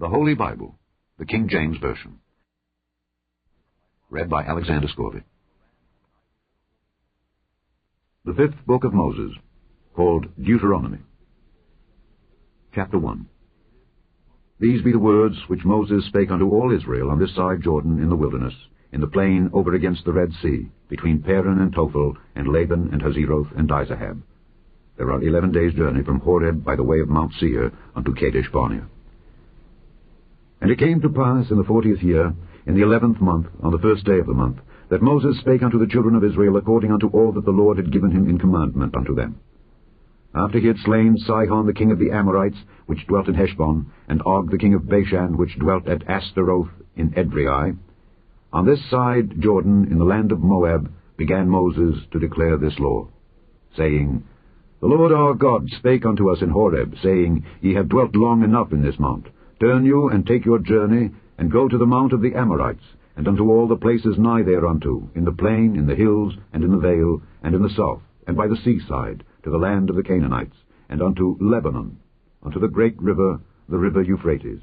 The Holy Bible, the King James Version. Read by Alexander Scorby. The fifth book of Moses, called Deuteronomy. Chapter 1. These be the words which Moses spake unto all Israel on this side Jordan in the wilderness, in the plain over against the Red Sea, between Paran and Tophel, and Laban and Hazeroth and Dizahab. There are 11 days' journey from Horeb by the way of Mount Seir unto Kadesh Barnea. And it came to pass in the 40th year, in the 11th month, on the first day of the month, that Moses spake unto the children of Israel according unto all that the Lord had given him in commandment unto them. After he had slain Sihon the king of the Amorites, which dwelt in Heshbon, and Og the king of Bashan, which dwelt at Ashtaroth in Edrei, on this side Jordan, in the land of Moab, began Moses to declare this law, saying, The Lord our God spake unto us in Horeb, saying, Ye have dwelt long enough in this mount. Turn you, and take your journey, and go to the mount of the Amorites, and unto all the places nigh thereunto, in the plain, in the hills, and in the vale, and in the south, and by the seaside, to the land of the Canaanites, and unto Lebanon, unto the great river, the river Euphrates.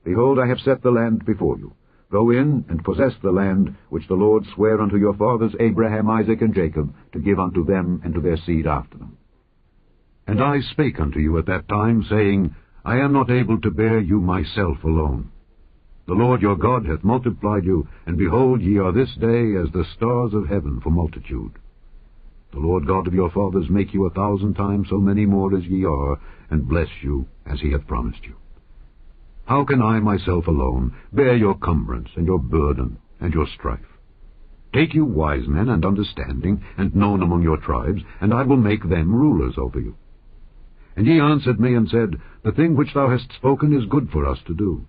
Behold, I have set the land before you. Go in, and possess the land which the Lord sware unto your fathers Abraham, Isaac, and Jacob, to give unto them and to their seed after them. And I spake unto you at that time, saying, I am not able to bear you myself alone. The Lord your God hath multiplied you, and behold, ye are this day as the stars of heaven for multitude. The Lord God of your fathers make you 1,000 times so many more as ye are, and bless you as he hath promised you. How can I myself alone bear your cumbrance, and your burden, and your strife? Take you wise men and understanding, and known among your tribes, and I will make them rulers over you. And he answered me and said, The thing which thou hast spoken is good for us to do.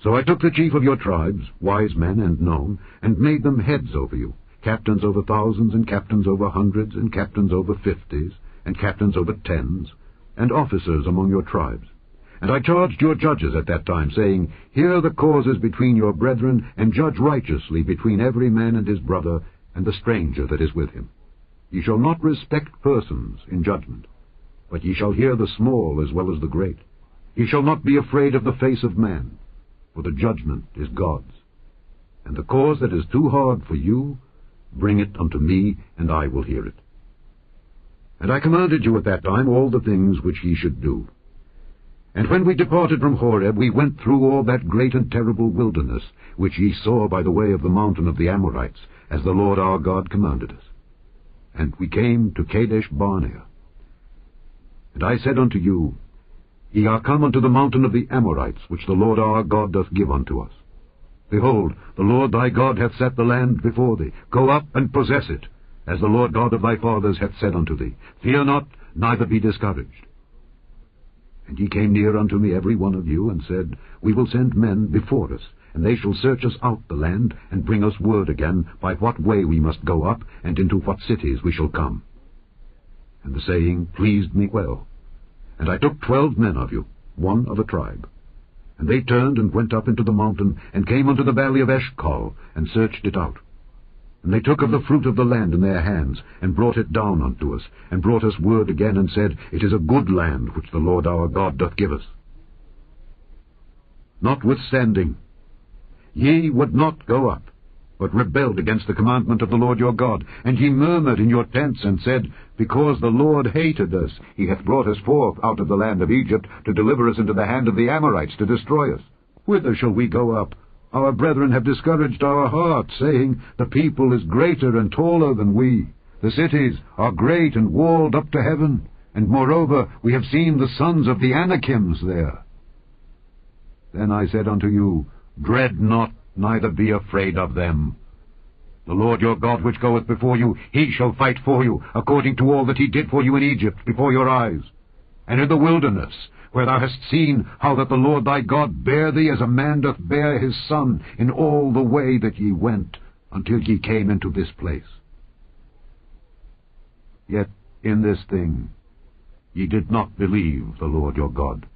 So I took the chief of your tribes, wise men and known, and made them heads over you, captains over thousands, and captains over hundreds, and captains over 50s, and captains over 10s, and officers among your tribes. And I charged your judges at that time, saying, Hear the causes between your brethren, and judge righteously between every man and his brother, and the stranger that is with him. Ye shall not respect persons in judgment, but ye shall hear the small as well as the great. Ye shall not be afraid of the face of man, for the judgment is God's. And the cause that is too hard for you, bring it unto me, and I will hear it. And I commanded you at that time all the things which ye should do. And when we departed from Horeb, we went through all that great and terrible wilderness, which ye saw by the way of the mountain of the Amorites, as the Lord our God commanded us. And we came to Kadesh Barnea. And I said unto you, Ye are come unto the mountain of the Amorites, which the Lord our God doth give unto us. Behold, the Lord thy God hath set the land before thee. Go up and possess it, as the Lord God of thy fathers hath said unto thee. Fear not, neither be discouraged. And ye came near unto me every one of you, and said, We will send men before us, and they shall search us out the land, and bring us word again by what way we must go up, and into what cities we shall come. And the saying pleased me well. And I took 12 men of you, one of a tribe. And they turned and went up into the mountain, and came unto the valley of Eshcol, and searched it out. And they took of the fruit of the land in their hands, and brought it down unto us, and brought us word again, and said, It is a good land which the Lord our God doth give us. Notwithstanding, ye would not go up, but rebelled against the commandment of the Lord your God. And ye murmured in your tents, and said, Because the Lord hated us, he hath brought us forth out of the land of Egypt, to deliver us into the hand of the Amorites, to destroy us. Whither shall we go up? Our brethren have discouraged our hearts, saying, The people is greater and taller than we. The cities are great and walled up to heaven. And moreover, we have seen the sons of the Anakims there. Then I said unto you, Dread not, neither be afraid of them. The Lord your God which goeth before you, he shall fight for you, according to all that he did for you in Egypt, before your eyes. And in the wilderness, where thou hast seen how that the Lord thy God bare thee as a man doth bear his son, in all the way that ye went, until ye came into this place. Yet in this thing ye did not believe the Lord your God,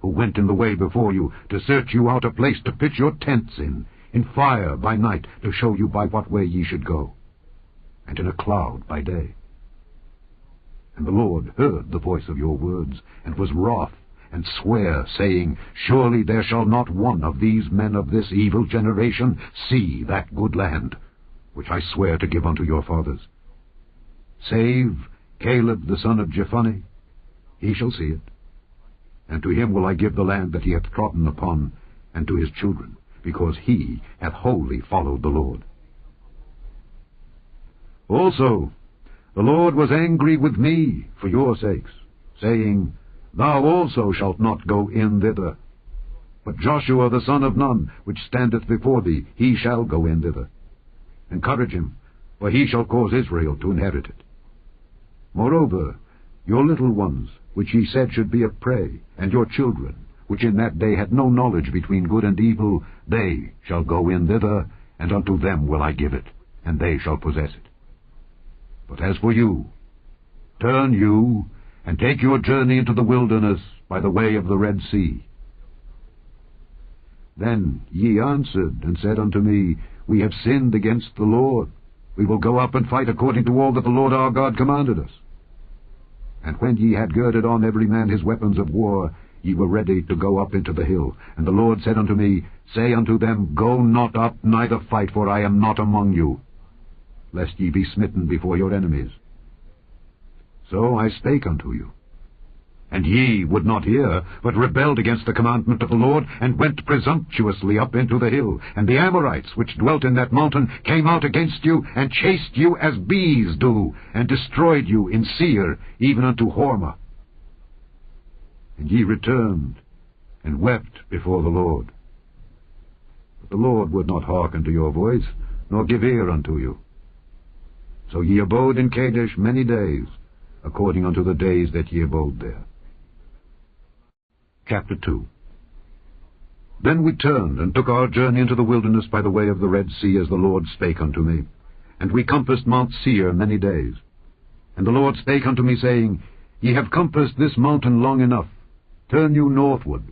who went in the way before you, to search you out a place to pitch your tents in fire by night, to show you by what way ye should go, and in a cloud by day. And the Lord heard the voice of your words, and was wroth, and swear, saying, Surely there shall not one of these men of this evil generation see that good land, which I swear to give unto your fathers. Save Caleb the son of Jephunneh, he shall see it. And to him will I give the land that he hath trodden upon, and to his children, because he hath wholly followed the Lord. Also, the Lord was angry with me for your sakes, saying, Thou also shalt not go in thither. But Joshua the son of Nun, which standeth before thee, he shall go in thither. Encourage him, for he shall cause Israel to inherit it. Moreover, your little ones, which ye said should be a prey, and your children, which in that day had no knowledge between good and evil, they shall go in thither, and unto them will I give it, and they shall possess it. But as for you, turn you, and take your journey into the wilderness by the way of the Red Sea. Then ye answered, and said unto me, We have sinned against the Lord. We will go up and fight according to all that the Lord our God commanded us. And when ye had girded on every man his weapons of war, ye were ready to go up into the hill. And the Lord said unto me, Say unto them, Go not up, neither fight, for I am not among you, lest ye be smitten before your enemies. So I spake unto you. And ye would not hear, but rebelled against the commandment of the Lord, and went presumptuously up into the hill. And the Amorites, which dwelt in that mountain, came out against you, and chased you as bees do, and destroyed you in Seir, even unto Hormah. And ye returned, and wept before the Lord. But the Lord would not hearken to your voice, nor give ear unto you. So ye abode in Kadesh many days, according unto the days that ye abode there. Chapter 2. Then we turned, and took our journey into the wilderness by the way of the Red Sea, as the Lord spake unto me. And we compassed Mount Seir many days. And the Lord spake unto me, saying, Ye have compassed this mountain long enough. Turn you northward,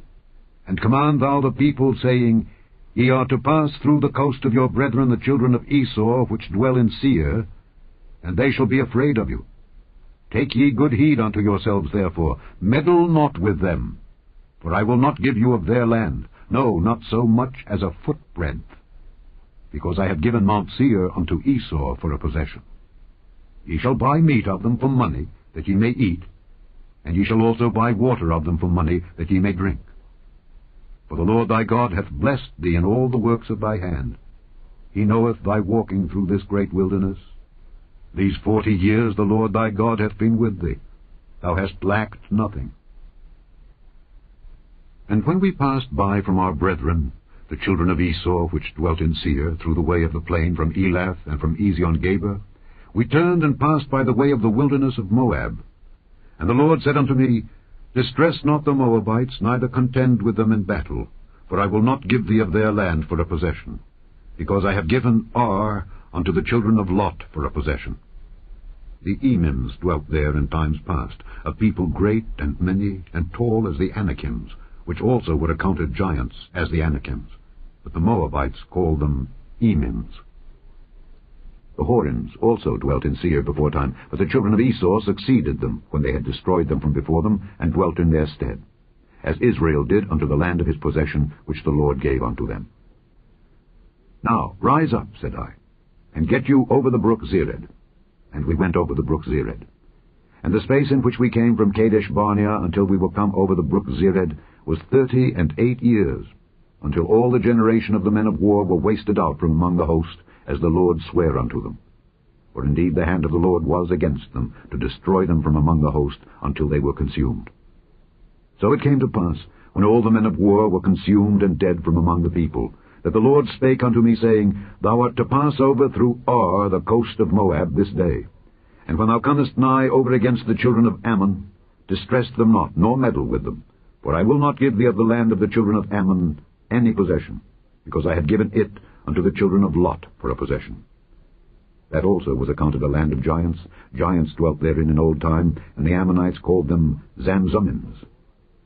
and command thou the people, saying, Ye are to pass through the coast of your brethren the children of Esau, which dwell in Seir, and they shall be afraid of you. Take ye good heed unto yourselves, therefore, meddle not with them. For I will not give you of their land, no, not so much as a footbreadth, because I have given Mount Seir unto Esau for a possession. Ye shall buy meat of them for money, that ye may eat, and ye shall also buy water of them for money, that ye may drink. For the Lord thy God hath blessed thee in all the works of thy hand. He knoweth thy walking through this great wilderness. These 40 years the Lord thy God hath been with thee. Thou hast lacked nothing. And when we passed by from our brethren, the children of Esau, which dwelt in Seir, through the way of the plain from Elath and from Ezion-Geber, we turned and passed by the way of the wilderness of Moab. And the Lord said unto me, Distress not the Moabites, neither contend with them in battle, for I will not give thee of their land for a possession, because I have given Ar unto the children of Lot for a possession. The Emims dwelt there in times past, a people great and many and tall as the Anakims, which also were accounted giants as the Anakims, but the Moabites called them Emims. The Horims also dwelt in Seir beforetime, but the children of Esau succeeded them, when they had destroyed them from before them, and dwelt in their stead, as Israel did unto the land of his possession, which the Lord gave unto them. Now rise up, said I, and get you over the brook Zered. And we went over the brook Zered. And the space in which we came from Kadesh Barnea until we were come over the brook Zered was 38 years, until all the generation of the men of war were wasted out from among the host, as the Lord sware unto them. For indeed the hand of the Lord was against them, to destroy them from among the host, until they were consumed. So it came to pass, when all the men of war were consumed and dead from among the people, that the Lord spake unto me, saying, Thou art to pass over through Ar, the coast of Moab, this day. And when thou comest nigh over against the children of Ammon, distress them not, nor meddle with them. For I will not give thee of the land of the children of Ammon any possession, because I have given it unto the children of Lot for a possession. That also was accounted a land of giants. Giants dwelt therein in old time, and the Ammonites called them Zamzummims,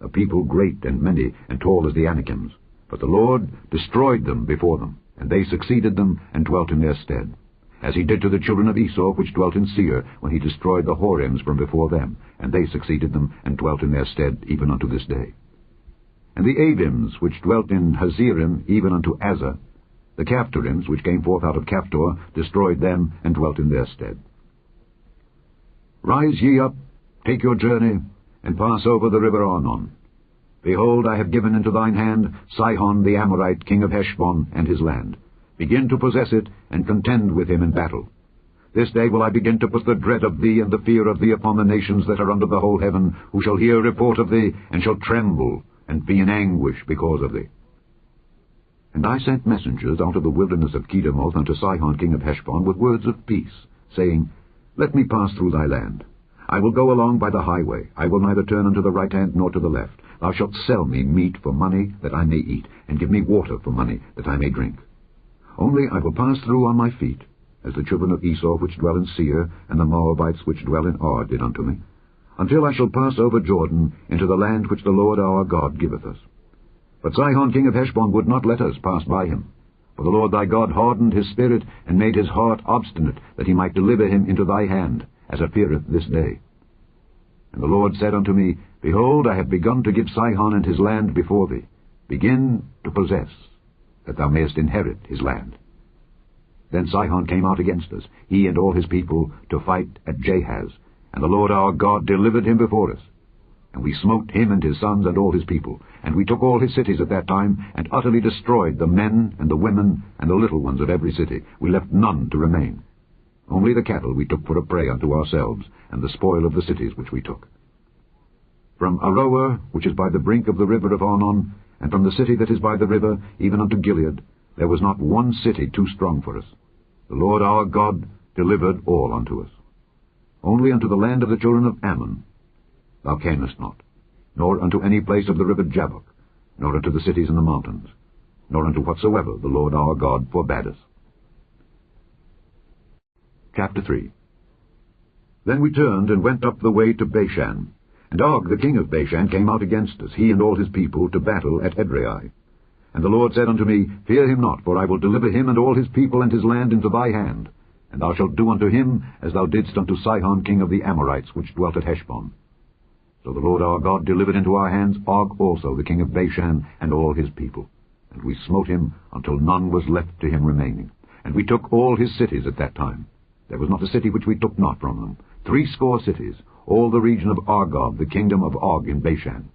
a people great and many and tall as the Anakims. But the Lord destroyed them before them, and they succeeded them and dwelt in their stead, as he did to the children of Esau, which dwelt in Seir, when he destroyed the Horims from before them, and they succeeded them and dwelt in their stead even unto this day. and the Avims which dwelt in Hazerim, even unto Azza. The Caphtorims which came forth out of Caphtor destroyed them, and dwelt in their stead. Rise ye up, take your journey, and pass over the river Arnon. Behold, I have given into thine hand Sihon the Amorite, king of Heshbon, and his land. Begin to possess it, and contend with him in battle. This day will I begin to put the dread of thee and the fear of thee upon the nations that are under the whole heaven, who shall hear report of thee, and shall tremble, and be in anguish because of thee. And I sent messengers out of the wilderness of Kedemoth unto Sihon king of Heshbon with words of peace, saying, Let me pass through thy land. I will go along by the highway. I will neither turn unto the right hand nor to the left. Thou shalt sell me meat for money that I may eat, and give me water for money that I may drink. Only I will pass through on my feet, as the children of Esau which dwell in Seir, and the Moabites which dwell in Ar did unto me, until I shall pass over Jordan into the land which the Lord our God giveth us. But Sihon king of Heshbon would not let us pass by him. For the Lord thy God hardened his spirit, and made his heart obstinate, that he might deliver him into thy hand, as appeareth this day. And the Lord said unto me, Behold, I have begun to give Sihon and his land before thee. Begin to possess, that thou mayest inherit his land. Then Sihon came out against us, he and all his people, to fight at Jahaz, and the Lord our God delivered him before us. And we smote him and his sons and all his people, and we took all his cities at that time, and utterly destroyed the men and the women and the little ones of every city. We left none to remain. Only the cattle we took for a prey unto ourselves, and the spoil of the cities which we took. From Aroer, which is by the brink of the river of Arnon, and from the city that is by the river, even unto Gilead, there was not one city too strong for us. The Lord our God delivered all unto us. Only unto the land of the children of Ammon thou camest not, nor unto any place of the river Jabbok, nor unto the cities in the mountains, nor unto whatsoever the Lord our God forbade us. Chapter 3. Then we turned and went up the way to Bashan, and Og the king of Bashan came out against us, he and all his people, to battle at Edrei. And the Lord said unto me, Fear him not, for I will deliver him and all his people and his land into thy hand, and thou shalt do unto him as thou didst unto Sihon king of the Amorites, which dwelt at Heshbon. So the Lord our God delivered into our hands Og also the king of Bashan and all his people, and we smote him until none was left to him remaining. And we took all his cities at that time. There was not a city which we took not from them, 80 cities, all the region of Argob, the kingdom of Og in Bashan.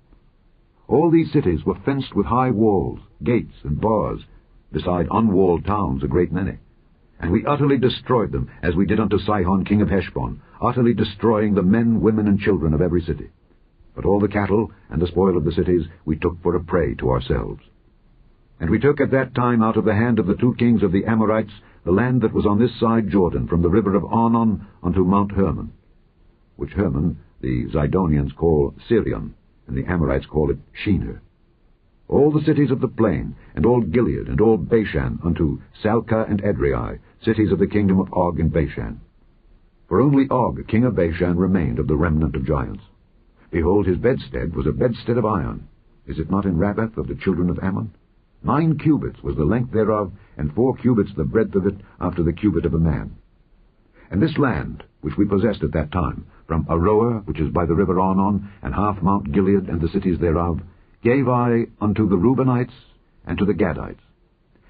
All these cities were fenced with high walls, gates, and bars, beside unwalled towns a great many. And we utterly destroyed them, as we did unto Sihon king of Heshbon, utterly destroying the men, women, and children of every city. But all the cattle and the spoil of the cities we took for a prey to ourselves. And we took at that time out of the hand of the 2 kings of the Amorites the land that was on this side Jordan, from the river of Arnon unto Mount Hermon, which Hermon the Zidonians call Sirion, and the Amorites call it Shinir. All the cities of the plain, and all Gilead, and all Bashan, unto Salcah and Edrei, cities of the kingdom of Og in Bashan. For only Og, king of Bashan, remained of the remnant of giants. Behold, his bedstead was a bedstead of iron. Is it not in Rabbath of the children of Ammon? 9 cubits was the length thereof, and 4 cubits the breadth of it, after the cubit of a man. And this land, which we possessed at that time, from Aroer, which is by the river Arnon, and half Mount Gilead and the cities thereof, gave I unto the Reubenites and to the Gadites.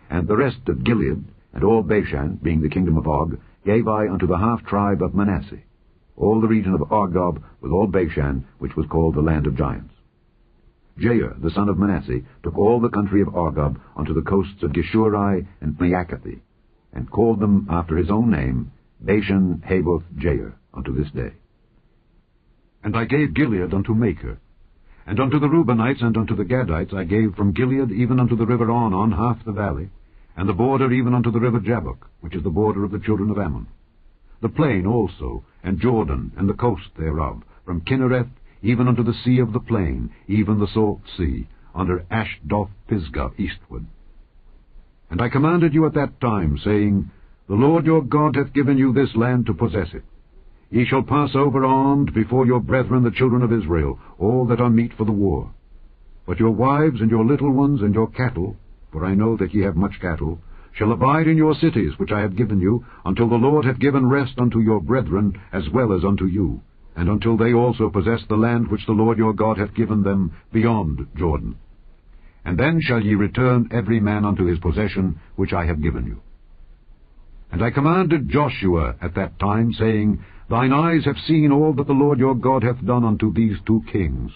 And the rest of Gilead, and all Bashan, being the kingdom of Og, gave I unto the half-tribe of Manasseh, all the region of Argob, with all Bashan, which was called the land of giants. Jair, the son of Manasseh, took all the country of Argob unto the coasts of Geshuri and Maacathi, and called them after his own name, Bashan Haboth Jair, unto this day. And I gave Gilead unto Machir, and unto the Reubenites and unto the Gadites I gave from Gilead even unto the river Arnon half the valley, and the border even unto the river Jabbok, which is the border of the children of Ammon. The plain also, and Jordan, and the coast thereof, from Kinnereth even unto the sea of the plain, even the salt sea, under Ashdoth-Pisgah eastward. And I commanded you at that time, saying, The Lord your God hath given you this land to possess it. Ye shall pass over armed before your brethren the children of Israel, all that are meet for the war. But your wives and your little ones and your cattle, for I know that ye have much cattle, shall abide in your cities which I have given you, until the Lord have given rest unto your brethren as well as unto you, and until they also possess the land which the Lord your God hath given them beyond Jordan. and then shall ye return every man unto his possession which I have given you. And I commanded Joshua at that time, saying, Thine eyes have seen all that the Lord your God hath done unto these 2 kings.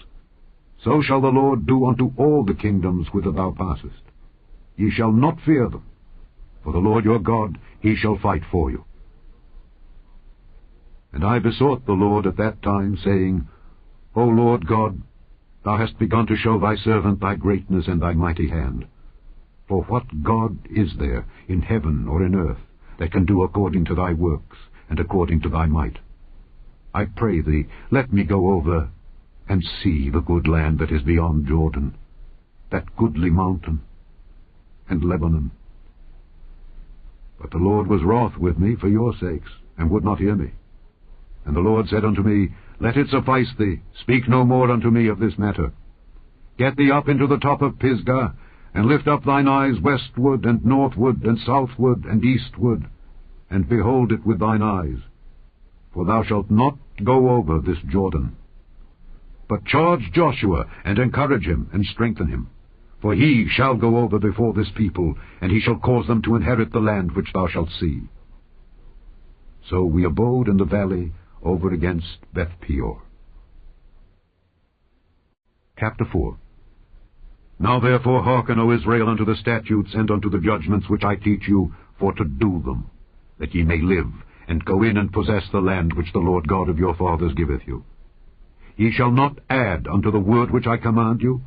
So shall the Lord do unto all the kingdoms whither thou passest. Ye shall not fear them, for the Lord your God, he shall fight for you. And I besought the Lord at that time, saying, O Lord God, thou hast begun to show thy servant thy greatness and thy mighty hand. For what God is there in heaven or in earth that can do according to thy works and according to thy might? I pray thee, let me go over and see the good land that is beyond Jordan, that goodly mountain, and Lebanon. But the Lord was wroth with me for your sakes, and would not hear me. And the Lord said unto me, Let it suffice thee, speak no more unto me of this matter. Get thee up into the top of Pisgah, and lift up thine eyes westward, and northward, and southward, and eastward, and behold it with thine eyes. For thou shalt not go over this Jordan. But charge Joshua, and encourage him, and strengthen him. For he shall go over before this people, and he shall cause them to inherit the land which thou shalt see. So we abode in the valley over against Beth-peor. Chapter 4. Now therefore hearken, O Israel, unto the statutes and unto the judgments which I teach you, for to do them, that ye may live, and go in and possess the land which the Lord God of your fathers giveth you. Ye shall not add unto the word which I command you,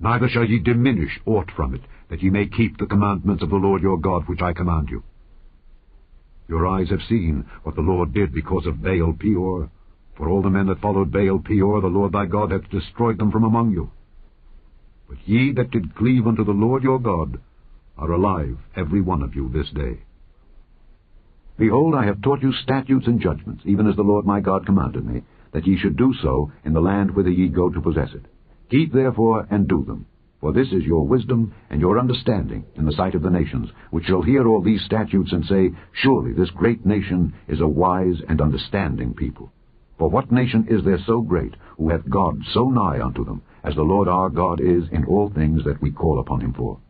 neither shall ye diminish aught from it, that ye may keep the commandments of the Lord your God which I command you. Your eyes have seen what the Lord did because of Baal-peor. For all the men that followed Baal-peor, the Lord thy God hath destroyed them from among you. But ye that did cleave unto the Lord your God are alive, every one of you, this day. Behold, I have taught you statutes and judgments, even as the Lord my God commanded me, that ye should do so in the land whither ye go to possess it. Keep therefore and do them, for this is your wisdom and your understanding in the sight of the nations, which shall hear all these statutes and say, Surely this great nation is a wise and understanding people. For what nation is there so great, who hath God so nigh unto them, as the Lord our God is in all things that we call upon him for?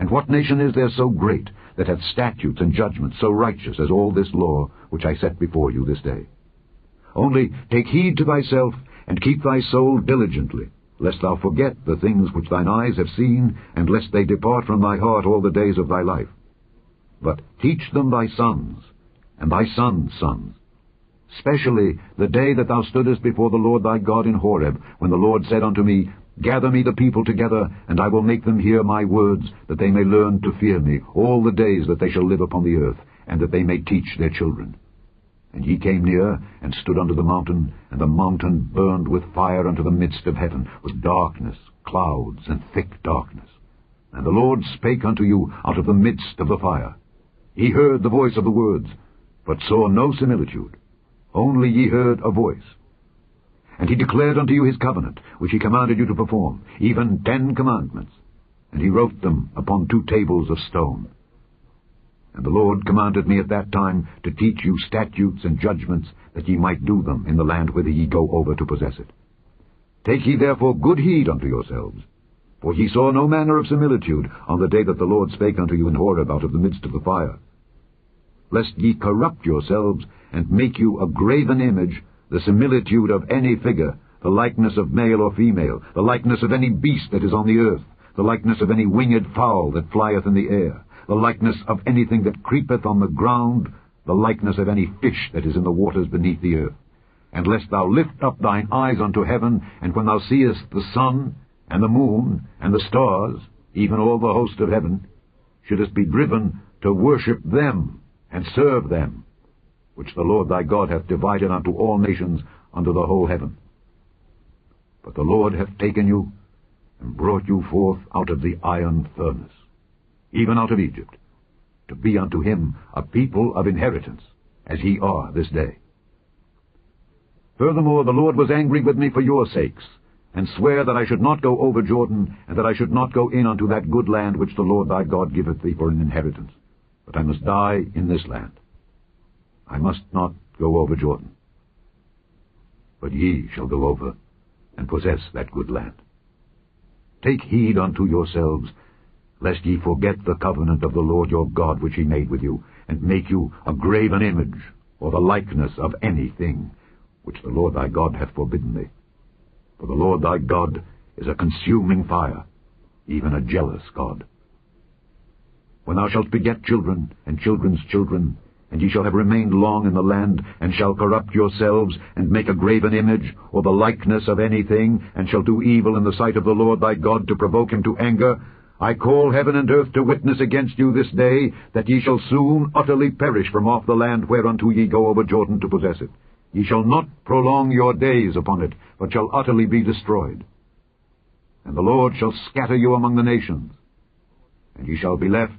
And what nation is there so great, that hath statutes and judgments so righteous as all this law which I set before you this day? Only take heed to thyself, and keep thy soul diligently, lest thou forget the things which thine eyes have seen, and lest they depart from thy heart all the days of thy life. But teach them thy sons, and thy sons' sons, especially the day that thou stoodest before the Lord thy God in Horeb, when the Lord said unto me, Gather me the people together, and I will make them hear my words, that they may learn to fear me all the days that they shall live upon the earth, and that they may teach their children. And ye came near, and stood under the mountain, and the mountain burned with fire unto the midst of heaven, with darkness, clouds, and thick darkness. And the Lord spake unto you out of the midst of the fire. Ye heard the voice of the words, but saw no similitude, only ye heard a voice. And he declared unto you his covenant, which he commanded you to perform, even 10 commandments, and he wrote them upon 2 tables of stone. And the Lord commanded me at that time to teach you statutes and judgments, that ye might do them in the land whither ye go over to possess it. Take ye therefore good heed unto yourselves, for ye saw no manner of similitude on the day that the Lord spake unto you in Horeb out of the midst of the fire. Lest ye corrupt yourselves, and make you a graven image, the similitude of any figure, the likeness of male or female, the likeness of any beast that is on the earth, the likeness of any winged fowl that flieth in the air, the likeness of anything that creepeth on the ground, the likeness of any fish that is in the waters beneath the earth. And lest thou lift up thine eyes unto heaven, and when thou seest the sun, and the moon, and the stars, even all the host of heaven, shouldest be driven to worship them, and serve them, which the Lord thy God hath divided unto all nations under the whole heaven. But the Lord hath taken you, and brought you forth out of the iron furnace, even out of Egypt, to be unto him a people of inheritance, as ye are this day. Furthermore, the Lord was angry with me for your sakes, and sware that I should not go over Jordan, and that I should not go in unto that good land which the Lord thy God giveth thee for an inheritance, but I must die in this land. I must not go over Jordan. But ye shall go over, and possess that good land. take heed unto yourselves, lest ye forget the covenant of the Lord your God which he made with you, and make you a graven image, or the likeness of anything, which the Lord thy God hath forbidden thee. For the Lord thy God is a consuming fire, even a jealous God. When thou shalt beget children, and children's children, and ye shall have remained long in the land, and shall corrupt yourselves, and make a graven image, or the likeness of anything, and shall do evil in the sight of the Lord thy God, to provoke him to anger, I call heaven and earth to witness against you this day, that ye shall soon utterly perish from off the land whereunto ye go over Jordan to possess it. Ye shall not prolong your days upon it, but shall utterly be destroyed. And the Lord shall scatter you among the nations, and ye shall be left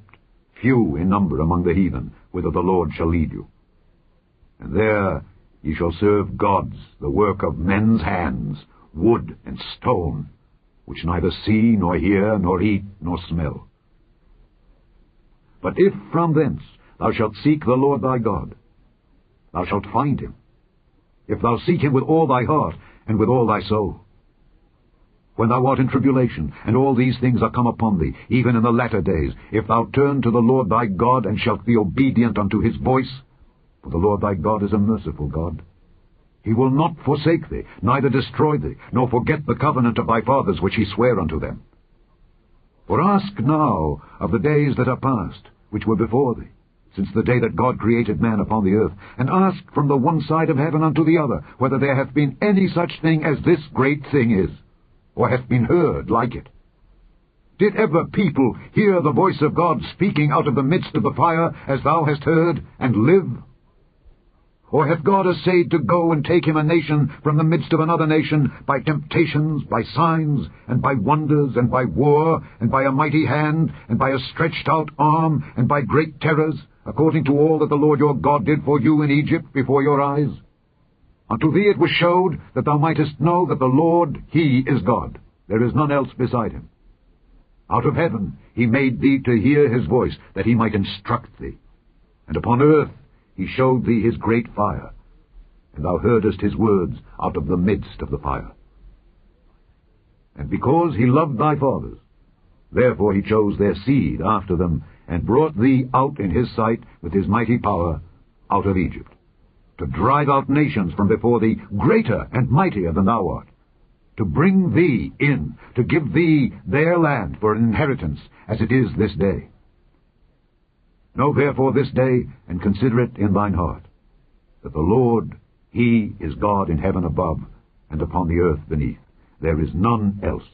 few in number among the heathen, whither the Lord shall lead you. And there ye shall serve gods, the work of men's hands, wood and stone, which neither see, nor hear, nor eat, nor smell. But if from thence thou shalt seek the Lord thy God, thou shalt find him, if thou seek him with all thy heart and with all thy soul. When thou art in tribulation, and all these things are come upon thee, even in the latter days, if thou turn to the Lord thy God, and shalt be obedient unto his voice, for the Lord thy God is a merciful God. He will not forsake thee, neither destroy thee, nor forget the covenant of thy fathers which he sware unto them. For ask now of the days that are past, which were before thee, since the day that God created man upon the earth, and ask from the one side of heaven unto the other, whether there hath been any such thing as this great thing is, or hath been heard like it. Did ever people hear the voice of God speaking out of the midst of the fire, as thou hast heard, and live? Or hath God essayed to go and take him a nation from the midst of another nation, by temptations, by signs, and by wonders, and by war, and by a mighty hand, and by a stretched out arm, and by great terrors, according to all that the Lord your God did for you in Egypt before your eyes? Unto thee it was showed that thou mightest know that the Lord, he is God. There is none else beside him. Out of heaven he made thee to hear his voice, that he might instruct thee. And upon earth he showed thee his great fire, and thou heardest his words out of the midst of the fire. And because he loved thy fathers, therefore he chose their seed after them, and brought thee out in his sight with his mighty power out of Egypt, to drive out nations from before thee, greater and mightier than thou art, to bring thee in, to give thee their land for an inheritance, as it is this day. Know therefore this day, and consider it in thine heart, that the Lord, he is God in heaven above, and upon the earth beneath. There is none else.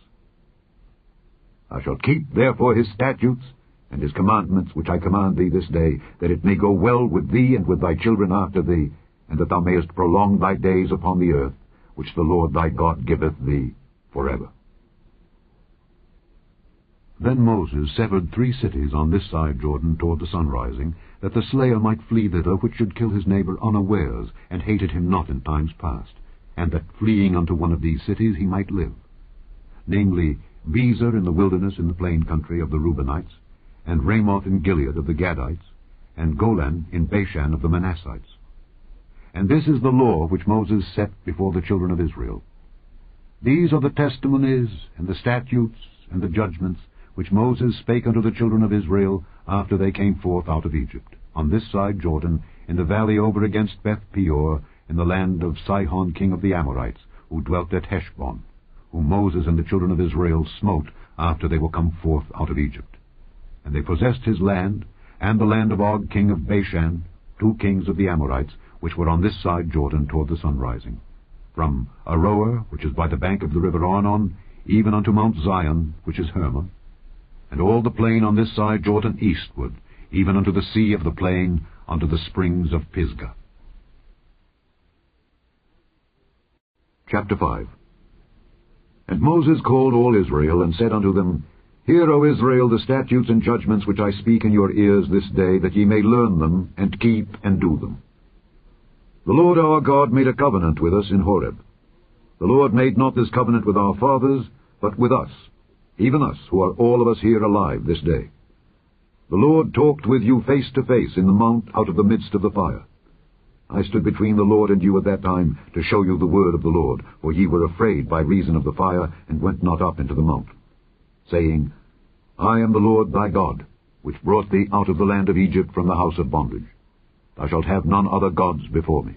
Thou shalt keep therefore his statutes and his commandments, which I command thee this day, that it may go well with thee and with thy children after thee, and that thou mayest prolong thy days upon the earth, which the Lord thy God giveth thee forever. Then Moses severed 3 cities on this side Jordan toward the sunrising, that the slayer might flee thither which should kill his neighbor unawares, and hated him not in times past, and that fleeing unto one of these cities he might live, namely Bezer in the wilderness in the plain country of the Reubenites, and Ramoth in Gilead of the Gadites, and Golan in Bashan of the Manassites. And this is the law which Moses set before the children of Israel. These are the testimonies, and the statutes, and the judgments, which Moses spake unto the children of Israel after they came forth out of Egypt, on this side Jordan, in the valley over against Beth Peor, in the land of Sihon king of the Amorites, who dwelt at Heshbon, whom Moses and the children of Israel smote after they were come forth out of Egypt. And they possessed his land, and the land of Og king of Bashan, 2 kings of the Amorites, which were on this side Jordan toward the sunrising, from Aroer, which is by the bank of the river Arnon, even unto Mount Zion, which is Hermon, and all the plain on this side Jordan eastward, even unto the sea of the plain, unto the springs of Pisgah. Chapter 5. And Moses called all Israel, and said unto them, Hear, O Israel, the statutes and judgments which I speak in your ears this day, that ye may learn them, and keep and do them. The Lord our God made a covenant with us in Horeb. The Lord made not this covenant with our fathers, but with us, even us, who are all of us here alive this day. The Lord talked with you face to face in the mount out of the midst of the fire. I stood between the Lord and you at that time, to show you the word of the Lord, for ye were afraid by reason of the fire, and went not up into the mount. saying, I am the Lord thy God, which brought thee out of the land of Egypt from the house of bondage. Thou shalt have none other gods before me.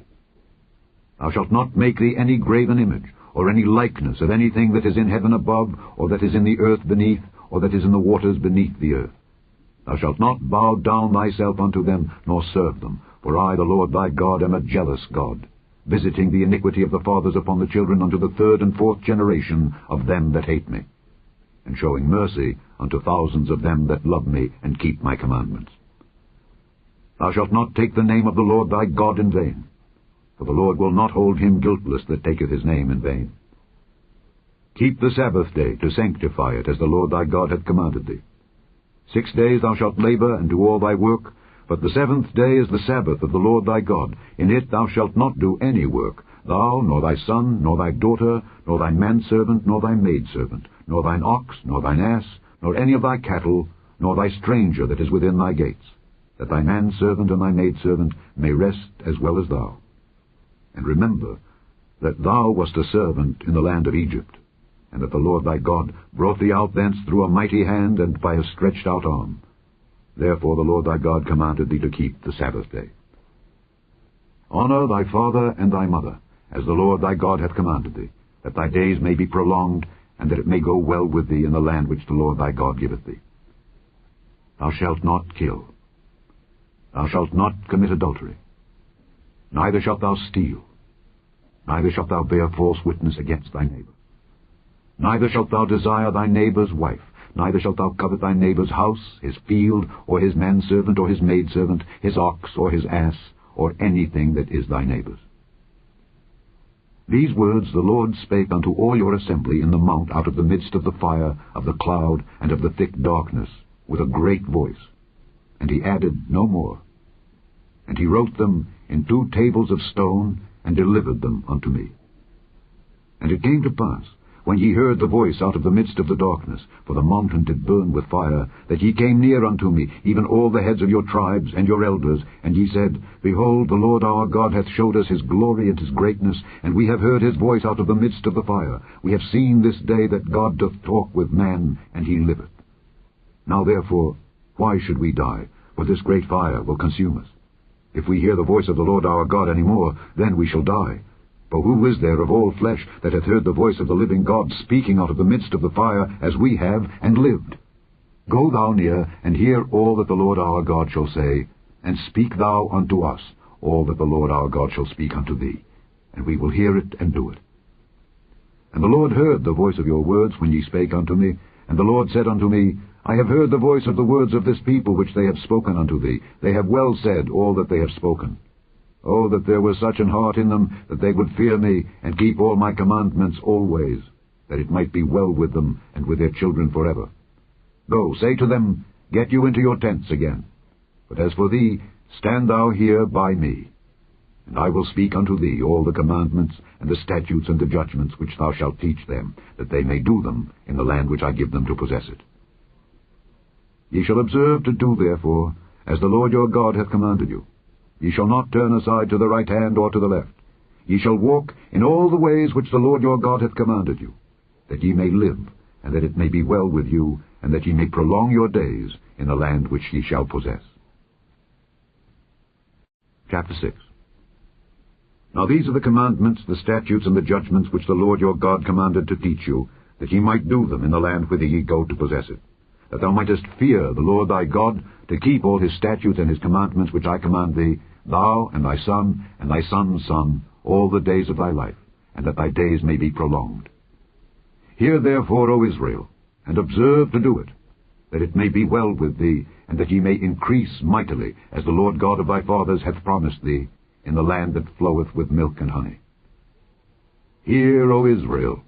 Thou shalt not make thee any graven image, or any likeness of anything that is in heaven above, or that is in the earth beneath, or that is in the waters beneath the earth. Thou shalt not bow down thyself unto them, nor serve them. For I, the Lord thy God, am a jealous God, visiting the iniquity of the fathers upon the children unto the third and fourth generation of them that hate me, and showing mercy unto thousands of them that love me and keep my commandments. Thou shalt not take the name of the Lord thy God in vain, for the Lord will not hold him guiltless that taketh his name in vain. Keep the Sabbath day to sanctify it, as the Lord thy God hath commanded thee. 6 days thou shalt labor and do all thy work, but the seventh day is the Sabbath of the Lord thy God. In it thou shalt not do any work, thou, nor thy son, nor thy daughter, nor thy manservant, nor thy maidservant, nor thine ox, nor thine ass, nor any of thy cattle, nor thy stranger that is within thy gates, that thy manservant and thy maidservant may rest as well as thou. And remember that thou wast a servant in the land of Egypt, and that the Lord thy God brought thee out thence through a mighty hand and by a stretched out arm. Therefore the Lord thy God commanded thee to keep the Sabbath day. Honor thy father and thy mother, as the Lord thy God hath commanded thee, that thy days may be prolonged, and that it may go well with thee in the land which the Lord thy God giveth thee. Thou shalt not kill. Thou shalt not commit adultery. Neither shalt thou steal. Neither shalt thou bear false witness against thy neighbor. Neither shalt thou desire thy neighbor's wife. Neither shalt thou covet thy neighbor's house, his field, or his manservant, or his maidservant, his ox, or his ass, or anything that is thy neighbor's. These words the Lord spake unto all your assembly in the mount out of the midst of the fire, of the cloud, and of the thick darkness, with a great voice. And he added no more. And he wrote them in 2 tables of stone, and delivered them unto me. And it came to pass, when ye heard the voice out of the midst of the darkness, for the mountain did burn with fire, that ye came near unto me, even all the heads of your tribes and your elders, and ye said, Behold, the Lord our God hath showed us his glory and his greatness, and we have heard his voice out of the midst of the fire. We have seen this day that God doth talk with man, and he liveth. Now therefore, why should we die? For this great fire will consume us. If we hear the voice of the Lord our God any more, then we shall die. For who is there of all flesh that hath heard the voice of the living God speaking out of the midst of the fire, as we have, and lived? Go thou near, and hear all that the Lord our God shall say, and speak thou unto us all that the Lord our God shall speak unto thee, and we will hear it and do it. And the Lord heard the voice of your words when ye spake unto me, and the Lord said unto me, I have heard the voice of the words of this people which they have spoken unto thee. They have well said all that they have spoken. Oh, that there were such an heart in them, that they would fear me, and keep all my commandments always, that it might be well with them, and with their children forever. Go, say to them, Get you into your tents again. But as for thee, stand thou here by me. And I will speak unto thee all the commandments, and the statutes, and the judgments, which thou shalt teach them, that they may do them in the land which I give them to possess it. Ye shall observe to do, therefore, as the Lord your God hath commanded you. Ye shall not turn aside to the right hand or to the left. Ye shall walk in all the ways which the Lord your God hath commanded you, that ye may live, and that it may be well with you, and that ye may prolong your days in the land which ye shall possess. Chapter 6. Now these are the commandments, the statutes, and the judgments which the Lord your God commanded to teach you, that ye might do them in the land whither ye go to possess it, that thou mightest fear the Lord thy God, to keep all his statutes and his commandments which I command thee, thou and thy son and thy son's son, all the days of thy life, and that thy days may be prolonged. Hear therefore, O Israel, and observe to do it, that it may be well with thee, and that ye may increase mightily, as the Lord God of thy fathers hath promised thee, in the land that floweth with milk and honey. Hear, O Israel,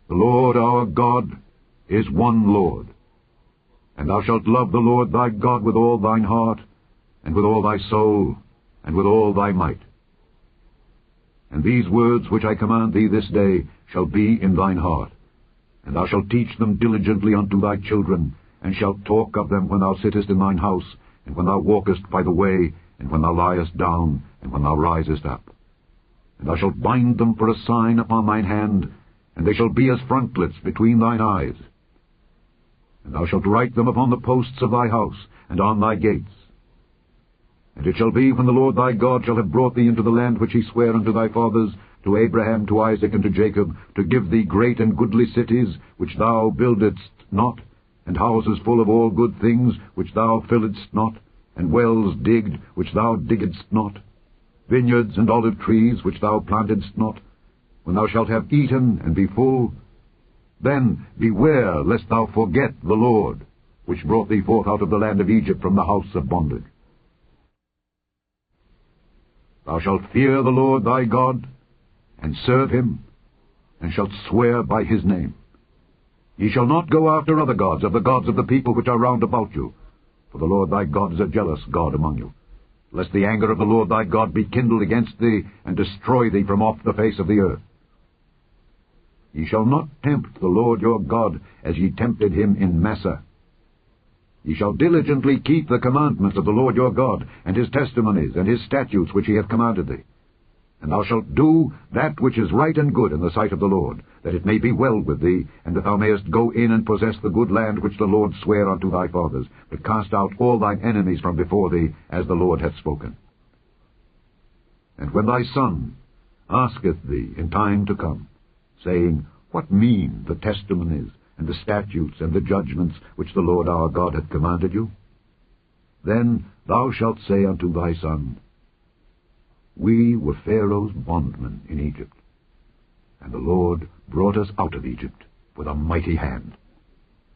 the Lord our God is one Lord. And thou shalt love the Lord thy God with all thine heart, and with all thy soul, and with all thy might. And these words which I command thee this day shall be in thine heart, and thou shalt teach them diligently unto thy children, and shalt talk of them when thou sittest in thine house, and when thou walkest by the way, and when thou liest down, and when thou risest up. And thou shalt bind them for a sign upon thine hand, and they shall be as frontlets between thine eyes. and thou shalt write them upon the posts of thy house, and on thy gates. And it shall be, when the Lord thy God shall have brought thee into the land which he sware unto thy fathers, to Abraham, to Isaac, and to Jacob, to give thee great and goodly cities, which thou buildedst not, and houses full of all good things, which thou filledst not, and wells digged, which thou diggedst not, vineyards and olive trees, which thou plantedst not, when thou shalt have eaten and be full, then beware lest thou forget the Lord, which brought thee forth out of the land of Egypt from the house of bondage. Thou shalt fear the Lord thy God, and serve him, and shalt swear by his name. Ye shall not go after other gods, of the gods of the people which are round about you, for the Lord thy God is a jealous God among you, lest the anger of the Lord thy God be kindled against thee, and destroy thee from off the face of the earth. Ye shall not tempt the Lord your God, as ye tempted him in Massah. Ye shall diligently keep the commandments of the Lord your God, and his testimonies, and his statutes which he hath commanded thee. And thou shalt do that which is right and good in the sight of the Lord, that it may be well with thee, and that thou mayest go in and possess the good land which the Lord sware unto thy fathers, to cast out all thine enemies from before thee, as the Lord hath spoken. And when thy son asketh thee in time to come, saying, What mean the testimonies, and the statutes, and the judgments, which the Lord our God hath commanded you? Then thou shalt say unto thy son, We were Pharaoh's bondmen in Egypt, and the Lord brought us out of Egypt with a mighty hand.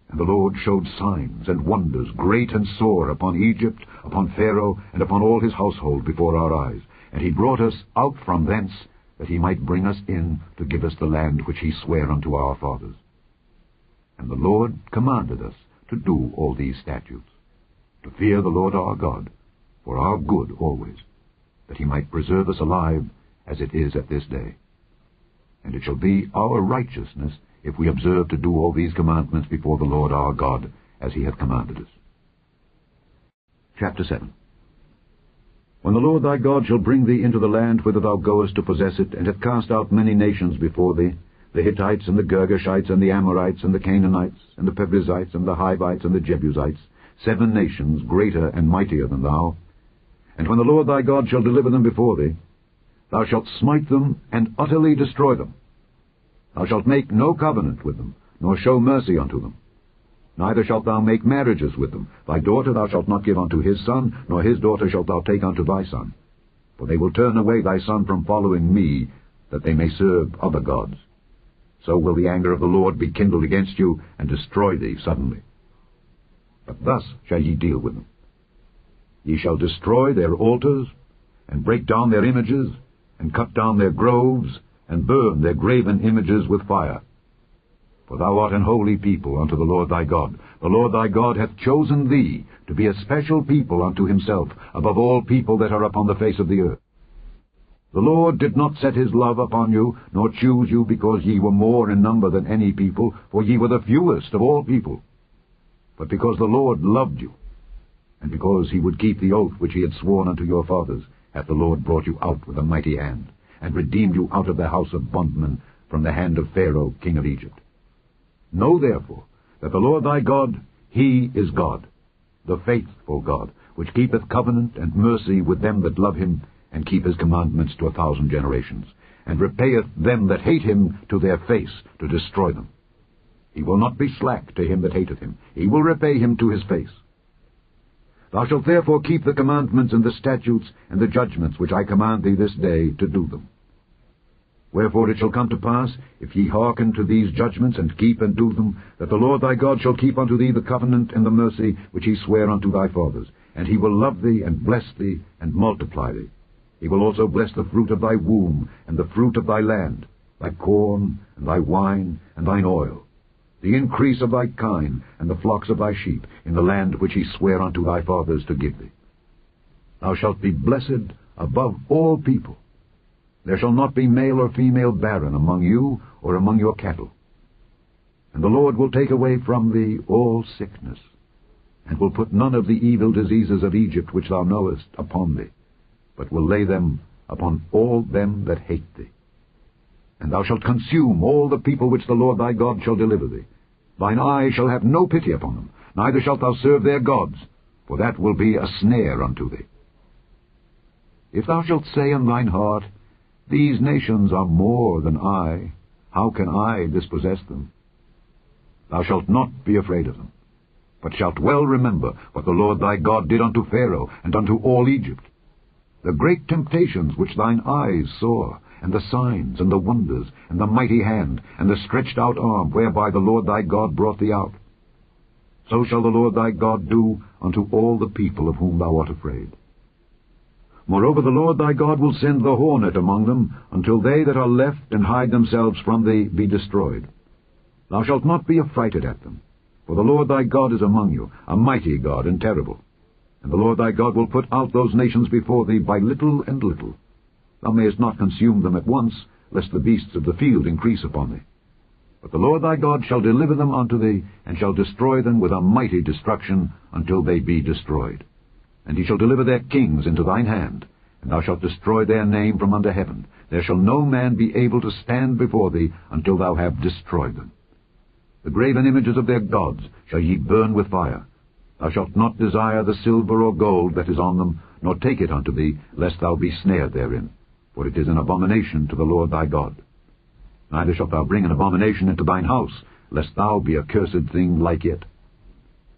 And the Lord showed signs and wonders great and sore upon Egypt, upon Pharaoh, and upon all his household before our eyes. And he brought us out from thence, that he might bring us in to give us the land which he sware unto our fathers. And the Lord commanded us to do all these statutes, to fear the Lord our God, for our good always, that he might preserve us alive, as it is at this day. And it shall be our righteousness, if we observe to do all these commandments before the Lord our God, as he hath commanded us. Chapter 7. When the Lord thy God shall bring thee into the land whither thou goest to possess it, and hath cast out many nations before thee, the Hittites, and the Girgashites, and the Amorites, and the Canaanites, and the Perizzites, and the Hivites, and the Jebusites, 7 nations greater and mightier than thou, and when the Lord thy God shall deliver them before thee, thou shalt smite them and utterly destroy them. Thou shalt make no covenant with them, nor show mercy unto them. Neither shalt thou make marriages with them. Thy daughter thou shalt not give unto his son, nor his daughter shalt thou take unto thy son. For they will turn away thy son from following me, that they may serve other gods. So will the anger of the Lord be kindled against you, and destroy thee suddenly. But thus shall ye deal with them. Ye shall destroy their altars, and break down their images, and cut down their groves, and burn their graven images with fire. For thou art an holy people unto the Lord thy God. The Lord thy God hath chosen thee to be a special people unto himself, above all people that are upon the face of the earth. The Lord did not set his love upon you, nor choose you because ye were more in number than any people, for ye were the fewest of all people, but because the Lord loved you, and because he would keep the oath which he had sworn unto your fathers, hath the Lord brought you out with a mighty hand, and redeemed you out of the house of bondmen, from the hand of Pharaoh king of Egypt. Know therefore that the Lord thy God, he is God, the faithful God, which keepeth covenant and mercy with them that love him, and keep his commandments to 1,000 generations, and repayeth them that hate him to their face, to destroy them. He will not be slack to him that hateth him. He will repay him to his face. Thou shalt therefore keep the commandments and the statutes and the judgments which I command thee this day to do them. Wherefore it shall come to pass, if ye hearken to these judgments, and keep and do them, that the Lord thy God shall keep unto thee the covenant and the mercy which he sware unto thy fathers, and he will love thee, and bless thee, and multiply thee. He will also bless the fruit of thy womb, and the fruit of thy land, thy corn, and thy wine, and thine oil, the increase of thy kine, and the flocks of thy sheep, in the land which he sware unto thy fathers to give thee. Thou shalt be blessed above all people. There shall not be male or female barren among you, or among your cattle. And the Lord will take away from thee all sickness, and will put none of the evil diseases of Egypt which thou knowest upon thee, but will lay them upon all them that hate thee. And thou shalt consume all the people which the Lord thy God shall deliver thee, Thine eye shall have no pity upon them, neither shalt thou serve their gods, for that will be a snare unto thee. If thou shalt say in thine heart, These nations are more than I, how can I dispossess them? Thou shalt not be afraid of them, but shalt well remember what the Lord thy God did unto Pharaoh and unto all Egypt, the great temptations which thine eyes saw, and the signs, and the wonders, and the mighty hand, and the stretched out arm, whereby the Lord thy God brought thee out. So shall the Lord thy God do unto all the people of whom thou art afraid. Moreover, the Lord thy God will send the hornet among them, until they that are left and hide themselves from thee be destroyed. Thou shalt not be affrighted at them, for the Lord thy God is among you, a mighty God and terrible. And the Lord thy God will put out those nations before thee by little and little. Thou mayest not consume them at once, lest the beasts of the field increase upon thee. But the Lord thy God shall deliver them unto thee, and shall destroy them with a mighty destruction, until they be destroyed. And he shall deliver their kings into thine hand, and thou shalt destroy their name from under heaven. There shall no man be able to stand before thee, until thou have destroyed them. The graven images of their gods shall ye burn with fire. Thou shalt not desire the silver or gold that is on them, nor take it unto thee, lest thou be snared therein, for it is an abomination to the Lord thy God. Neither shalt thou bring an abomination into thine house, lest thou be a cursed thing like it.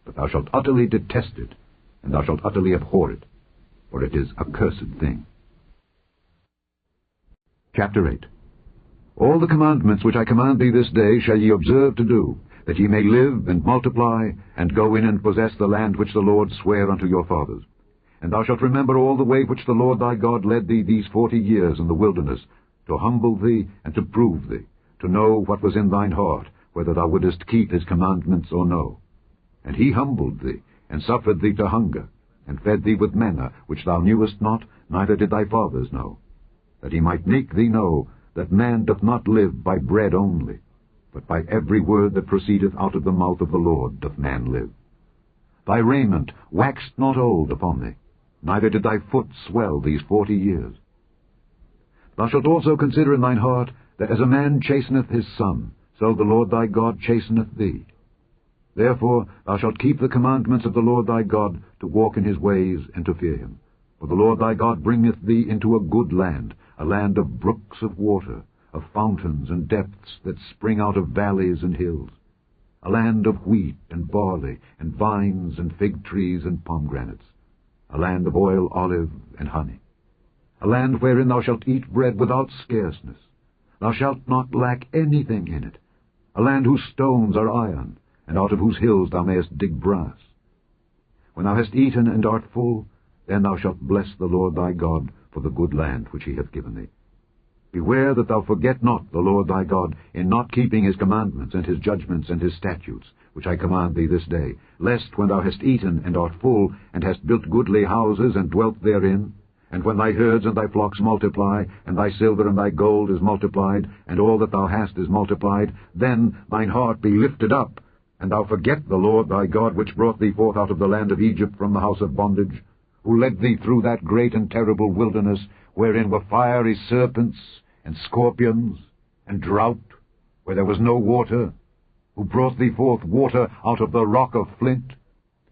But thou shalt utterly detest it, and thou shalt utterly abhor it, for it is a cursed thing. Chapter 8. All the commandments which I command thee this day shall ye observe to do, that ye may live and multiply, and go in and possess the land which the Lord sware unto your fathers. And thou shalt remember all the way which the Lord thy God led thee these 40 years in the wilderness, to humble thee and to prove thee, to know what was in thine heart, whether thou wouldest keep his commandments or no. And he humbled thee, and suffered thee to hunger, and fed thee with manna, which thou knewest not, neither did thy fathers know, that he might make thee know that man doth not live by bread only, but by every word that proceedeth out of the mouth of the Lord doth man live. Thy raiment waxed not old upon thee, neither did thy foot swell these 40 years. Thou shalt also consider in thine heart, that as a man chasteneth his son, so the Lord thy God chasteneth thee. Therefore thou shalt keep the commandments of the Lord thy God, to walk in his ways, and to fear him. For the Lord thy God bringeth thee into a good land, a land of brooks of water, of fountains and depths that spring out of valleys and hills, a land of wheat and barley, and vines and fig trees and pomegranates, a land of oil, olive, and honey, a land wherein thou shalt eat bread without scarceness. Thou shalt not lack anything in it, a land whose stones are iron, and out of whose hills thou mayest dig brass. When thou hast eaten and art full, then thou shalt bless the Lord thy God for the good land which he hath given thee. Beware that thou forget not the Lord thy God in not keeping his commandments and his judgments and his statutes, which I command thee this day, lest when thou hast eaten and art full, and hast built goodly houses and dwelt therein, and when thy herds and thy flocks multiply, and thy silver and thy gold is multiplied, and all that thou hast is multiplied, then thine heart be lifted up, and thou forget the Lord thy God, which brought thee forth out of the land of Egypt from the house of bondage, who led thee through that great and terrible wilderness, wherein were fiery serpents, and scorpions, and drought, where there was no water, who brought thee forth water out of the rock of flint,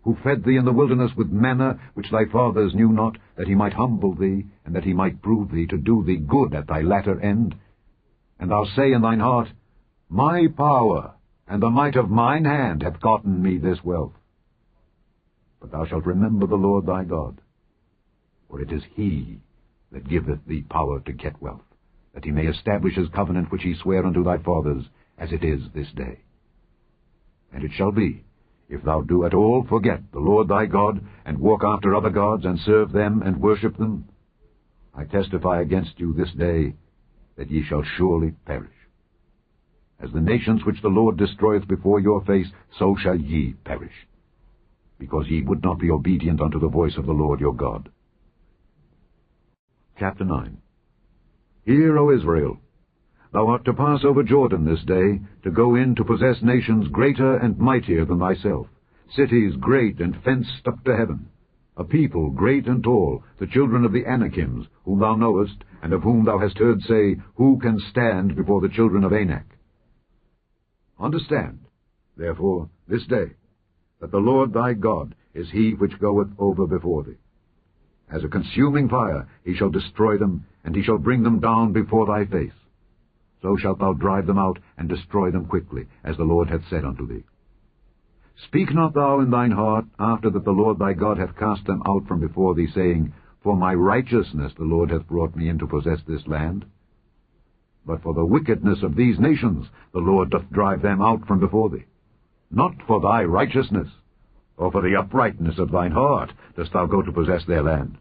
who fed thee in the wilderness with manna, which thy fathers knew not, that he might humble thee, and that he might prove thee, to do thee good at thy latter end. And thou say in thine heart, My power and the might of mine hand hath gotten me this wealth. But thou shalt remember the Lord thy God, for it is he that giveth thee power to get wealth, that he may establish his covenant which he sware unto thy fathers, as it is this day. And it shall be, if thou do at all forget the Lord thy God, and walk after other gods, and serve them, and worship them, I testify against you this day, that ye shall surely perish. As the nations which the Lord destroyeth before your face, so shall ye perish, because ye would not be obedient unto the voice of the Lord your God. Chapter 9. Hear, O Israel, thou art to pass over Jordan this day, to go in to possess nations greater and mightier than thyself, cities great and fenced up to heaven, a people great and tall, the children of the Anakims, whom thou knowest, and of whom thou hast heard say, Who can stand before the children of Anak? Understand, therefore, this day, that the Lord thy God is he which goeth over before thee. As a consuming fire he shall destroy them, and he shall bring them down before thy face. So shalt thou drive them out, and destroy them quickly, as the Lord hath said unto thee. Speak not thou in thine heart, after that the Lord thy God hath cast them out from before thee, saying, For my righteousness the Lord hath brought me in to possess this land. But for the wickedness of these nations the Lord doth drive them out from before thee. Not for thy righteousness, or for the uprightness of thine heart dost thou go to possess their land.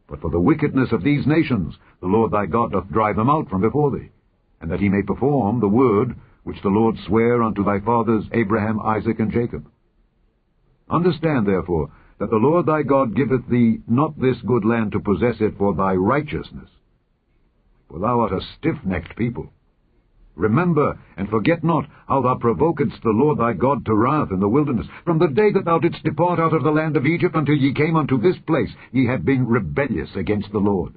But for the wickedness of these nations the Lord thy God doth drive them out from before thee, and that he may perform the word which the Lord sware unto thy fathers Abraham, Isaac, and Jacob. Understand, therefore, that the Lord thy God giveth thee not this good land to possess it for thy righteousness, for thou art a stiff-necked people. Remember, and forget not, how thou provokedst the Lord thy God to wrath in the wilderness. From the day that thou didst depart out of the land of Egypt until ye came unto this place, ye have been rebellious against the Lord.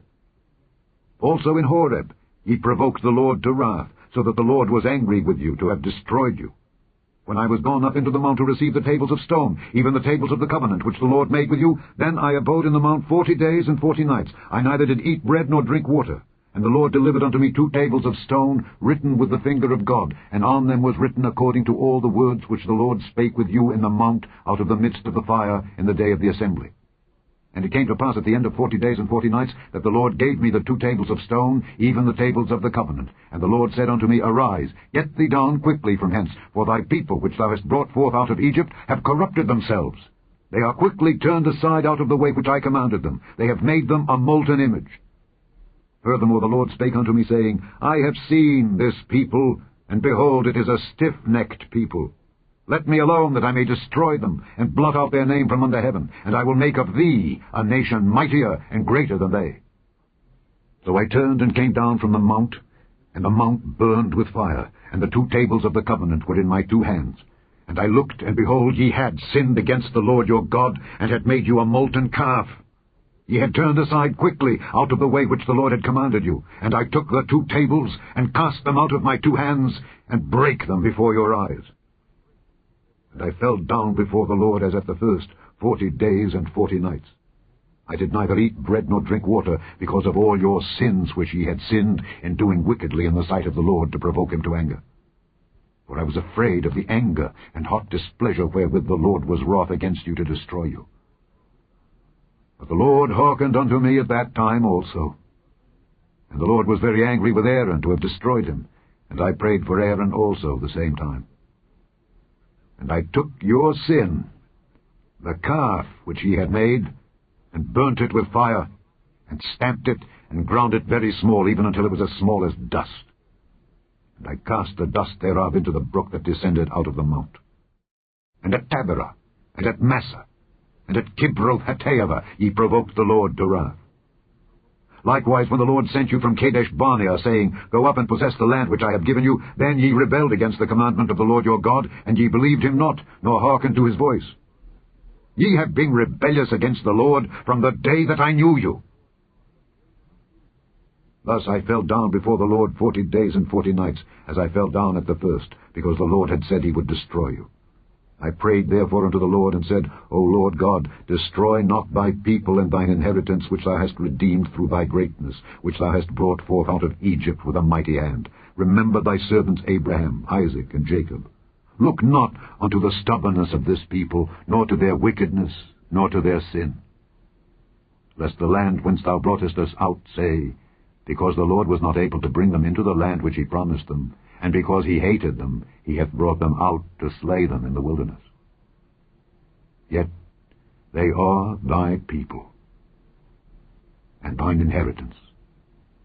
Also in Horeb ye provoked the Lord to wrath, so that the Lord was angry with you to have destroyed you. When I was gone up into the mount to receive the tables of stone, even the tables of the covenant which the Lord made with you, then I abode in the mount 40 days and 40 nights. I neither did eat bread nor drink water. And the Lord delivered unto me 2 tables of stone, written with the finger of God, and on them was written according to all the words which the Lord spake with you in the mount out of the midst of the fire in the day of the assembly. And it came to pass at the end of 40 days and 40 nights, that the Lord gave me the 2 tables of stone, even the tables of the covenant. And the Lord said unto me, Arise, get thee down quickly from hence, for thy people which thou hast brought forth out of Egypt have corrupted themselves. They are quickly turned aside out of the way which I commanded them. They have made them a molten image. Furthermore the Lord spake unto me, saying, I have seen this people, and behold, it is a stiff-necked people. Let me alone, that I may destroy them, and blot out their name from under heaven, and I will make of thee a nation mightier and greater than they. So I turned and came down from the mount, and the mount burned with fire, and the 2 tables of the covenant were in my 2 hands. And I looked, and behold, ye had sinned against the Lord your God, and had made you a molten calf. Ye had turned aside quickly out of the way which the Lord had commanded you. And I took the 2 tables, and cast them out of my 2 hands, and brake them before your eyes. And I fell down before the Lord as at the first, 40 days and 40 nights. I did neither eat bread nor drink water, because of all your sins which ye had sinned in doing wickedly in the sight of the Lord, to provoke him to anger. For I was afraid of the anger and hot displeasure wherewith the Lord was wroth against you to destroy you. But the Lord hearkened unto me at that time also. And the Lord was very angry with Aaron to have destroyed him, and I prayed for Aaron also the same time. And I took your sin, the calf which ye had made, and burnt it with fire, and stamped it, and ground it very small, even until it was as small as dust. And I cast the dust thereof into the brook that descended out of the mount. And at Taberah, and at Massa, and at Kibroth-Hattaavah ye provoked the Lord to wrath. Likewise, when the Lord sent you from Kadesh-barnea, saying, Go up and possess the land which I have given you, then ye rebelled against the commandment of the Lord your God, and ye believed him not, nor hearkened to his voice. Ye have been rebellious against the Lord from the day that I knew you. Thus I fell down before the Lord 40 days and 40 nights, as I fell down at the first, because the Lord had said he would destroy you. I prayed therefore unto the Lord, and said, O Lord God, destroy not thy people and thine inheritance, which thou hast redeemed through thy greatness, which thou hast brought forth out of Egypt with a mighty hand. Remember thy servants Abraham, Isaac, and Jacob. Look not unto the stubbornness of this people, nor to their wickedness, nor to their sin. Lest the land whence thou broughtest us out say, Because the Lord was not able to bring them into the land which he promised them, and because he hated them, he hath brought them out to slay them in the wilderness. Yet they are thy people, and thine inheritance,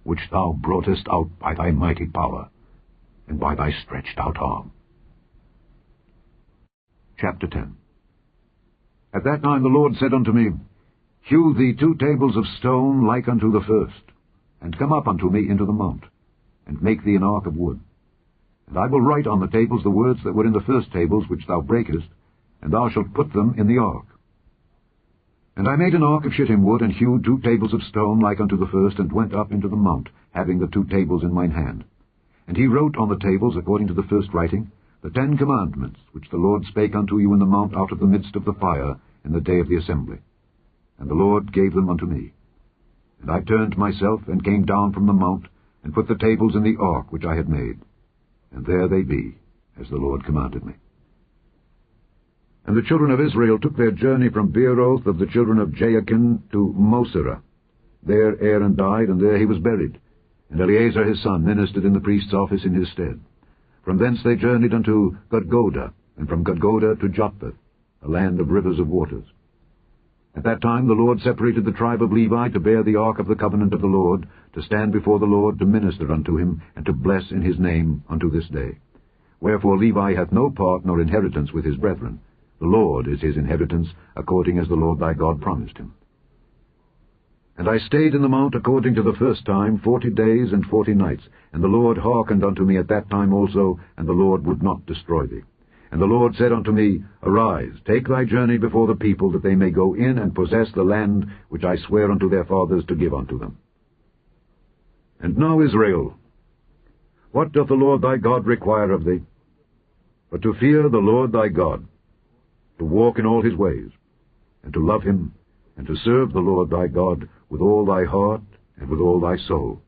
which thou broughtest out by thy mighty power, and by thy stretched out arm. Chapter 10. At that time the Lord said unto me, Hew thee 2 tables of stone like unto the first, and come up unto me into the mount, and make thee an ark of wood. And I will write on the tables the words that were in the first tables which thou breakest, and thou shalt put them in the ark. And I made an ark of shittim wood, and hewed 2 tables of stone like unto the first, and went up into the mount, having the 2 tables in mine hand. And he wrote on the tables according to the first writing, the 10 commandments which the Lord spake unto you in the mount out of the midst of the fire in the day of the assembly. And the Lord gave them unto me. And I turned myself, and came down from the mount, and put the tables in the ark which I had made. And there they be, as the Lord commanded me. And the children of Israel took their journey from Beeroth of the children of Jaakan to Moserah. There Aaron died, and there he was buried. And Eleazar his son ministered in the priest's office in his stead. From thence they journeyed unto Gudgodah, and from Gudgodah to Jotbath, a land of rivers of waters. At that time the Lord separated the tribe of Levi to bear the ark of the covenant of the Lord, to stand before the Lord, to minister unto him, and to bless in his name unto this day. Wherefore Levi hath no part nor inheritance with his brethren. The Lord is his inheritance, according as the Lord thy God promised him. And I stayed in the mount according to the first time 40 days and 40 nights, and the Lord hearkened unto me at that time also, and the Lord would not destroy thee. And the Lord said unto me, Arise, take thy journey before the people, that they may go in and possess the land which I swear unto their fathers to give unto them. And now, Israel, what doth the Lord thy God require of thee? But to fear the Lord thy God, to walk in all his ways, and to love him, and to serve the Lord thy God with all thy heart and with all thy soul,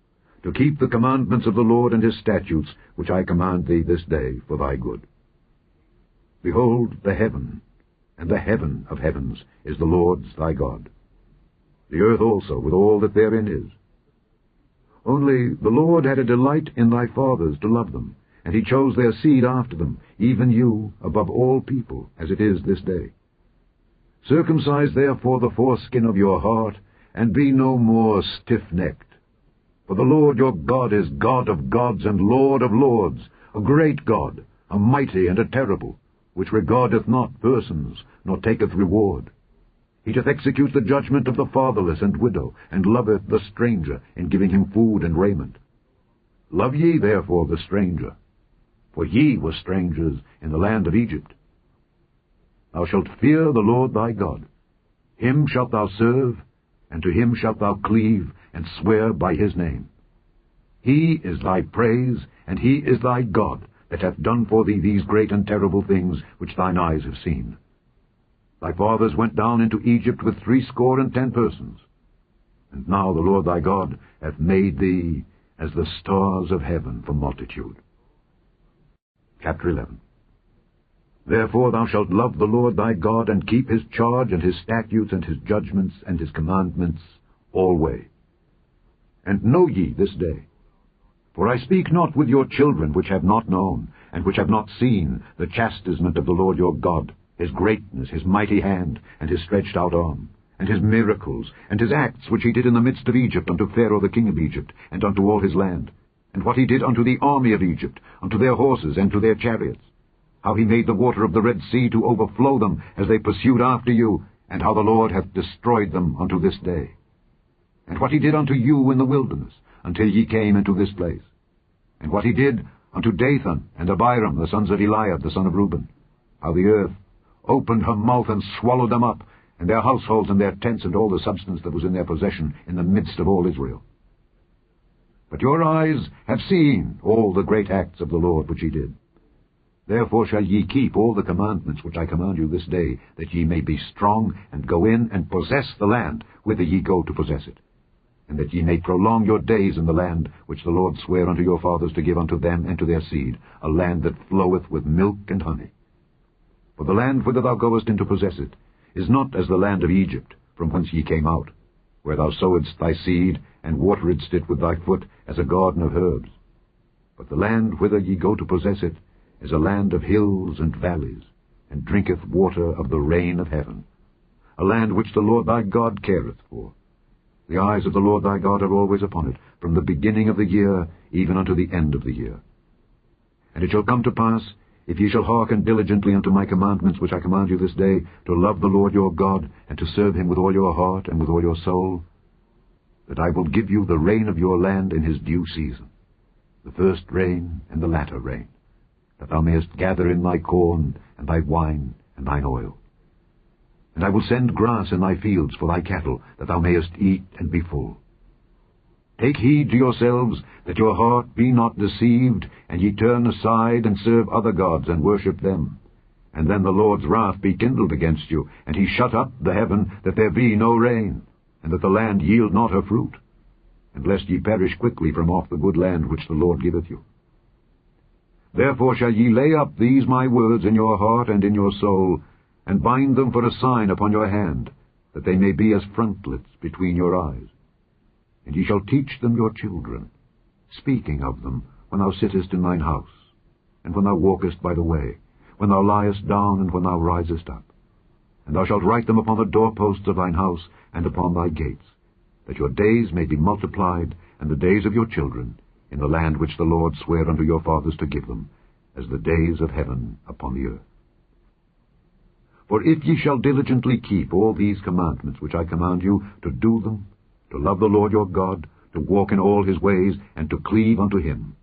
to keep the commandments of the Lord and his statutes, which I command thee this day for thy good. Behold, the heaven, and the heaven of heavens, is the Lord's thy God. The earth also, with all that therein is. Only the Lord had a delight in thy fathers to love them, and he chose their seed after them, even you, above all people, as it is this day. Circumcise therefore the foreskin of your heart, and be no more stiff-necked. For the Lord your God is God of gods and Lord of lords, a great God, a mighty and a terrible, which regardeth not persons, nor taketh reward. He doth execute the judgment of the fatherless and widow, and loveth the stranger, in giving him food and raiment. Love ye therefore the stranger, for ye were strangers in the land of Egypt. Thou shalt fear the Lord thy God. Him shalt thou serve, and to him shalt thou cleave, and swear by his name. He is thy praise, and he is thy God, that hath done for thee these great and terrible things which thine eyes have seen. Thy fathers went down into Egypt with 70 persons. And now the Lord thy God hath made thee as the stars of heaven for multitude. Chapter 11. Therefore thou shalt love the Lord thy God, and keep his charge, and his statutes, and his judgments, and his commandments alway. And know ye this day, for I speak not with your children which have not known, and which have not seen the chastisement of the Lord your God, his greatness, his mighty hand, and his stretched out arm, and his miracles, and his acts which he did in the midst of Egypt unto Pharaoh the king of Egypt, and unto all his land, and what he did unto the army of Egypt, unto their horses, and to their chariots, how he made the water of the Red Sea to overflow them as they pursued after you, and how the Lord hath destroyed them unto this day. And what he did unto you in the wilderness, until ye came into this place. And what he did unto Dathan and Abiram, the sons of Eliab, the son of Reuben, how the earth opened her mouth and swallowed them up, and their households and their tents and all the substance that was in their possession in the midst of all Israel. But your eyes have seen all the great acts of the Lord which he did. Therefore shall ye keep all the commandments which I command you this day, that ye may be strong, and go in and possess the land whither ye go to possess it, and that ye may prolong your days in the land which the Lord sware unto your fathers to give unto them and to their seed, a land that floweth with milk and honey. For the land whither thou goest in to possess it is not as the land of Egypt, from whence ye came out, where thou sowedst thy seed, and wateredst it with thy foot as a garden of herbs. But the land whither ye go to possess it is a land of hills and valleys, and drinketh water of the rain of heaven, a land which the Lord thy God careth for. The eyes of the Lord thy God are always upon it, from the beginning of the year even unto the end of the year. And it shall come to pass, if ye shall hearken diligently unto my commandments which I command you this day, to love the Lord your God, and to serve him with all your heart and with all your soul, that I will give you the rain of your land in his due season, the first rain and the latter rain, that thou mayest gather in thy corn, and thy wine, and thine oil. And I will send grass in thy fields for thy cattle, that thou mayest eat and be full. Take heed to yourselves, that your heart be not deceived, and ye turn aside and serve other gods, and worship them. And then the Lord's wrath be kindled against you, and he shut up the heaven, that there be no rain, and that the land yield not her fruit, and lest ye perish quickly from off the good land which the Lord giveth you. Therefore shall ye lay up these my words in your heart and in your soul, and bind them for a sign upon your hand, that they may be as frontlets between your eyes. And ye shall teach them your children, speaking of them when thou sittest in thine house, and when thou walkest by the way, when thou liest down, and when thou risest up. And thou shalt write them upon the doorposts of thine house, and upon thy gates, that your days may be multiplied, and the days of your children, in the land which the Lord sware unto your fathers to give them, as the days of heaven upon the earth. For if ye shall diligently keep all these commandments which I command you, to do them, to love the Lord your God, to walk in all his ways, and to cleave unto him,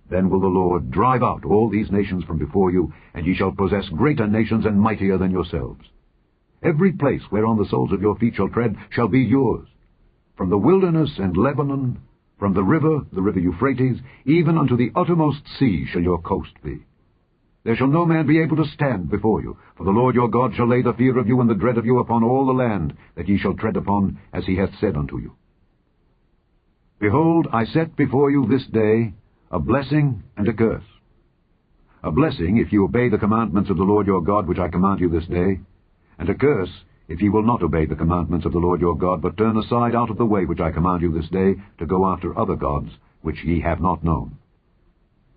then will the Lord drive out all these nations from before you, and ye shall possess greater nations and mightier than yourselves. Every place whereon the soles of your feet shall tread shall be yours. From the wilderness and Lebanon, from the river Euphrates, even unto the uttermost sea shall your coast be. There shall no man be able to stand before you, for the Lord your God shall lay the fear of you and the dread of you upon all the land that ye shall tread upon, as he hath said unto you. Behold, I set before you this day a blessing and a curse. A blessing, if ye obey the commandments of the Lord your God, which I command you this day, and a curse, if ye will not obey the commandments of the Lord your God, but turn aside out of the way which I command you this day, to go after other gods, which ye have not known.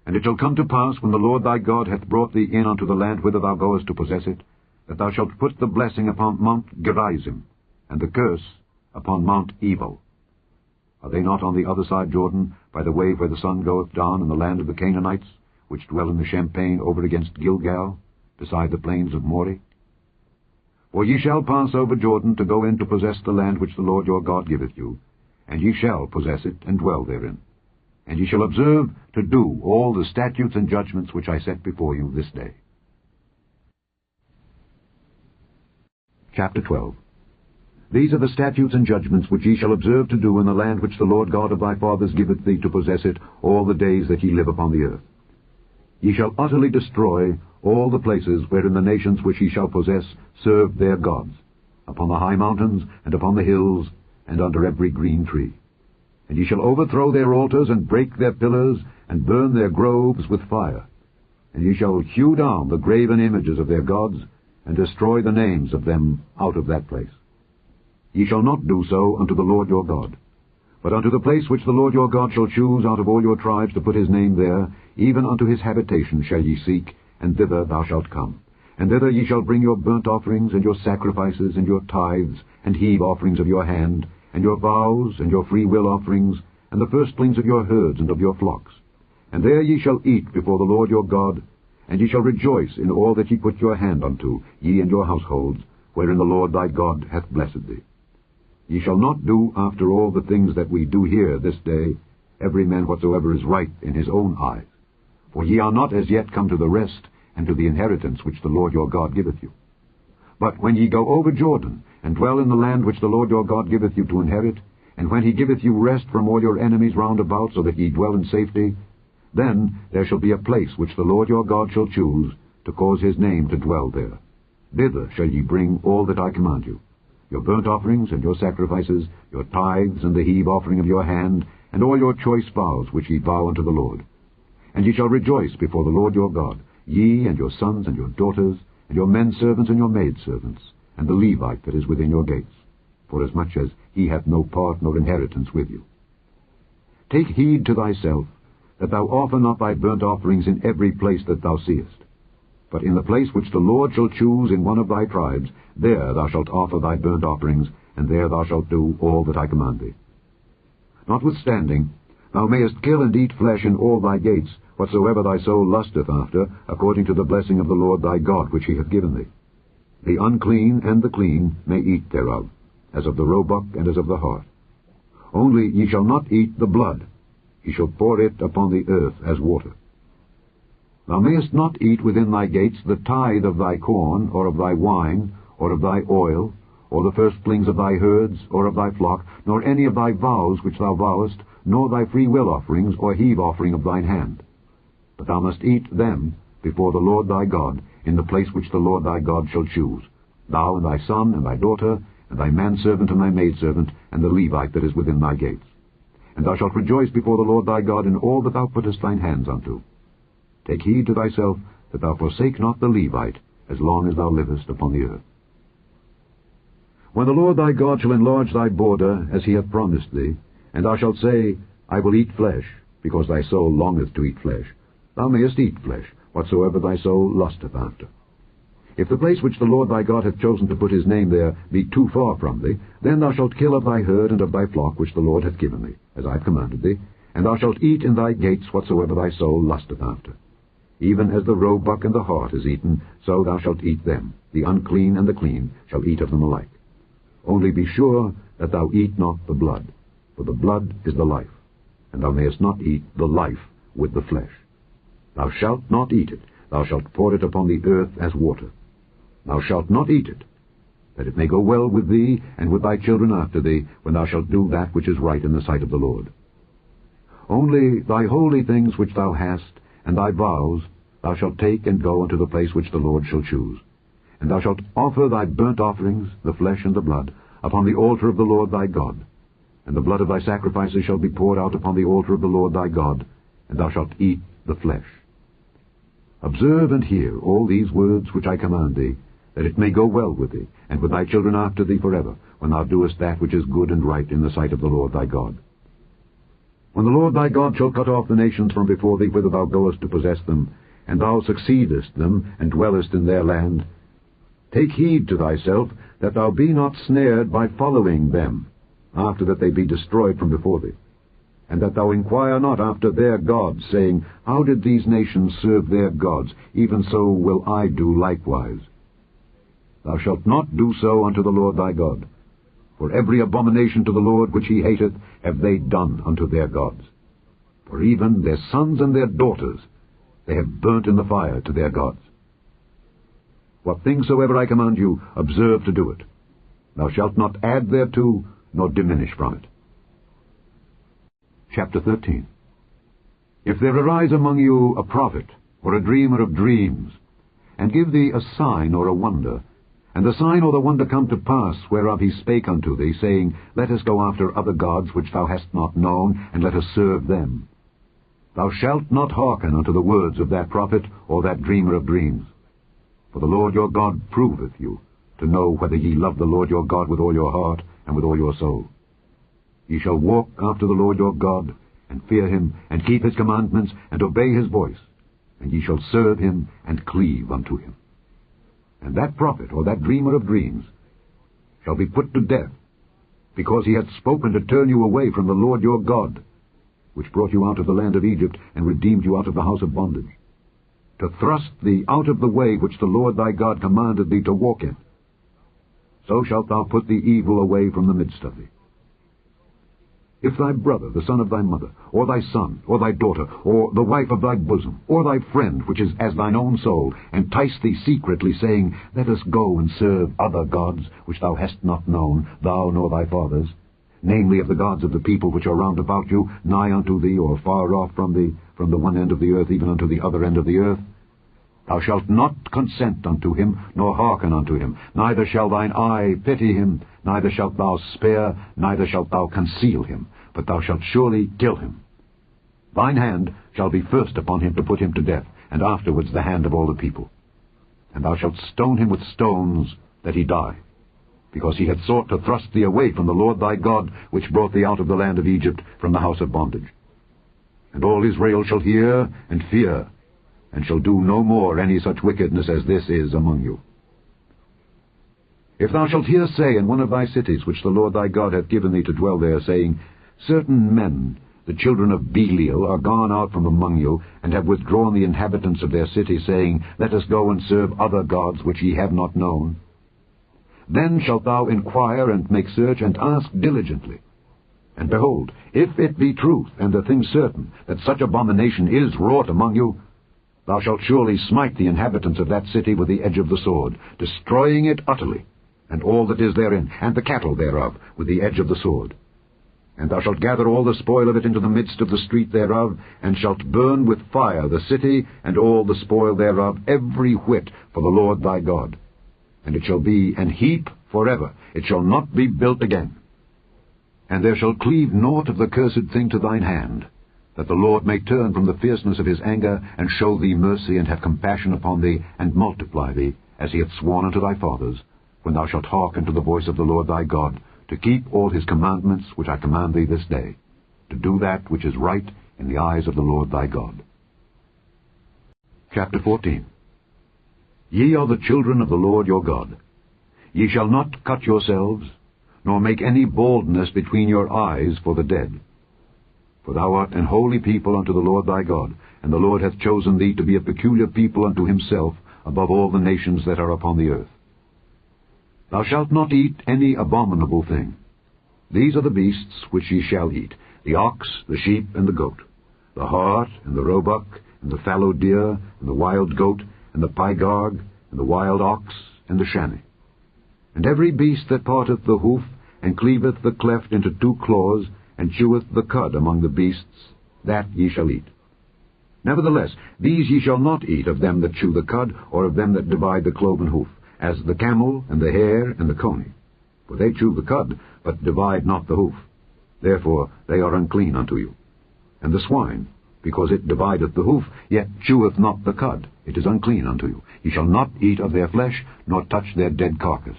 And it shall come to pass, when the Lord thy God hath brought thee in unto the land whither thou goest to possess it, that thou shalt put the blessing upon Mount Gerizim, and the curse upon Mount Ebal. Are they not on the other side Jordan, by the way where the sun goeth down, in the land of the Canaanites, which dwell in the champaign over against Gilgal, beside the plains of Moreh? For ye shall pass over Jordan to go in to possess the land which the Lord your God giveth you, and ye shall possess it and dwell therein. And ye shall observe to do all the statutes and judgments which I set before you this day. Chapter 12. These are the statutes and judgments which ye shall observe to do in the land which the Lord God of thy fathers giveth thee to possess it all the days that ye live upon the earth. Ye shall utterly destroy all the places wherein the nations which ye shall possess serve their gods, upon the high mountains, and upon the hills, and under every green tree. And ye shall overthrow their altars, and break their pillars, and burn their groves with fire. And ye shall hew down the graven images of their gods, and destroy the names of them out of that place. Ye shall not do so unto the Lord your God, but unto the place which the Lord your God shall choose out of all your tribes to put his name there, even unto his habitation shall ye seek, and thither thou shalt come. And thither ye shall bring your burnt offerings, and your sacrifices, and your tithes, and heave offerings of your hand, and your vows, and your freewill offerings, and the firstlings of your herds and of your flocks. And there ye shall eat before the Lord your God, and ye shall rejoice in all that ye put your hand unto, ye and your households, wherein the Lord thy God hath blessed thee. Ye shall not do after all the things that we do here this day, every man whatsoever is right in his own eyes. For ye are not as yet come to the rest, and to the inheritance which the Lord your God giveth you. But when ye go over Jordan, and dwell in the land which the Lord your God giveth you to inherit, and when he giveth you rest from all your enemies round about, so that ye dwell in safety, then there shall be a place which the Lord your God shall choose, to cause his name to dwell there. Thither shall ye bring all that I command you, your burnt offerings and your sacrifices, your tithes and the heave offering of your hand, and all your choice vows which ye vow unto the Lord. And ye shall rejoice before the Lord your God, ye and your sons and your daughters, and your men servants and your maid servants, and the Levite that is within your gates, forasmuch as he hath no part nor inheritance with you. Take heed to thyself, that thou offer not thy burnt offerings in every place that thou seest. But in the place which the Lord shall choose in one of thy tribes, there thou shalt offer thy burnt offerings, and there thou shalt do all that I command thee. Notwithstanding, thou mayest kill and eat flesh in all thy gates, whatsoever thy soul lusteth after, according to the blessing of the Lord thy God which he hath given thee. The unclean and the clean may eat thereof, as of the roebuck and as of the hart. Only ye shall not eat the blood. Ye shall pour it upon the earth as water. Thou mayest not eat within thy gates the tithe of thy corn, or of thy wine, or of thy oil, or the firstlings of thy herds, or of thy flock, nor any of thy vows which thou vowest, nor thy freewill offerings, or heave offering of thine hand. But thou must eat them before the Lord thy God, in the place which the Lord thy God shall choose, thou and thy son and thy daughter, and thy manservant and thy maidservant, and the Levite that is within thy gates. And thou shalt rejoice before the Lord thy God in all that thou puttest thine hands unto. Take heed to thyself that thou forsake not the Levite, as long as thou livest upon the earth. When the Lord thy God shall enlarge thy border, as he hath promised thee, and thou shalt say, I will eat flesh, because thy soul longeth to eat flesh, thou mayest eat flesh, whatsoever thy soul lusteth after. If the place which the Lord thy God hath chosen to put his name there be too far from thee, then thou shalt kill of thy herd and of thy flock which the Lord hath given thee, as I have commanded thee, and thou shalt eat in thy gates whatsoever thy soul lusteth after. Even as the roebuck and the hart is eaten, so thou shalt eat them. The unclean and the clean shall eat of them alike. Only be sure that thou eat not the blood, for the blood is the life, and thou mayest not eat the life with the flesh. Thou shalt not eat it, thou shalt pour it upon the earth as water. Thou shalt not eat it, that it may go well with thee and with thy children after thee, when thou shalt do that which is right in the sight of the Lord. Only thy holy things which thou hast, and thy vows, thou shalt take and go unto the place which the Lord shall choose. And thou shalt offer thy burnt offerings, the flesh and the blood, upon the altar of the Lord thy God. And the blood of thy sacrifices shall be poured out upon the altar of the Lord thy God, and thou shalt eat the flesh. Observe and hear all these words which I command thee, that it may go well with thee, and with thy children after thee forever, when thou doest that which is good and right in the sight of the Lord thy God. When the Lord thy God shall cut off the nations from before thee whither thou goest to possess them, and thou succeedest them, and dwellest in their land, take heed to thyself that thou be not snared by following them, after that they be destroyed from before thee, and that thou inquire not after their gods, saying, How did these nations serve their gods? Even so will I do likewise. Thou shalt not do so unto the Lord thy God, for every abomination to the Lord which he hateth have they done unto their gods. For even their sons and their daughters they have burnt in the fire to their gods. What things soever I command you, observe to do it. Thou shalt not add thereto, nor diminish from it. Chapter 13. If there arise among you a prophet, or a dreamer of dreams, and give thee a sign or a wonder, and the sign or the wonder come to pass, whereof he spake unto thee, saying, Let us go after other gods which thou hast not known, and let us serve them. Thou shalt not hearken unto the words of that prophet or that dreamer of dreams. For the Lord your God proveth you, to know whether ye love the Lord your God with all your heart and with all your soul. Ye shall walk after the Lord your God, and fear him, and keep his commandments, and obey his voice, and ye shall serve him, and cleave unto him. And that prophet or that dreamer of dreams shall be put to death, because he hath spoken to turn you away from the Lord your God, which brought you out of the land of Egypt, and redeemed you out of the house of bondage, to thrust thee out of the way which the Lord thy God commanded thee to walk in. So shalt thou put the evil away from the midst of thee. If thy brother, the son of thy mother, or thy son, or thy daughter, or the wife of thy bosom, or thy friend, which is as thine own soul, entice thee secretly, saying, Let us go and serve other gods, which thou hast not known, thou nor thy fathers, namely of the gods of the people which are round about you, nigh unto thee, or far off from thee, from the one end of the earth even unto the other end of the earth, thou shalt not consent unto him, nor hearken unto him, neither shall thine eye pity him, neither shalt thou spare, neither shalt thou conceal him, but thou shalt surely kill him. Thine hand shall be first upon him to put him to death, and afterwards the hand of all the people. And thou shalt stone him with stones, that he die, because he hath sought to thrust thee away from the Lord thy God, which brought thee out of the land of Egypt, from the house of bondage. And all Israel shall hear and fear, and shall do no more any such wickedness as this is among you. If thou shalt hear say in one of thy cities, which the Lord thy God hath given thee to dwell there, saying, Certain men, the children of Belial, are gone out from among you, and have withdrawn the inhabitants of their city, saying, Let us go and serve other gods which ye have not known. Then shalt thou inquire and make search, and ask diligently. And behold, if it be truth, and a thing certain, that such abomination is wrought among you, thou shalt surely smite the inhabitants of that city with the edge of the sword, destroying it utterly, and all that is therein, and the cattle thereof, with the edge of the sword. And thou shalt gather all the spoil of it into the midst of the street thereof, and shalt burn with fire the city, and all the spoil thereof, every whit, for the Lord thy God. And it shall be an heap forever, it shall not be built again. And there shall cleave naught of the cursed thing to thine hand, that the Lord may turn from the fierceness of his anger, and show thee mercy, and have compassion upon thee, and multiply thee, as he hath sworn unto thy fathers, when thou shalt hearken to the voice of the Lord thy God, to keep all his commandments which I command thee this day, to do that which is right in the eyes of the Lord thy God. Chapter 14. Ye are the children of the Lord your God. Ye shall not cut yourselves, nor make any baldness between your eyes for the dead. For thou art an holy people unto the Lord thy God, and the Lord hath chosen thee to be a peculiar people unto himself above all the nations that are upon the earth. Thou shalt not eat any abominable thing. These are the beasts which ye shall eat, the ox, the sheep, and the goat, the hart, and the roebuck, and the fallow deer, and the wild goat, and the pygarg, and the wild ox, and the chamois. And every beast that parteth the hoof, and cleaveth the cleft into two claws, and cheweth the cud among the beasts, that ye shall eat. Nevertheless, these ye shall not eat of them that chew the cud, or of them that divide the cloven hoof, as the camel, and the hare, and the coney. For they chew the cud, but divide not the hoof. Therefore they are unclean unto you. And the swine, because it divideth the hoof, yet cheweth not the cud, it is unclean unto you. Ye shall not eat of their flesh, nor touch their dead carcass.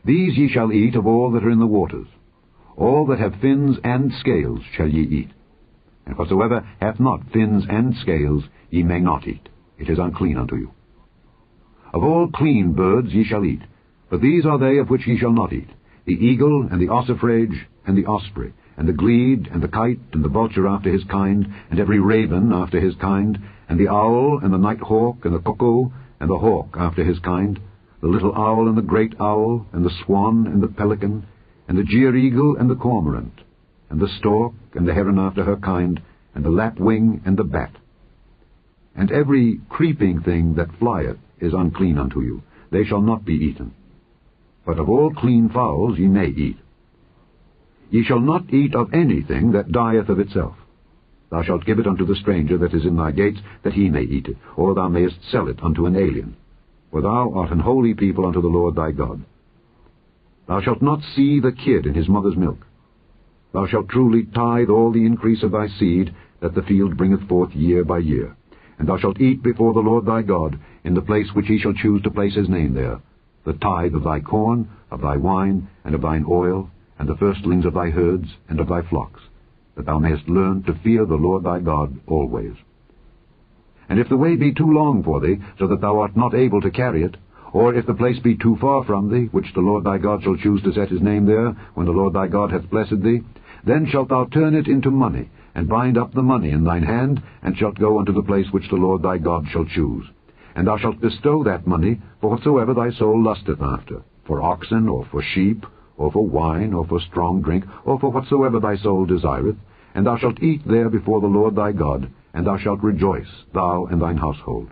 These ye shall eat of all that are in the waters. All that have fins and scales shall ye eat. And whatsoever hath not fins and scales ye may not eat. It is unclean unto you. Of all clean birds ye shall eat, but these are they of which ye shall not eat: the eagle, and the ossifrage, and the osprey, and the glede, and the kite, and the vulture after his kind, and every raven after his kind, and the owl, and the night hawk, and the cuckoo, and the hawk after his kind, the little owl, and the great owl, and the swan, and the pelican, and the jeer-eagle, and the cormorant, and the stork, and the heron after her kind, and the lapwing, and the bat. And every creeping thing that flieth is unclean unto you. They shall not be eaten. But of all clean fowls ye may eat. Ye shall not eat of anything that dieth of itself. Thou shalt give it unto the stranger that is in thy gates, that he may eat it, or thou mayest sell it unto an alien. For thou art an holy people unto the Lord thy God. Thou shalt not see the kid in his mother's milk. Thou shalt truly tithe all the increase of thy seed, that the field bringeth forth year by year. And thou shalt eat before the Lord thy God, in the place which he shall choose to place his name there, the tithe of thy corn, of thy wine, and of thine oil, and the firstlings of thy herds, and of thy flocks, that thou mayest learn to fear the Lord thy God always. And if the way be too long for thee, so that thou art not able to carry it, or if the place be too far from thee, which the Lord thy God shall choose to set his name there, when the Lord thy God hath blessed thee, then shalt thou turn it into money, and bind up the money in thine hand, and shalt go unto the place which the Lord thy God shall choose. And thou shalt bestow that money for whatsoever thy soul lusteth after, for oxen, or for sheep, or for wine, or for strong drink, or for whatsoever thy soul desireth, and thou shalt eat there before the Lord thy God, and thou shalt rejoice, thou and thine household.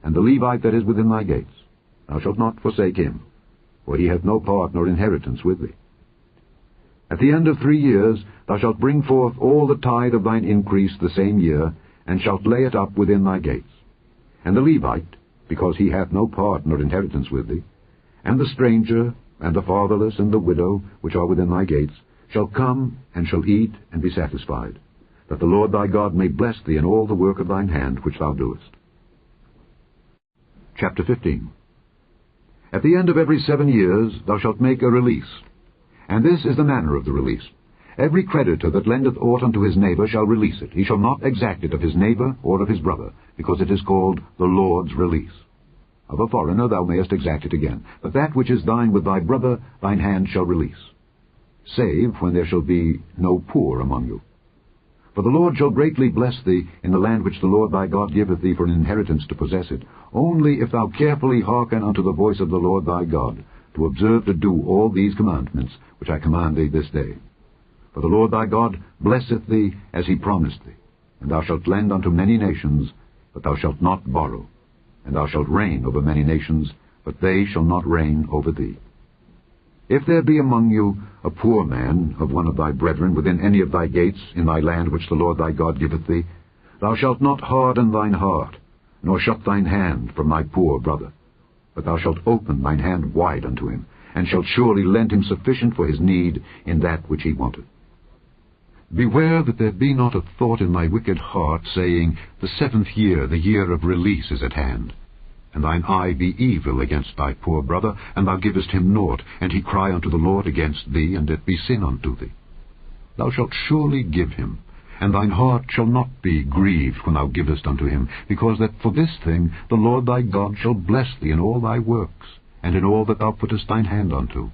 And the Levite that is within thy gates, thou shalt not forsake him, for he hath no part nor inheritance with thee. At the end of 3 years thou shalt bring forth all the tithe of thine increase the same year, and shalt lay it up within thy gates. And the Levite, because he hath no part nor inheritance with thee, and the stranger, and the fatherless, and the widow, which are within thy gates, shall come, and shall eat, and be satisfied, that the Lord thy God may bless thee in all the work of thine hand which thou doest. Chapter 15. At the end of every 7 years thou shalt make a release. And this is the manner of the release. Every creditor that lendeth aught unto his neighbor shall release it. He shall not exact it of his neighbor or of his brother, because it is called the Lord's release. Of a foreigner thou mayest exact it again, but that which is thine with thy brother thine hand shall release, save when there shall be no poor among you. For the Lord shall greatly bless thee in the land which the Lord thy God giveth thee for an inheritance to possess it, only if thou carefully hearken unto the voice of the Lord thy God, to observe to do all these commandments which I command thee this day. For the Lord thy God blesseth thee as he promised thee, and thou shalt lend unto many nations, but thou shalt not borrow, and thou shalt reign over many nations, but they shall not reign over thee. If there be among you a poor man of one of thy brethren within any of thy gates in thy land which the Lord thy God giveth thee, thou shalt not harden thine heart, nor shut thine hand from thy poor brother, but thou shalt open thine hand wide unto him, and shalt surely lend him sufficient for his need in that which he wanteth. Beware that there be not a thought in thy wicked heart, saying, The 7th year, the year of release, is at hand. And thine eye be evil against thy poor brother, and thou givest him naught, and he cry unto the Lord against thee, and it be sin unto thee. Thou shalt surely give him, and thine heart shall not be grieved when thou givest unto him, because that for this thing the Lord thy God shall bless thee in all thy works, and in all that thou puttest thine hand unto.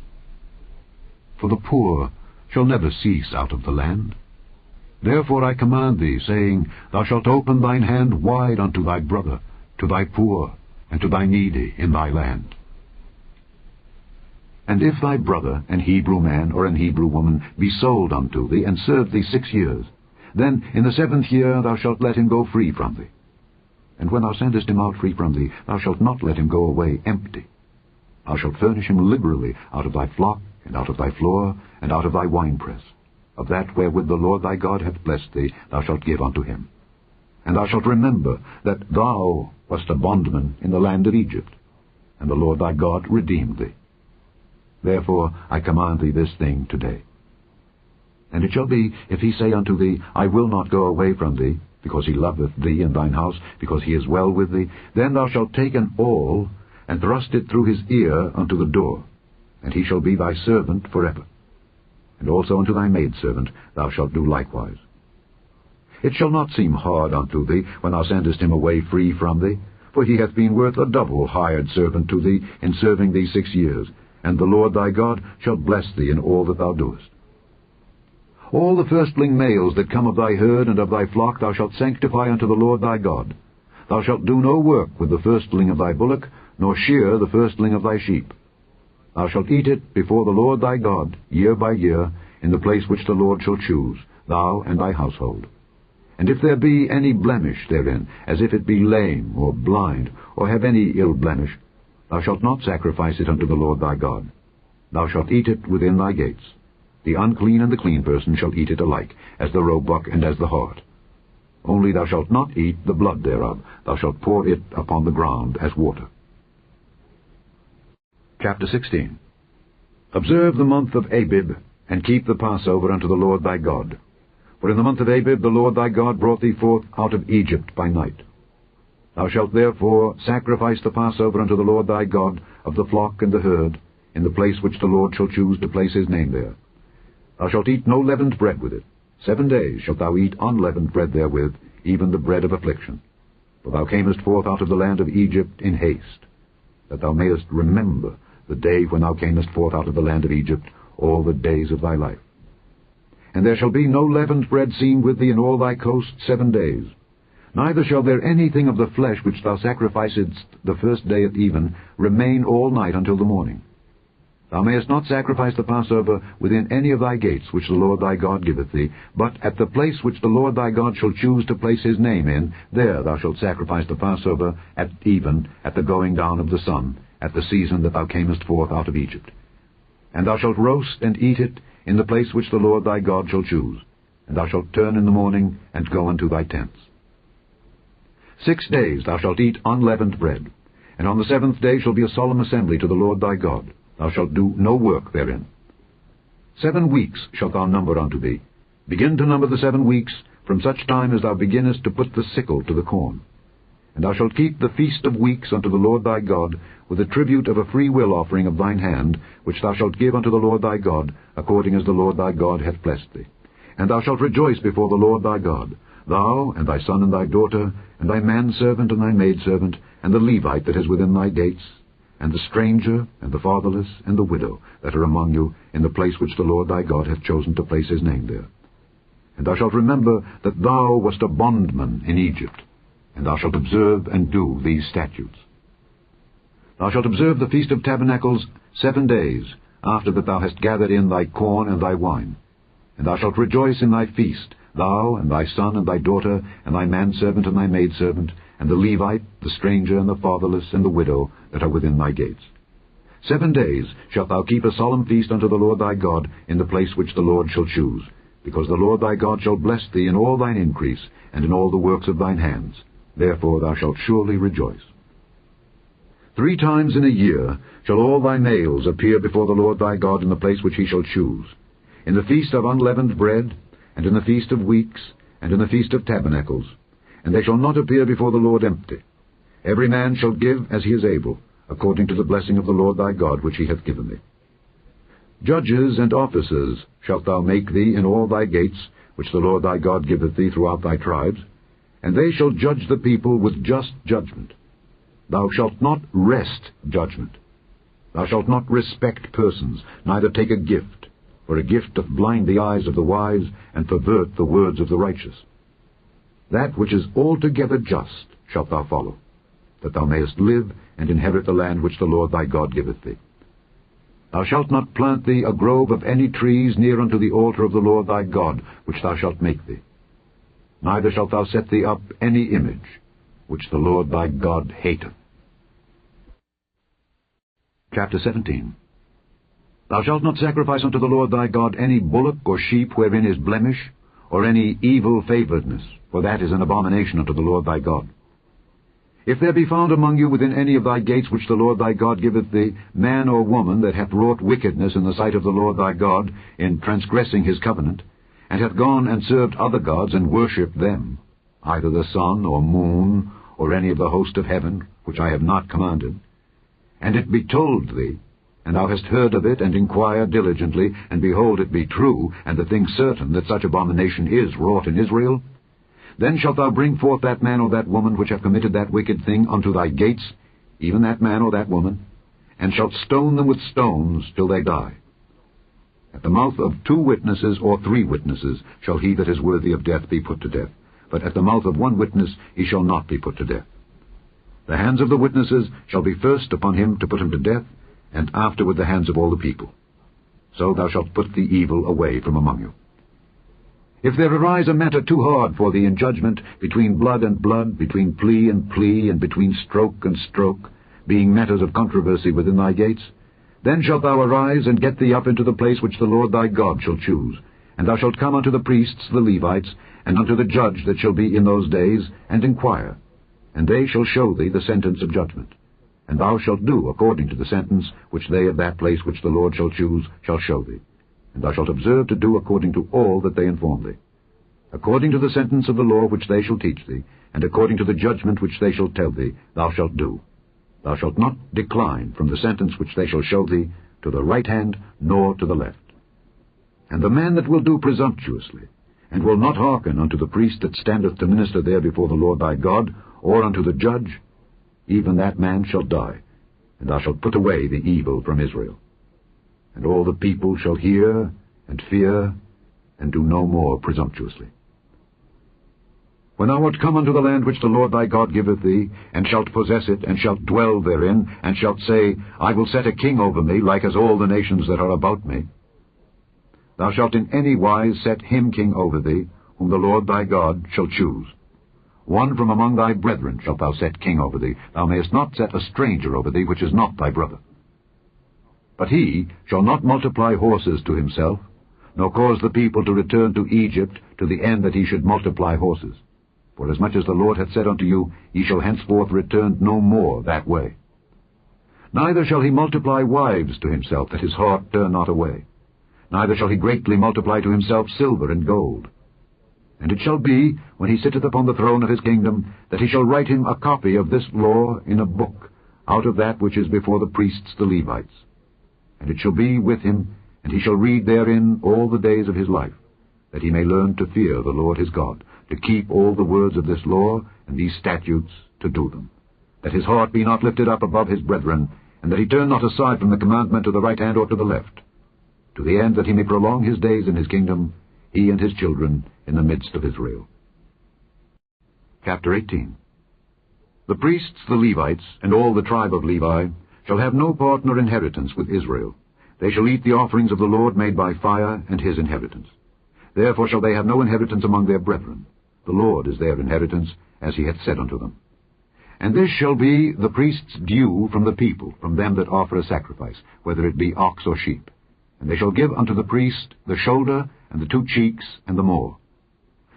For the poor shall never cease out of the land. Therefore I command thee, saying, Thou shalt open thine hand wide unto thy brother, to thy poor, and to thy needy in thy land. And if thy brother, an Hebrew man or an Hebrew woman, be sold unto thee, and serve thee 6 years, then in the 7th year thou shalt let him go free from thee. And when thou sendest him out free from thee, thou shalt not let him go away empty. Thou shalt furnish him liberally out of thy flock, and out of thy floor, and out of thy winepress. Of that wherewith the Lord thy God hath blessed thee, thou shalt give unto him. And thou shalt remember that thou wast a bondman in the land of Egypt, and the Lord thy God redeemed thee. Therefore I command thee this thing today. And it shall be, if he say unto thee, I will not go away from thee, because he loveth thee and thine house, because he is well with thee, then thou shalt take an awl, and thrust it through his ear unto the door, and he shall be thy servant forever. And also unto thy maidservant thou shalt do likewise. It shall not seem hard unto thee when thou sendest him away free from thee, for he hath been worth a double hired servant to thee in serving thee 6 years, and the Lord thy God shall bless thee in all that thou doest. All the firstling males that come of thy herd and of thy flock thou shalt sanctify unto the Lord thy God. Thou shalt do no work with the firstling of thy bullock, nor shear the firstling of thy sheep. Thou shalt eat it before the Lord thy God, year by year, in the place which the Lord shall choose, thou and thy household. And if there be any blemish therein, as if it be lame, or blind, or have any ill blemish, thou shalt not sacrifice it unto the Lord thy God. Thou shalt eat it within thy gates. The unclean and the clean person shall eat it alike, as the roebuck and as the hart. Only thou shalt not eat the blood thereof. Thou shalt pour it upon the ground as water. Chapter 16. Observe the month of Abib, and keep the Passover unto the Lord thy God. For in the month of Abib the Lord thy God brought thee forth out of Egypt by night. Thou shalt therefore sacrifice the Passover unto the Lord thy God of the flock and the herd, in the place which the Lord shall choose to place his name there. Thou shalt eat no leavened bread with it. 7 days shalt thou eat unleavened bread therewith, even the bread of affliction. For thou camest forth out of the land of Egypt in haste, that thou mayest remember the day when thou camest forth out of the land of Egypt, all the days of thy life. And there shall be no leavened bread seen with thee in all thy coast 7 days. Neither shall there anything of the flesh which thou sacrificedst the first day at even remain all night until the morning. Thou mayest not sacrifice the Passover within any of thy gates which the Lord thy God giveth thee, but at the place which the Lord thy God shall choose to place his name in, there thou shalt sacrifice the Passover at even, at the going down of the sun, at the season that thou camest forth out of Egypt. And thou shalt roast and eat it in the place which the Lord thy God shall choose, and thou shalt turn in the morning and go unto thy tents. 6 days thou shalt eat unleavened bread, and on the 7th day shall be a solemn assembly to the Lord thy God. Thou shalt do no work therein. 7 weeks shalt thou number unto thee. Begin to number the 7 weeks, from such time as thou beginnest to put the sickle to the corn. And thou shalt keep the feast of weeks unto the Lord thy God, with a tribute of a freewill offering of thine hand, which thou shalt give unto the Lord thy God, according as the Lord thy God hath blessed thee. And thou shalt rejoice before the Lord thy God, thou, and thy son and thy daughter, and thy manservant and thy maidservant, and the Levite that is within thy gates, and the stranger, and the fatherless, and the widow that are among you, in the place which the Lord thy God hath chosen to place his name there. And thou shalt remember that thou wast a bondman in Egypt, and thou shalt observe and do these statutes. Thou shalt observe the Feast of Tabernacles 7 days, after that thou hast gathered in thy corn and thy wine. And thou shalt rejoice in thy feast, thou, and thy son, and thy daughter, and thy manservant, and thy maidservant, and the Levite, the stranger, and the fatherless, and the widow that are within thy gates. 7 days shalt thou keep a solemn feast unto the Lord thy God in the place which the Lord shall choose, because the Lord thy God shall bless thee in all thine increase, and in all the works of thine hands. Therefore thou shalt surely rejoice. 3 times in a year shall all thy males appear before the Lord thy God in the place which he shall choose, in the feast of unleavened bread, and in the feast of weeks, and in the feast of tabernacles, and they shall not appear before the Lord empty. Every man shall give as he is able, according to the blessing of the Lord thy God which he hath given thee. Judges and officers shalt thou make thee in all thy gates, which the Lord thy God giveth thee throughout thy tribes, and they shall judge the people with just judgment. Thou shalt not wrest judgment. Thou shalt not respect persons, neither take a gift, for a gift doth blind the eyes of the wise, and pervert the words of the righteous. That which is altogether just shalt thou follow, that thou mayest live and inherit the land which the Lord thy God giveth thee. Thou shalt not plant thee a grove of any trees near unto the altar of the Lord thy God, which thou shalt make thee. Neither shalt thou set thee up any image, which the Lord thy God hateth. Chapter 17. Thou shalt not sacrifice unto the Lord thy God any bullock or sheep wherein is blemish, or any evil favouredness, for that is an abomination unto the Lord thy God. If there be found among you within any of thy gates which the Lord thy God giveth thee, man or woman that hath wrought wickedness in the sight of the Lord thy God, in transgressing his covenant, and hath gone and served other gods and worshipped them, either the sun or moon, or any of the host of heaven, which I have not commanded, and it be told thee, and thou hast heard of it, and inquired diligently, and behold, it be true, and the thing certain, that such abomination is wrought in Israel, then shalt thou bring forth that man or that woman which have committed that wicked thing unto thy gates, even that man or that woman, and shalt stone them with stones till they die. At the mouth of 2 witnesses or 3 witnesses shall he that is worthy of death be put to death, but at the mouth of 1 witness he shall not be put to death. The hands of the witnesses shall be first upon him to put him to death, and afterward the hands of all the people. So thou shalt put the evil away from among you. If there arise a matter too hard for thee in judgment, between blood and blood, between plea, and between stroke and stroke, being matters of controversy within thy gates, then shalt thou arise and get thee up into the place which the Lord thy God shall choose, and thou shalt come unto the priests the Levites, and unto the judge that shall be in those days, and inquire, and they shall show thee the sentence of judgment. And thou shalt do according to the sentence which they of that place which the Lord shall choose shall show thee. And thou shalt observe to do according to all that they inform thee. According to the sentence of the law which they shall teach thee, and according to the judgment which they shall tell thee, thou shalt do. Thou shalt not decline from the sentence which they shall show thee, to the right hand, nor to the left. And the man that will do presumptuously, and will not hearken unto the priest that standeth to minister there before the Lord thy God, or unto the judge, even that man shall die, and thou shalt put away the evil from Israel. And all the people shall hear, and fear, and do no more presumptuously. When thou art come unto the land which the Lord thy God giveth thee, and shalt possess it, and shalt dwell therein, and shalt say, I will set a king over me, like as all the nations that are about me, thou shalt in any wise set him king over thee, whom the Lord thy God shall choose. 1 from among thy brethren shalt thou set king over thee. Thou mayest not set a stranger over thee, which is not thy brother. But he shall not multiply horses to himself, nor cause the people to return to Egypt, to the end that he should multiply horses. For as much as the Lord hath said unto you, ye shall henceforth return no more that way. Neither shall he multiply wives to himself, that his heart turn not away. Neither shall he greatly multiply to himself silver and gold. And it shall be, when he sitteth upon the throne of his kingdom, that he shall write him a copy of this law in a book, out of that which is before the priests the Levites. And it shall be with him, and he shall read therein all the days of his life, that he may learn to fear the Lord his God, to keep all the words of this law and these statutes, to do them, that his heart be not lifted up above his brethren, and that he turn not aside from the commandment to the right hand or to the left, to the end that he may prolong his days in his kingdom, he and his children, in the midst of Israel. Chapter 18. The priests, the Levites, and all the tribe of Levi, shall have no part nor inheritance with Israel. They shall eat the offerings of the Lord made by fire, and his inheritance. Therefore shall they have no inheritance among their brethren. The Lord is their inheritance, as he hath said unto them. And this shall be the priest's due from the people, from them that offer a sacrifice, whether it be ox or sheep. And they shall give unto the priest the shoulder, and the 2 cheeks, and the maw.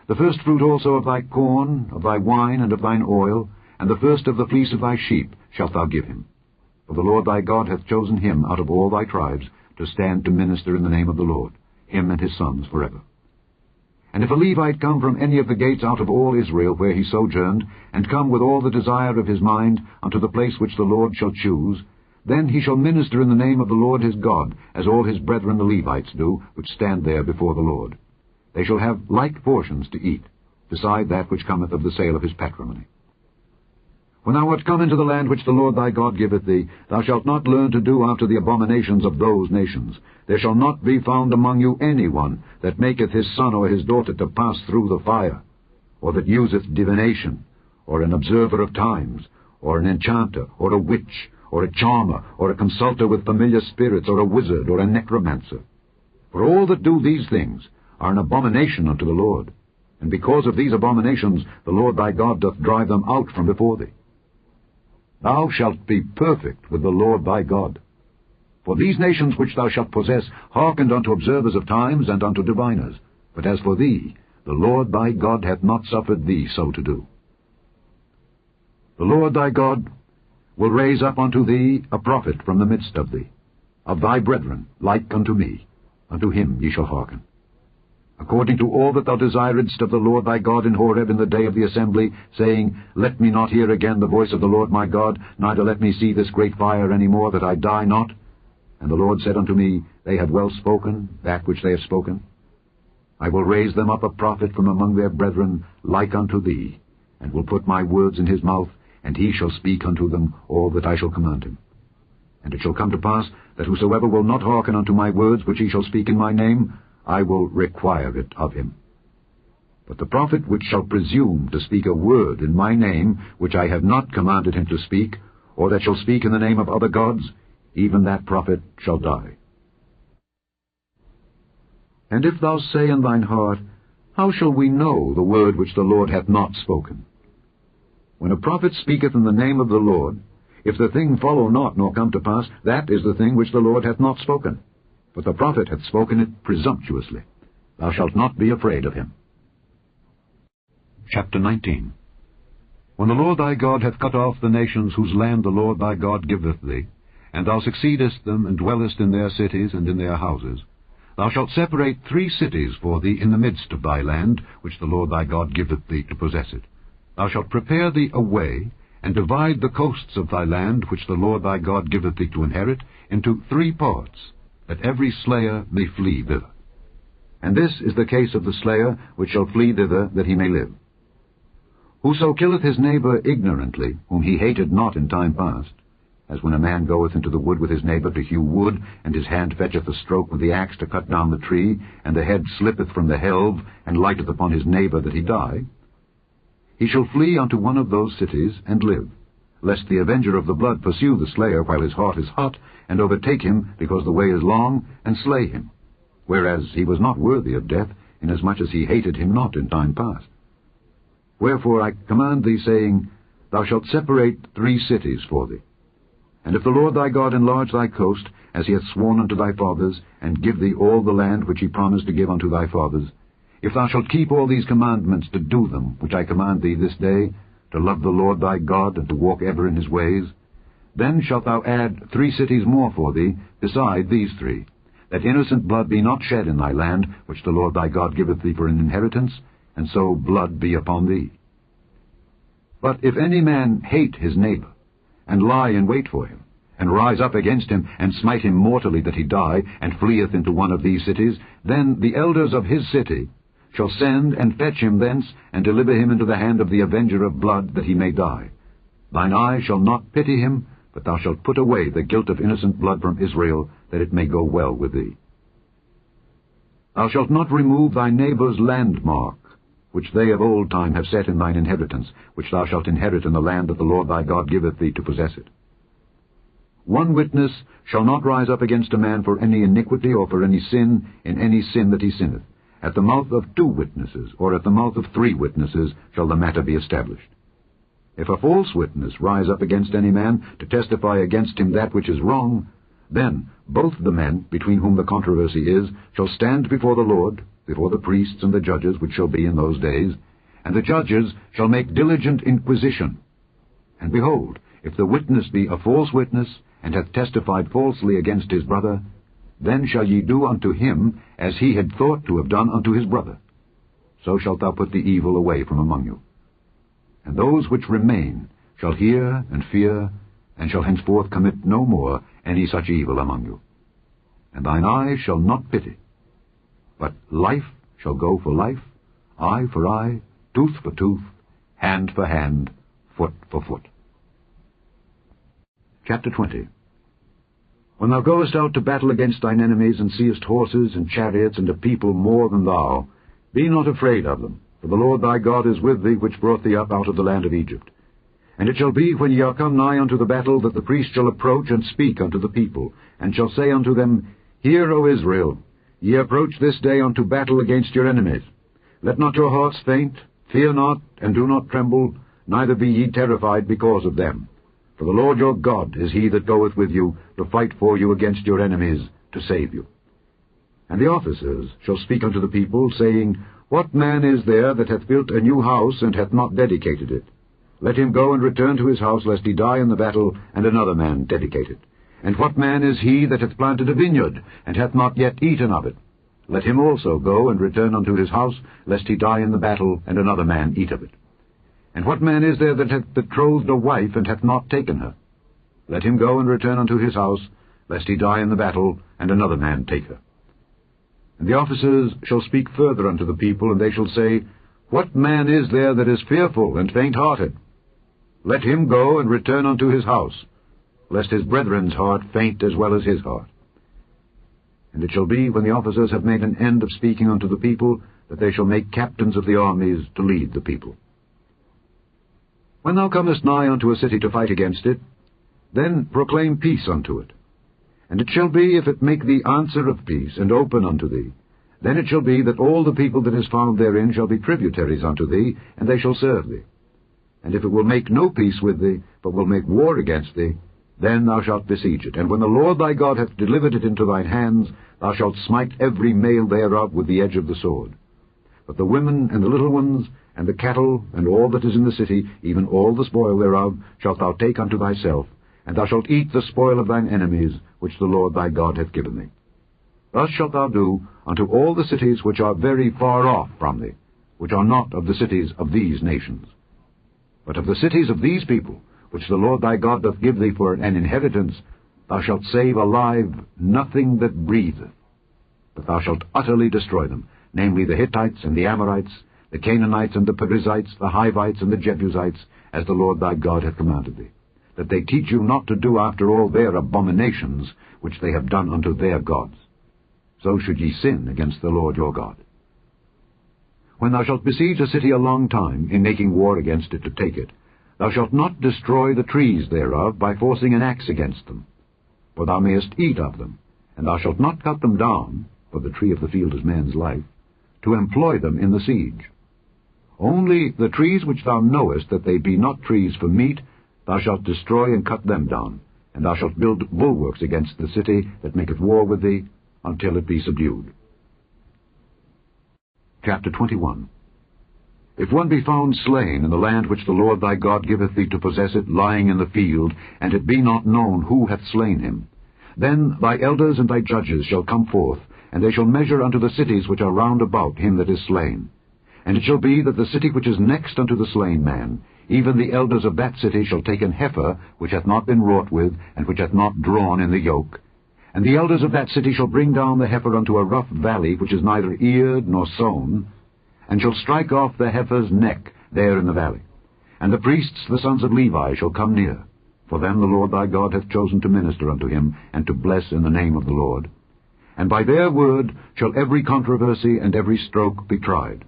The first fruit also of thy corn, of thy wine, and of thine oil, and the first of the fleece of thy sheep shalt thou give him. For the Lord thy God hath chosen him out of all thy tribes to stand to minister in the name of the Lord, him and his sons forever. And if a Levite come from any of the gates out of all Israel where he sojourned, and come with all the desire of his mind unto the place which the Lord shall choose, then he shall minister in the name of the Lord his God, as all his brethren the Levites do, which stand there before the Lord. They shall have like portions to eat, beside that which cometh of the sale of his patrimony. When thou art come into the land which the Lord thy God giveth thee, thou shalt not learn to do after the abominations of those nations. There shall not be found among you any one that maketh his son or his daughter to pass through the fire, or that useth divination, or an observer of times, or an enchanter, or a witch, or a charmer, or a consulter with familiar spirits, or a wizard, or a necromancer. For all that do these things are an abomination unto the Lord, and because of these abominations the Lord thy God doth drive them out from before thee. Thou shalt be perfect with the Lord thy God. For these nations which thou shalt possess hearkened unto observers of times and unto diviners. But as for thee, the Lord thy God hath not suffered thee so to do. The Lord thy God will raise up unto thee a prophet from the midst of thee, of thy brethren, like unto me. Unto him ye shall hearken. According to all that thou desiredst of the Lord thy God in Horeb in the day of the assembly, saying, Let me not hear again the voice of the Lord my God, neither let me see this great fire any more, that I die not. And the Lord said unto me, They have well spoken, that which they have spoken. I will raise them up a prophet from among their brethren, like unto thee, and will put my words in his mouth, and he shall speak unto them all that I shall command him. And it shall come to pass, that whosoever will not hearken unto my words which he shall speak in my name, I will require it of him. But the prophet which shall presume to speak a word in my name, which I have not commanded him to speak, or that shall speak in the name of other gods, even that prophet shall die. And if thou say in thine heart, How shall we know the word which the Lord hath not spoken? When a prophet speaketh in the name of the Lord, if the thing follow not nor come to pass, that is the thing which the Lord hath not spoken. But the prophet hath spoken it presumptuously. Thou shalt not be afraid of him. Chapter 19. When the Lord thy God hath cut off the nations whose land the Lord thy God giveth thee, and thou succeedest them, and dwellest in their cities and in their houses, thou shalt separate 3 cities for thee in the midst of thy land, which the Lord thy God giveth thee to possess it. Thou shalt prepare thee a way, and divide the coasts of thy land, which the Lord thy God giveth thee to inherit, into 3 parts, that every slayer may flee thither. And this is the case of the slayer which shall flee thither, that he may live. Whoso killeth his neighbor ignorantly, whom he hated not in time past, as when a man goeth into the wood with his neighbor to hew wood, and his hand fetcheth a stroke with the axe to cut down the tree, and the head slippeth from the helve, and lighteth upon his neighbor that he die, he shall flee unto one of those cities, and live, lest the avenger of the blood pursue the slayer while his heart is hot, and overtake him, because the way is long, and slay him, whereas he was not worthy of death, inasmuch as he hated him not in time past. Wherefore I command thee, saying, Thou shalt separate 3 cities for thee. And if the Lord thy God enlarge thy coast, as he hath sworn unto thy fathers, and give thee all the land which he promised to give unto thy fathers, if thou shalt keep all these commandments to do them, which I command thee this day, to love the Lord thy God, and to walk ever in his ways, then shalt thou add 3 cities more for thee, beside these 3, that innocent blood be not shed in thy land, which the Lord thy God giveth thee for an inheritance, and so blood be upon thee. But if any man hate his neighbor, and lie in wait for him, and rise up against him, and smite him mortally that he die, and fleeth into one of these cities, then the elders of his city shall send and fetch him thence, and deliver him into the hand of the avenger of blood, that he may die. Thine eye shall not pity him, but thou shalt put away the guilt of innocent blood from Israel, that it may go well with thee. Thou shalt not remove thy neighbour's landmark, which they of old time have set in thine inheritance, which thou shalt inherit in the land that the Lord thy God giveth thee to possess it. 1 witness shall not rise up against a man for any iniquity or for any sin in any sin that he sinneth. At the mouth of 2 witnesses, or at the mouth of 3 witnesses, shall the matter be established. If a false witness rise up against any man to testify against him that which is wrong, then both the men between whom the controversy is shall stand before the Lord, before the priests and the judges which shall be in those days, and the judges shall make diligent inquisition. And behold, if the witness be a false witness, and hath testified falsely against his brother, then shall ye do unto him as he had thought to have done unto his brother. So shalt thou put the evil away from among you. And those which remain shall hear and fear, and shall henceforth commit no more any such evil among you. And thine eye shall not pity, but life shall go for life, eye for eye, tooth for tooth, hand for hand, foot for foot. Chapter 20. When thou goest out to battle against thine enemies, and seest horses and chariots and a people more than thou, be not afraid of them, for the Lord thy God is with thee, which brought thee up out of the land of Egypt. And it shall be, when ye are come nigh unto the battle, that the priest shall approach and speak unto the people, and shall say unto them, Hear, O Israel, ye approach this day unto battle against your enemies. Let not your hearts faint, fear not, and do not tremble, neither be ye terrified because of them. For the Lord your God is he that goeth with you to fight for you against your enemies, to save you. And the officers shall speak unto the people, saying, What man is there that hath built a new house, and hath not dedicated it? Let him go and return to his house, lest he die in the battle, and another man dedicate it. And what man is he that hath planted a vineyard, and hath not yet eaten of it? Let him also go and return unto his house, lest he die in the battle, and another man eat of it. And what man is there that hath betrothed a wife, and hath not taken her? Let him go and return unto his house, lest he die in the battle, and another man take her. And the officers shall speak further unto the people, and they shall say, What man is there that is fearful and faint-hearted? Let him go and return unto his house, lest his brethren's heart faint as well as his heart. And it shall be, when the officers have made an end of speaking unto the people, that they shall make captains of the armies to lead the people. When thou comest nigh unto a city to fight against it, then proclaim peace unto it. And it shall be, if it make thee answer of peace, and open unto thee, then it shall be that all the people that is found therein shall be tributaries unto thee, and they shall serve thee. And if it will make no peace with thee, but will make war against thee, then thou shalt besiege it. And when the Lord thy God hath delivered it into thine hands, thou shalt smite every male thereof with the edge of the sword. But the women and the little ones, and the cattle, and all that is in the city, even all the spoil thereof, shalt thou take unto thyself, and thou shalt eat the spoil of thine enemies, which the Lord thy God hath given thee. Thus shalt thou do unto all the cities which are very far off from thee, which are not of the cities of these nations. But of the cities of these people, which the Lord thy God doth give thee for an inheritance, thou shalt save alive nothing that breatheth, but thou shalt utterly destroy them, namely the Hittites and the Amorites, the Canaanites and the Perizzites, the Hivites and the Jebusites, as the Lord thy God hath commanded thee, that they teach you not to do after all their abominations, which they have done unto their gods. So should ye sin against the Lord your God. When thou shalt besiege a city a long time, in making war against it to take it, thou shalt not destroy the trees thereof by forcing an axe against them. For thou mayest eat of them, and thou shalt not cut them down, for the tree of the field is man's life, to employ them in the siege. Only the trees which thou knowest that they be not trees for meat, thou shalt destroy and cut them down, and thou shalt build bulwarks against the city that maketh war with thee, until it be subdued. Chapter 21. If one be found slain in the land which the Lord thy God giveth thee to possess it, lying in the field, and it be not known who hath slain him, then thy elders and thy judges shall come forth, and they shall measure unto the cities which are round about him that is slain. And it shall be that the city which is next unto the slain man, even the elders of that city shall take an heifer which hath not been wrought with, and which hath not drawn in the yoke. And the elders of that city shall bring down the heifer unto a rough valley, which is neither eared nor sown, and shall strike off the heifer's neck there in the valley. And the priests, the sons of Levi, shall come near, for them the Lord thy God hath chosen to minister unto him, and to bless in the name of the Lord. And by their word shall every controversy and every stroke be tried.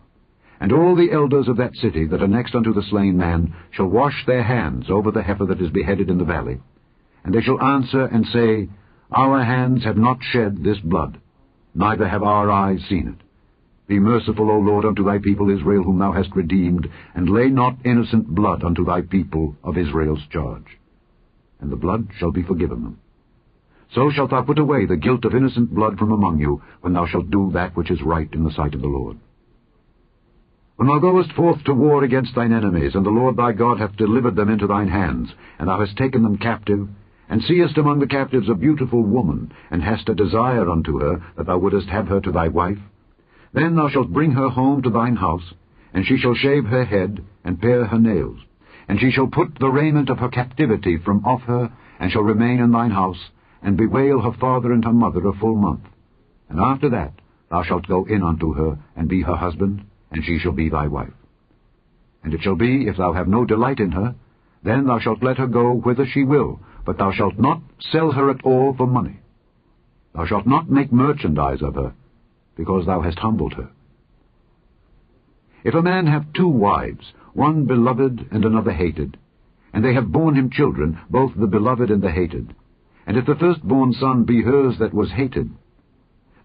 And all the elders of that city that are next unto the slain man shall wash their hands over the heifer that is beheaded in the valley. And they shall answer and say, Our hands have not shed this blood, neither have our eyes seen it. Be merciful, O Lord, unto thy people Israel, whom thou hast redeemed, and lay not innocent blood unto thy people of Israel's charge. And the blood shall be forgiven them. So shalt thou put away the guilt of innocent blood from among you, when thou shalt do that which is right in the sight of the Lord. When thou goest forth to war against thine enemies, and the Lord thy God hath delivered them into thine hands, and thou hast taken them captive, and seest among the captives a beautiful woman, and hast a desire unto her, that thou wouldest have her to thy wife, then thou shalt bring her home to thine house, and she shall shave her head, and pare her nails, and she shall put the raiment of her captivity from off her, and shall remain in thine house, and bewail her father and her mother a full month. And after that thou shalt go in unto her, and be her husband, and she shall be thy wife. And it shall be, if thou have no delight in her, then thou shalt let her go whither she will, but thou shalt not sell her at all for money. Thou shalt not make merchandise of her, because thou hast humbled her. If a man have 2 wives, one beloved and another hated, and they have borne him children, both the beloved and the hated, and if the firstborn son be hers that was hated,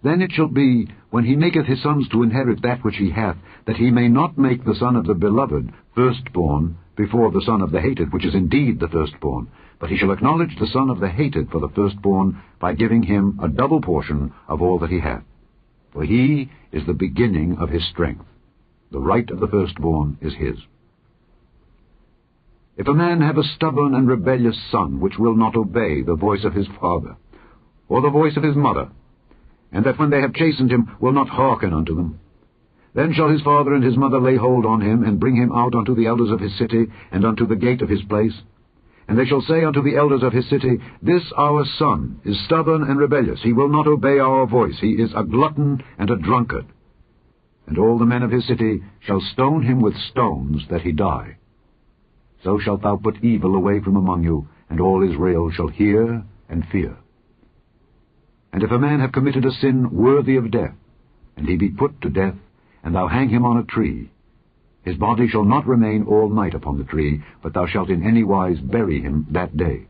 then it shall be, when he maketh his sons to inherit that which he hath, that he may not make the son of the beloved firstborn before the son of the hated, which is indeed the firstborn, but he shall acknowledge the son of the hated for the firstborn, by giving him a double portion of all that he hath. For he is the beginning of his strength. The right of the firstborn is his. If a man have a stubborn and rebellious son, which will not obey the voice of his father, or the voice of his mother, and that when they have chastened him will not hearken unto them, then shall his father and his mother lay hold on him, and bring him out unto the elders of his city, and unto the gate of his place. And they shall say unto the elders of his city, This our son is stubborn and rebellious. He will not obey our voice. He is a glutton and a drunkard. And all the men of his city shall stone him with stones, that he die. So shalt thou put evil away from among you, and all Israel shall hear and fear. And if a man have committed a sin worthy of death, and he be put to death, and thou hang him on a tree, his body shall not remain all night upon the tree, but thou shalt in any wise bury him that day.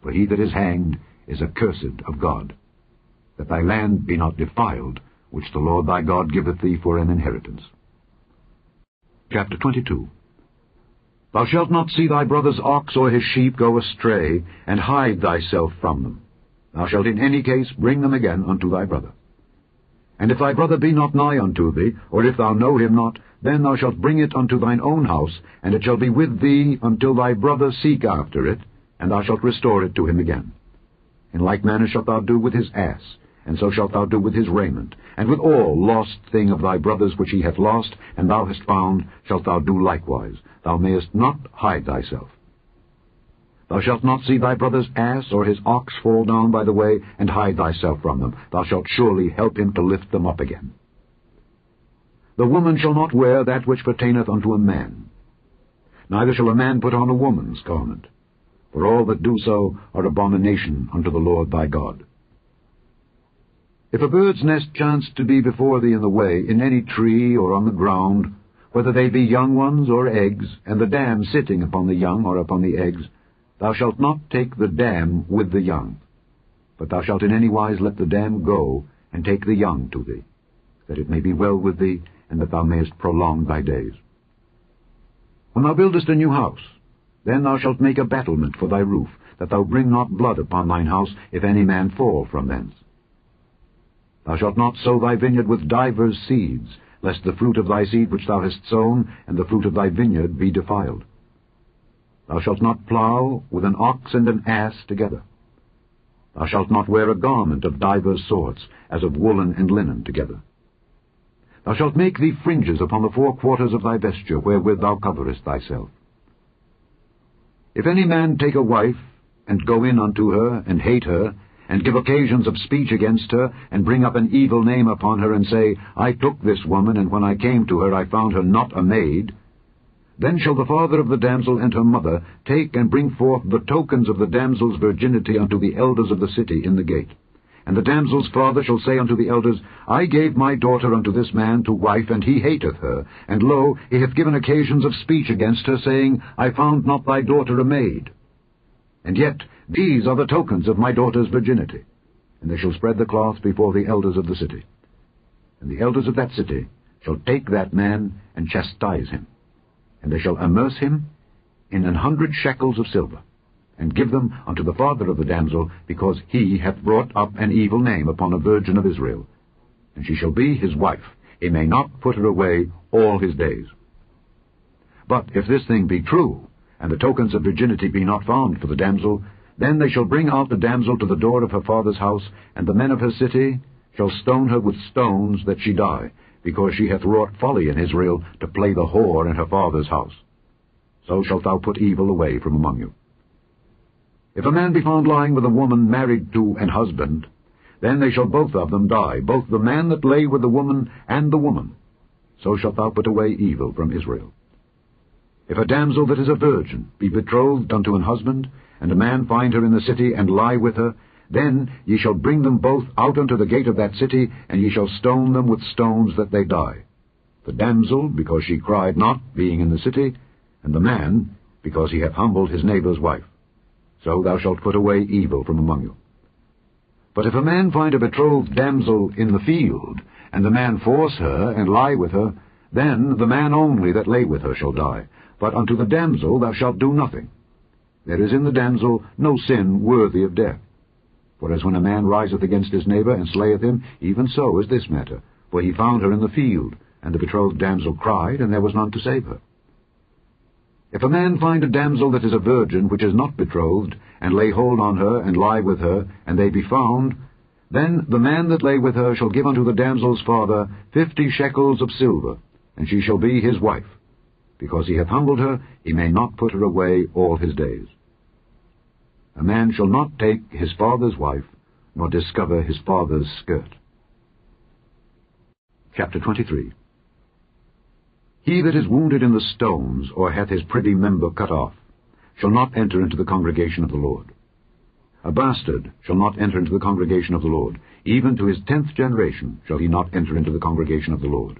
For he that is hanged is accursed of God, that thy land be not defiled, which the Lord thy God giveth thee for an inheritance. Chapter 22. Thou shalt not see thy brother's ox or his sheep go astray, and hide thyself from them. Thou shalt in any case bring them again unto thy brother. And if thy brother be not nigh unto thee, or if thou know him not, then thou shalt bring it unto thine own house, and it shall be with thee until thy brother seek after it, and thou shalt restore it to him again. In like manner shalt thou do with his ass, and so shalt thou do with his raiment, and with all lost thing of thy brother's which he hath lost, and thou hast found, shalt thou do likewise. Thou mayest not hide thyself. Thou shalt not see thy brother's ass or his ox fall down by the way, and hide thyself from them. Thou shalt surely help him to lift them up again. The woman shall not wear that which pertaineth unto a man, neither shall a man put on a woman's garment, for all that do so are abomination unto the Lord thy God. If a bird's nest chance to be before thee in the way, in any tree or on the ground, whether they be young ones or eggs, and the dam sitting upon the young or upon the eggs, thou shalt not take the dam with the young, but thou shalt in any wise let the dam go, and take the young to thee, that it may be well with thee, and that thou mayest prolong thy days. When thou buildest a new house, then thou shalt make a battlement for thy roof, that thou bring not blood upon thine house, if any man fall from thence. Thou shalt not sow thy vineyard with divers seeds, lest the fruit of thy seed which thou hast sown, and the fruit of thy vineyard be defiled. Thou shalt not plow with an ox and an ass together. Thou shalt not wear a garment of divers sorts, as of woolen and linen together. Thou shalt make thee fringes upon the 4 quarters of thy vesture, wherewith thou coverest thyself. If any man take a wife, and go in unto her, and hate her, and give occasions of speech against her, and bring up an evil name upon her, and say, I took this woman, and when I came to her I found her not a maid, then shall the father of the damsel and her mother take and bring forth the tokens of the damsel's virginity unto the elders of the city in the gate. And the damsel's father shall say unto the elders, I gave my daughter unto this man to wife, and he hateth her. And lo, he hath given occasions of speech against her, saying, I found not thy daughter a maid. And yet these are the tokens of my daughter's virginity. And they shall spread the cloth before the elders of the city. And the elders of that city shall take that man and chastise him, and they shall amerce him in 100 shekels of silver, and give them unto the father of the damsel, because he hath brought up an evil name upon a virgin of Israel. And she shall be his wife. He may not put her away all his days. But if this thing be true, and the tokens of virginity be not found for the damsel, then they shall bring out the damsel to the door of her father's house, and the men of her city shall stone her with stones that she die, because she hath wrought folly in Israel to play the whore in her father's house. So shalt thou put evil away from among you. If a man be found lying with a woman married to an husband, then they shall both of them die, both the man that lay with the woman and the woman. So shalt thou put away evil from Israel. If a damsel that is a virgin be betrothed unto an husband, and a man find her in the city, and lie with her, then ye shall bring them both out unto the gate of that city, and ye shall stone them with stones that they die. The damsel, because she cried not, being in the city, and the man, because he hath humbled his neighbour's wife. So thou shalt put away evil from among you. But if a man find a betrothed damsel in the field, and the man force her, and lie with her, then the man only that lay with her shall die. But unto the damsel thou shalt do nothing. There is in the damsel no sin worthy of death. For as when a man riseth against his neighbour, and slayeth him, even so is this matter. For he found her in the field, and the betrothed damsel cried, and there was none to save her. If a man find a damsel that is a virgin, which is not betrothed, and lay hold on her, and lie with her, and they be found, then the man that lay with her shall give unto the damsel's father 50 shekels of silver, and she shall be his wife. Because he hath humbled her, he may not put her away all his days. A man shall not take his father's wife, nor discover his father's skirt. Chapter 23. He that is wounded in the stones, or hath his privy member cut off, shall not enter into the congregation of the Lord. A bastard shall not enter into the congregation of the Lord. Even to his 10th generation shall he not enter into the congregation of the Lord.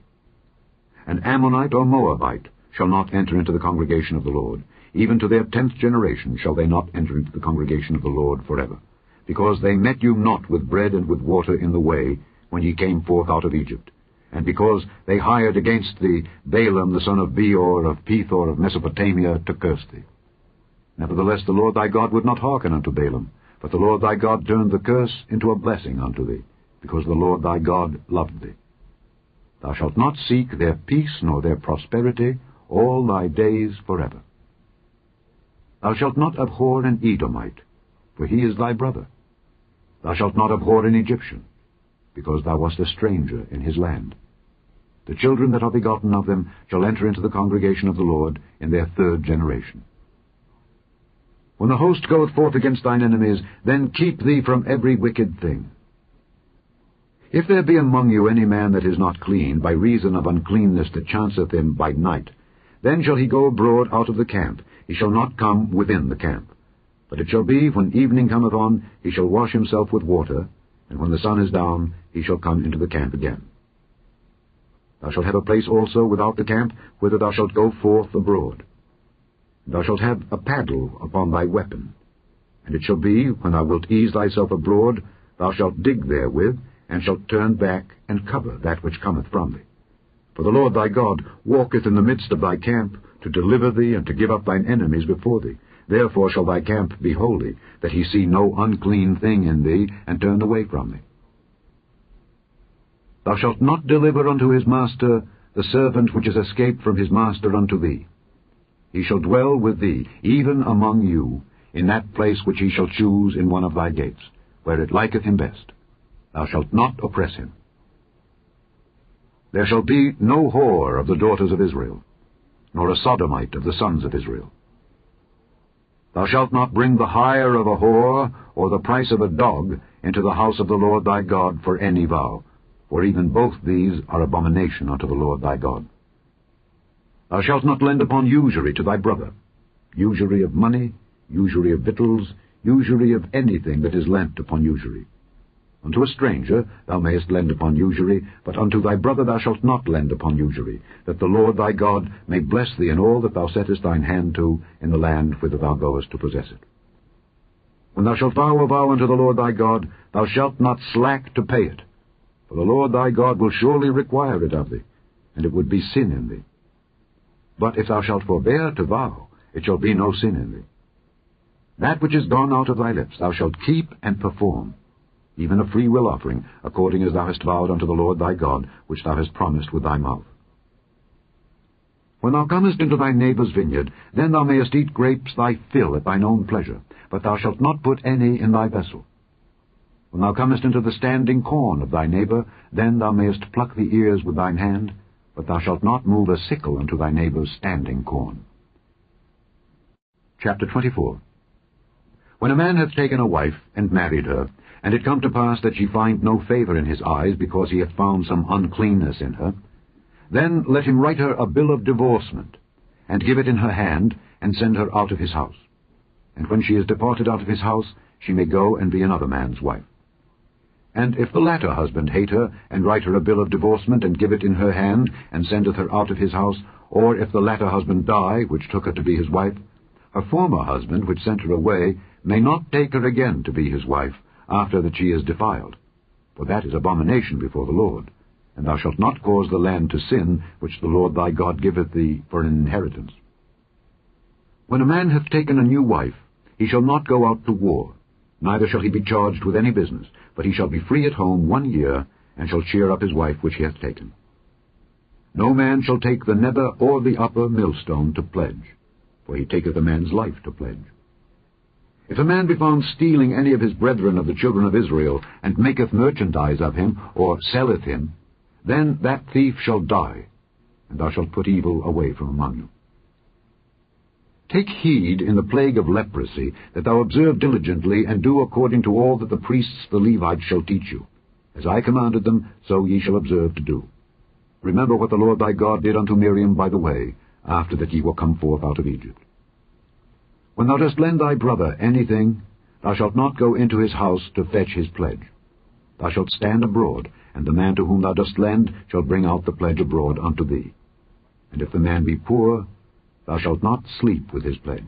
An Ammonite or Moabite shall not enter into the congregation of the Lord. Even to their 10th generation shall they not enter into the congregation of the Lord forever. Because they met you not with bread and with water in the way, when ye came forth out of Egypt. And because they hired against thee Balaam the son of Beor of Pethor of Mesopotamia to curse thee. Nevertheless the Lord thy God would not hearken unto Balaam, but the Lord thy God turned the curse into a blessing unto thee, because the Lord thy God loved thee. Thou shalt not seek their peace nor their prosperity all thy days forever. Thou shalt not abhor an Edomite, for he is thy brother. Thou shalt not abhor an Egyptian, because thou wast a stranger in his land. The children that are begotten of them shall enter into the congregation of the Lord in their 3rd generation. When the host goeth forth against thine enemies, then keep thee from every wicked thing. If there be among you any man that is not clean, by reason of uncleanness that chanceth him by night, then shall he go abroad out of the camp. He shall not come within the camp. But it shall be, when evening cometh on, he shall wash himself with water, and when the sun is down, he shall come into the camp again. Thou shalt have a place also without the camp, whither thou shalt go forth abroad. Thou shalt have a paddle upon thy weapon. And it shall be, when thou wilt ease thyself abroad, thou shalt dig therewith, and shalt turn back and cover that which cometh from thee. For the Lord thy God walketh in the midst of thy camp, to deliver thee, and to give up thine enemies before thee. Therefore shall thy camp be holy, that he see no unclean thing in thee, and turn away from thee. Thou shalt not deliver unto his master the servant which is escaped from his master unto thee. He shall dwell with thee, even among you, in that place which he shall choose in one of thy gates, where it liketh him best. Thou shalt not oppress him. There shall be no whore of the daughters of Israel, nor a sodomite of the sons of Israel. Thou shalt not bring the hire of a whore, or the price of a dog, into the house of the Lord thy God for any vow, for even both these are abomination unto the Lord thy God. Thou shalt not lend upon usury to thy brother, usury of money, usury of victuals, usury of anything that is lent upon usury. Unto a stranger thou mayest lend upon usury, but unto thy brother thou shalt not lend upon usury, that the Lord thy God may bless thee in all that thou settest thine hand to in the land whither thou goest to possess it. When thou shalt vow a vow unto the Lord thy God, thou shalt not slack to pay it. For the Lord thy God will surely require it of thee, and it would be sin in thee. But if thou shalt forbear to vow, it shall be no sin in thee. That which is gone out of thy lips thou shalt keep and perform, even a freewill offering, according as thou hast vowed unto the Lord thy God, which thou hast promised with thy mouth. When thou comest into thy neighbour's vineyard, then thou mayest eat grapes thy fill at thine own pleasure, but thou shalt not put any in thy vessel. When thou comest into the standing corn of thy neighbour, then thou mayest pluck the ears with thine hand, but thou shalt not move a sickle unto thy neighbour's standing corn. Chapter 24. When a man hath taken a wife, and married her, and it come to pass that she find no favour in his eyes, because he hath found some uncleanness in her, then let him write her a bill of divorcement, and give it in her hand, and send her out of his house. And when she is departed out of his house, she may go and be another man's wife. And if the latter husband hate her, and write her a bill of divorcement, and give it in her hand, and sendeth her out of his house, or if the latter husband die, which took her to be his wife, her former husband, which sent her away, may not take her again to be his wife, after that she is defiled. For that is abomination before the Lord. And thou shalt not cause the land to sin, which the Lord thy God giveth thee for an inheritance. When a man hath taken a new wife, he shall not go out to war, neither shall he be charged with any business, but he shall be free at home 1 year, and shall cheer up his wife which he hath taken. No man shall take the nether or the upper millstone to pledge, for he taketh a man's life to pledge. If a man be found stealing any of his brethren of the children of Israel, and maketh merchandise of him, or selleth him, then that thief shall die, and thou shalt put evil away from among you. Take heed in the plague of leprosy, that thou observe diligently, and do according to all that the priests the Levites shall teach you. As I commanded them, so ye shall observe to do. Remember what the Lord thy God did unto Miriam by the way, after that ye were come forth out of Egypt. When thou dost lend thy brother anything, thou shalt not go into his house to fetch his pledge. Thou shalt stand abroad, and the man to whom thou dost lend shall bring out the pledge abroad unto thee. And if the man be poor, thou shalt not sleep with his pledge.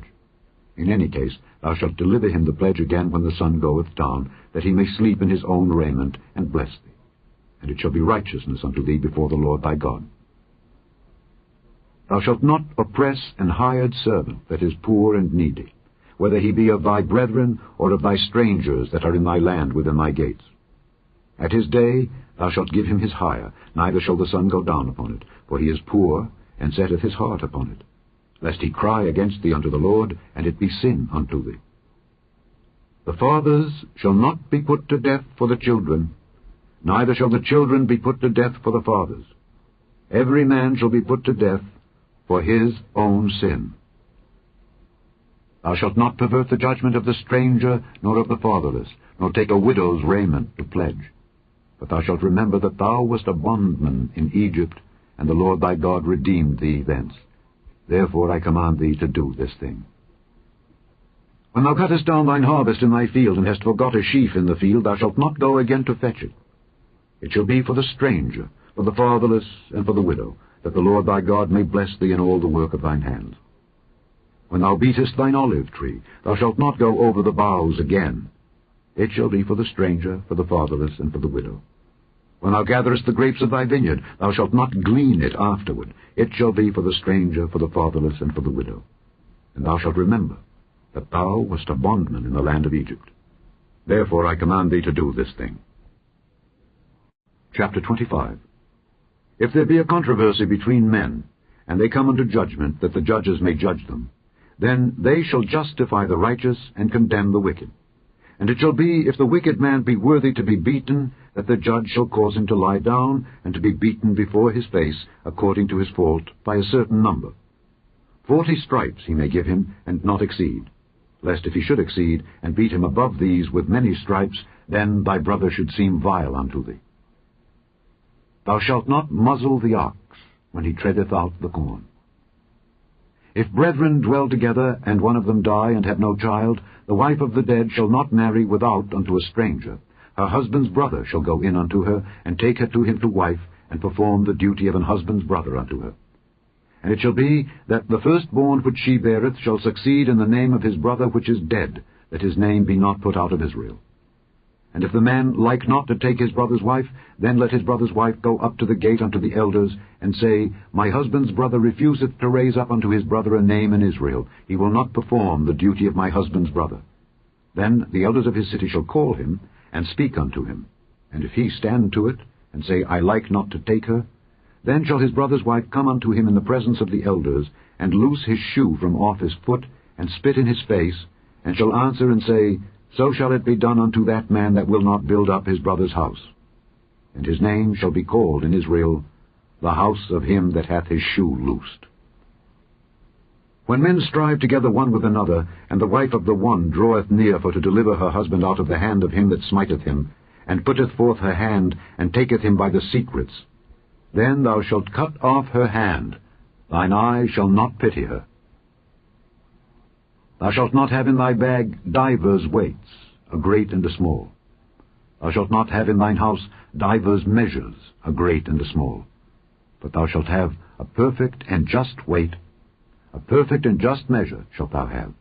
In any case, thou shalt deliver him the pledge again when the sun goeth down, that he may sleep in his own raiment, and bless thee. And it shall be righteousness unto thee before the Lord thy God. Thou shalt not oppress an hired servant that is poor and needy, whether he be of thy brethren or of thy strangers that are in thy land within thy gates. At his day thou shalt give him his hire, neither shall the sun go down upon it, for he is poor, and setteth his heart upon it, lest he cry against thee unto the Lord, and it be sin unto thee. The fathers shall not be put to death for the children, neither shall the children be put to death for the fathers. Every man shall be put to death for his own sin. Thou shalt not pervert the judgment of the stranger, nor of the fatherless, nor take a widow's raiment to pledge. But thou shalt remember that thou wast a bondman in Egypt, and the Lord thy God redeemed thee thence. Therefore I command thee to do this thing. When thou cuttest down thine harvest in thy field, and hast forgot a sheaf in the field, thou shalt not go again to fetch it. It shall be for the stranger, for the fatherless, and for the widow, that the Lord thy God may bless thee in all the work of thine hands. When thou beatest thine olive tree, thou shalt not go over the boughs again. It shall be for the stranger, for the fatherless, and for the widow. When thou gatherest the grapes of thy vineyard, thou shalt not glean it afterward. It shall be for the stranger, for the fatherless, and for the widow. And thou shalt remember that thou wast a bondman in the land of Egypt. Therefore I command thee to do this thing. Chapter 25. If there be a controversy between men, and they come unto judgment, that the judges may judge them, then they shall justify the righteous, and condemn the wicked. And it shall be, if the wicked man be worthy to be beaten, that the judge shall cause him to lie down, and to be beaten before his face, according to his fault, by a certain number. 40 stripes he may give him, and not exceed. Lest if he should exceed, and beat him above these with many stripes, then thy brother should seem vile unto thee. Thou shalt not muzzle the ox when he treadeth out the corn. If brethren dwell together, and one of them die, and have no child, the wife of the dead shall not marry without unto a stranger. Her husband's brother shall go in unto her, and take her to him to wife, and perform the duty of an husband's brother unto her. And it shall be, that the firstborn which she beareth shall succeed in the name of his brother which is dead, that his name be not put out of Israel. And if the man like not to take his brother's wife, then let his brother's wife go up to the gate unto the elders, and say, My husband's brother refuseth to raise up unto his brother a name in Israel. He will not perform the duty of my husband's brother. Then the elders of his city shall call him, and speak unto him. And if he stand to it, and say, I like not to take her, then shall his brother's wife come unto him in the presence of the elders, and loose his shoe from off his foot, and spit in his face, and shall answer and say, So shall it be done unto that man that will not build up his brother's house. And his name shall be called in Israel, the house of him that hath his shoe loosed. When men strive together one with another, and the wife of the one draweth near for to deliver her husband out of the hand of him that smiteth him, and putteth forth her hand, and taketh him by the secrets, then thou shalt cut off her hand, thine eye shall not pity her. Thou shalt not have in thy bag divers weights, a great and a small. Thou shalt not have in thine house divers measures, a great and a small. But thou shalt have a perfect and just weight, a perfect and just measure shalt thou have,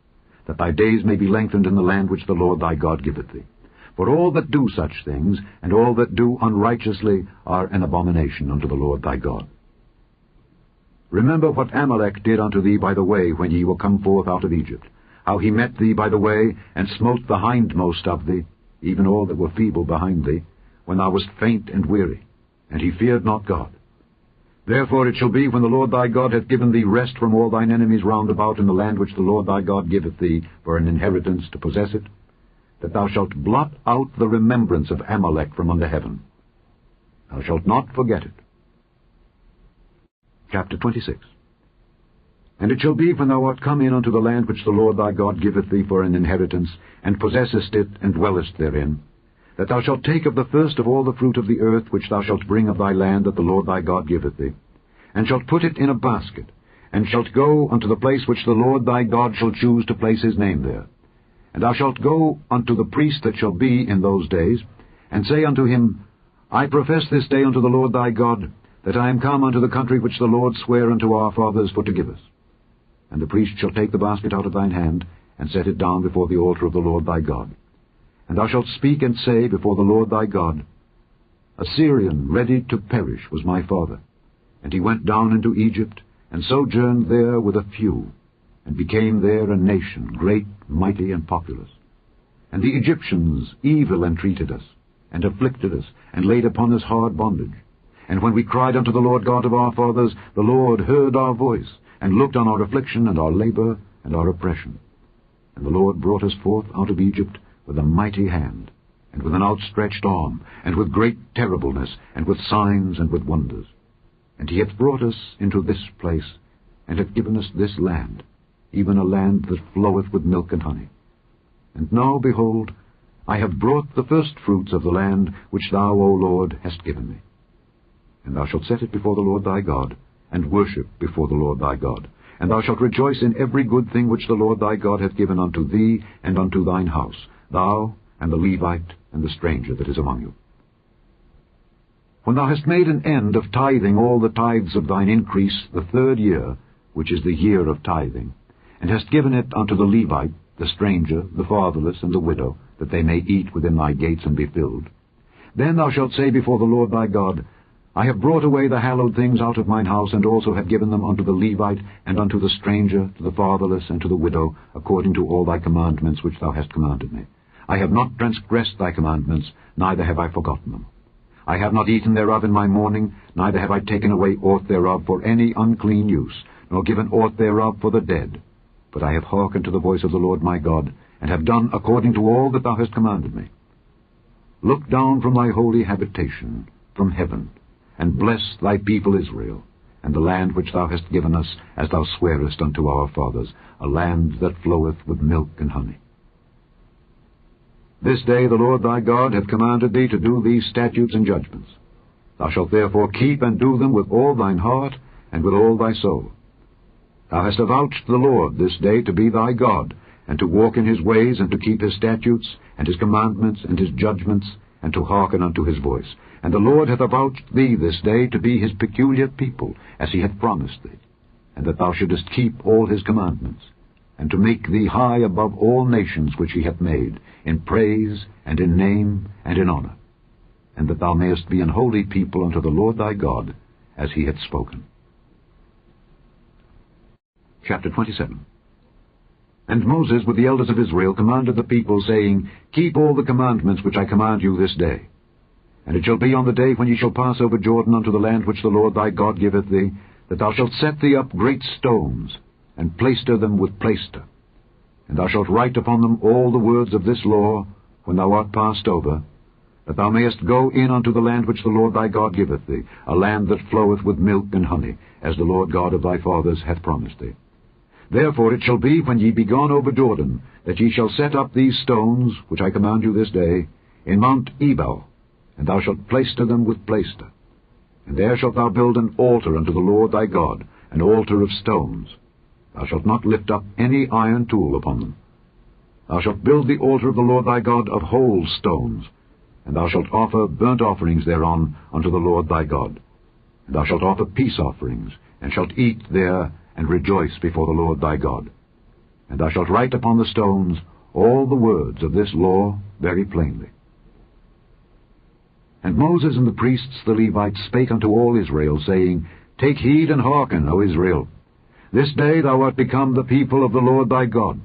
that thy days may be lengthened in the land which the Lord thy God giveth thee. For all that do such things, and all that do unrighteously, are an abomination unto the Lord thy God. Remember what Amalek did unto thee by the way when ye were come forth out of Egypt, how he met thee by the way, and smote the hindmost of thee, even all that were feeble behind thee, when thou wast faint and weary, and he feared not God. Therefore it shall be, when the Lord thy God hath given thee rest from all thine enemies round about in the land which the Lord thy God giveth thee for an inheritance to possess it, that thou shalt blot out the remembrance of Amalek from under heaven. Thou shalt not forget it. Chapter 26. And it shall be, when thou art come in unto the land which the Lord thy God giveth thee for an inheritance, and possessest it, and dwellest therein, that thou shalt take of the first of all the fruit of the earth which thou shalt bring of thy land that the Lord thy God giveth thee, and shalt put it in a basket, and shalt go unto the place which the Lord thy God shall choose to place his name there. And thou shalt go unto the priest that shall be in those days, and say unto him, I profess this day unto the Lord thy God, that I am come unto the country which the Lord sware unto our fathers for to give us. And the priest shall take the basket out of thine hand, and set it down before the altar of the Lord thy God. And thou shalt speak and say before the Lord thy God, A Syrian ready to perish was my father, and he went down into Egypt, and sojourned there with a few, and became there a nation, great, mighty, and populous. And the Egyptians evil entreated us, and afflicted us, and laid upon us hard bondage. And when we cried unto the Lord God of our fathers, the Lord heard our voice, and looked on our affliction, and our labor, and our oppression. And the Lord brought us forth out of Egypt with a mighty hand, and with an outstretched arm, and with great terribleness, and with signs, and with wonders. And he hath brought us into this place, and hath given us this land, even a land that floweth with milk and honey. And now, behold, I have brought the firstfruits of the land which thou, O Lord, hast given me. And thou shalt set it before the Lord thy God, and worship before the Lord thy God. And thou shalt rejoice in every good thing which the Lord thy God hath given unto thee and unto thine house, thou and the Levite and the stranger that is among you. When thou hast made an end of tithing all the tithes of thine increase the third year, which is the year of tithing, and hast given it unto the Levite, the stranger, the fatherless, and the widow, that they may eat within thy gates and be filled, then thou shalt say before the Lord thy God, I have brought away the hallowed things out of mine house, and also have given them unto the Levite, and unto the stranger, to the fatherless, and to the widow, according to all thy commandments which thou hast commanded me. I have not transgressed thy commandments, neither have I forgotten them. I have not eaten thereof in my mourning, neither have I taken away aught thereof for any unclean use, nor given aught thereof for the dead. But I have hearkened to the voice of the Lord my God, and have done according to all that thou hast commanded me. Look down from thy holy habitation, from heaven, and bless thy people Israel, and the land which thou hast given us, as thou swarest unto our fathers, a land that floweth with milk and honey. This day the Lord thy God hath commanded thee to do these statutes and judgments. Thou shalt therefore keep and do them with all thine heart and with all thy soul. Thou hast avouched the Lord this day to be thy God, and to walk in his ways, and to keep his statutes, and his commandments, and his judgments, and to hearken unto his voice. And the Lord hath avouched thee this day to be his peculiar people, as he hath promised thee, and that thou shouldest keep all his commandments. and to make thee high above all nations which he hath made, in praise, and in name, and in honour, and that thou mayest be an holy people unto the Lord thy God, as he hath spoken. Chapter 27. And Moses with the elders of Israel commanded the people, saying, Keep all the commandments which I command you this day. And it shall be on the day when ye shall pass over Jordan unto the land which the Lord thy God giveth thee, that thou shalt set thee up great stones, and plaister them with plaister. And thou shalt write upon them all the words of this law, when thou art passed over, that thou mayest go in unto the land which the Lord thy God giveth thee, a land that floweth with milk and honey, as the Lord God of thy fathers hath promised thee. Therefore it shall be, when ye be gone over Jordan, that ye shall set up these stones, which I command you this day, in Mount Ebal, and thou shalt plaister them with plaister. And there shalt thou build an altar unto the Lord thy God, an altar of stones. Thou shalt not lift up any iron tool upon them. Thou shalt build the altar of the Lord thy God of whole stones, and thou shalt offer burnt offerings thereon unto the Lord thy God. And thou shalt offer peace offerings, and shalt eat there, and rejoice before the Lord thy God. And thou shalt write upon the stones all the words of this law very plainly. And Moses and the priests the Levites spake unto all Israel, saying, Take heed and hearken, O Israel. This day thou art become the people of the Lord thy God.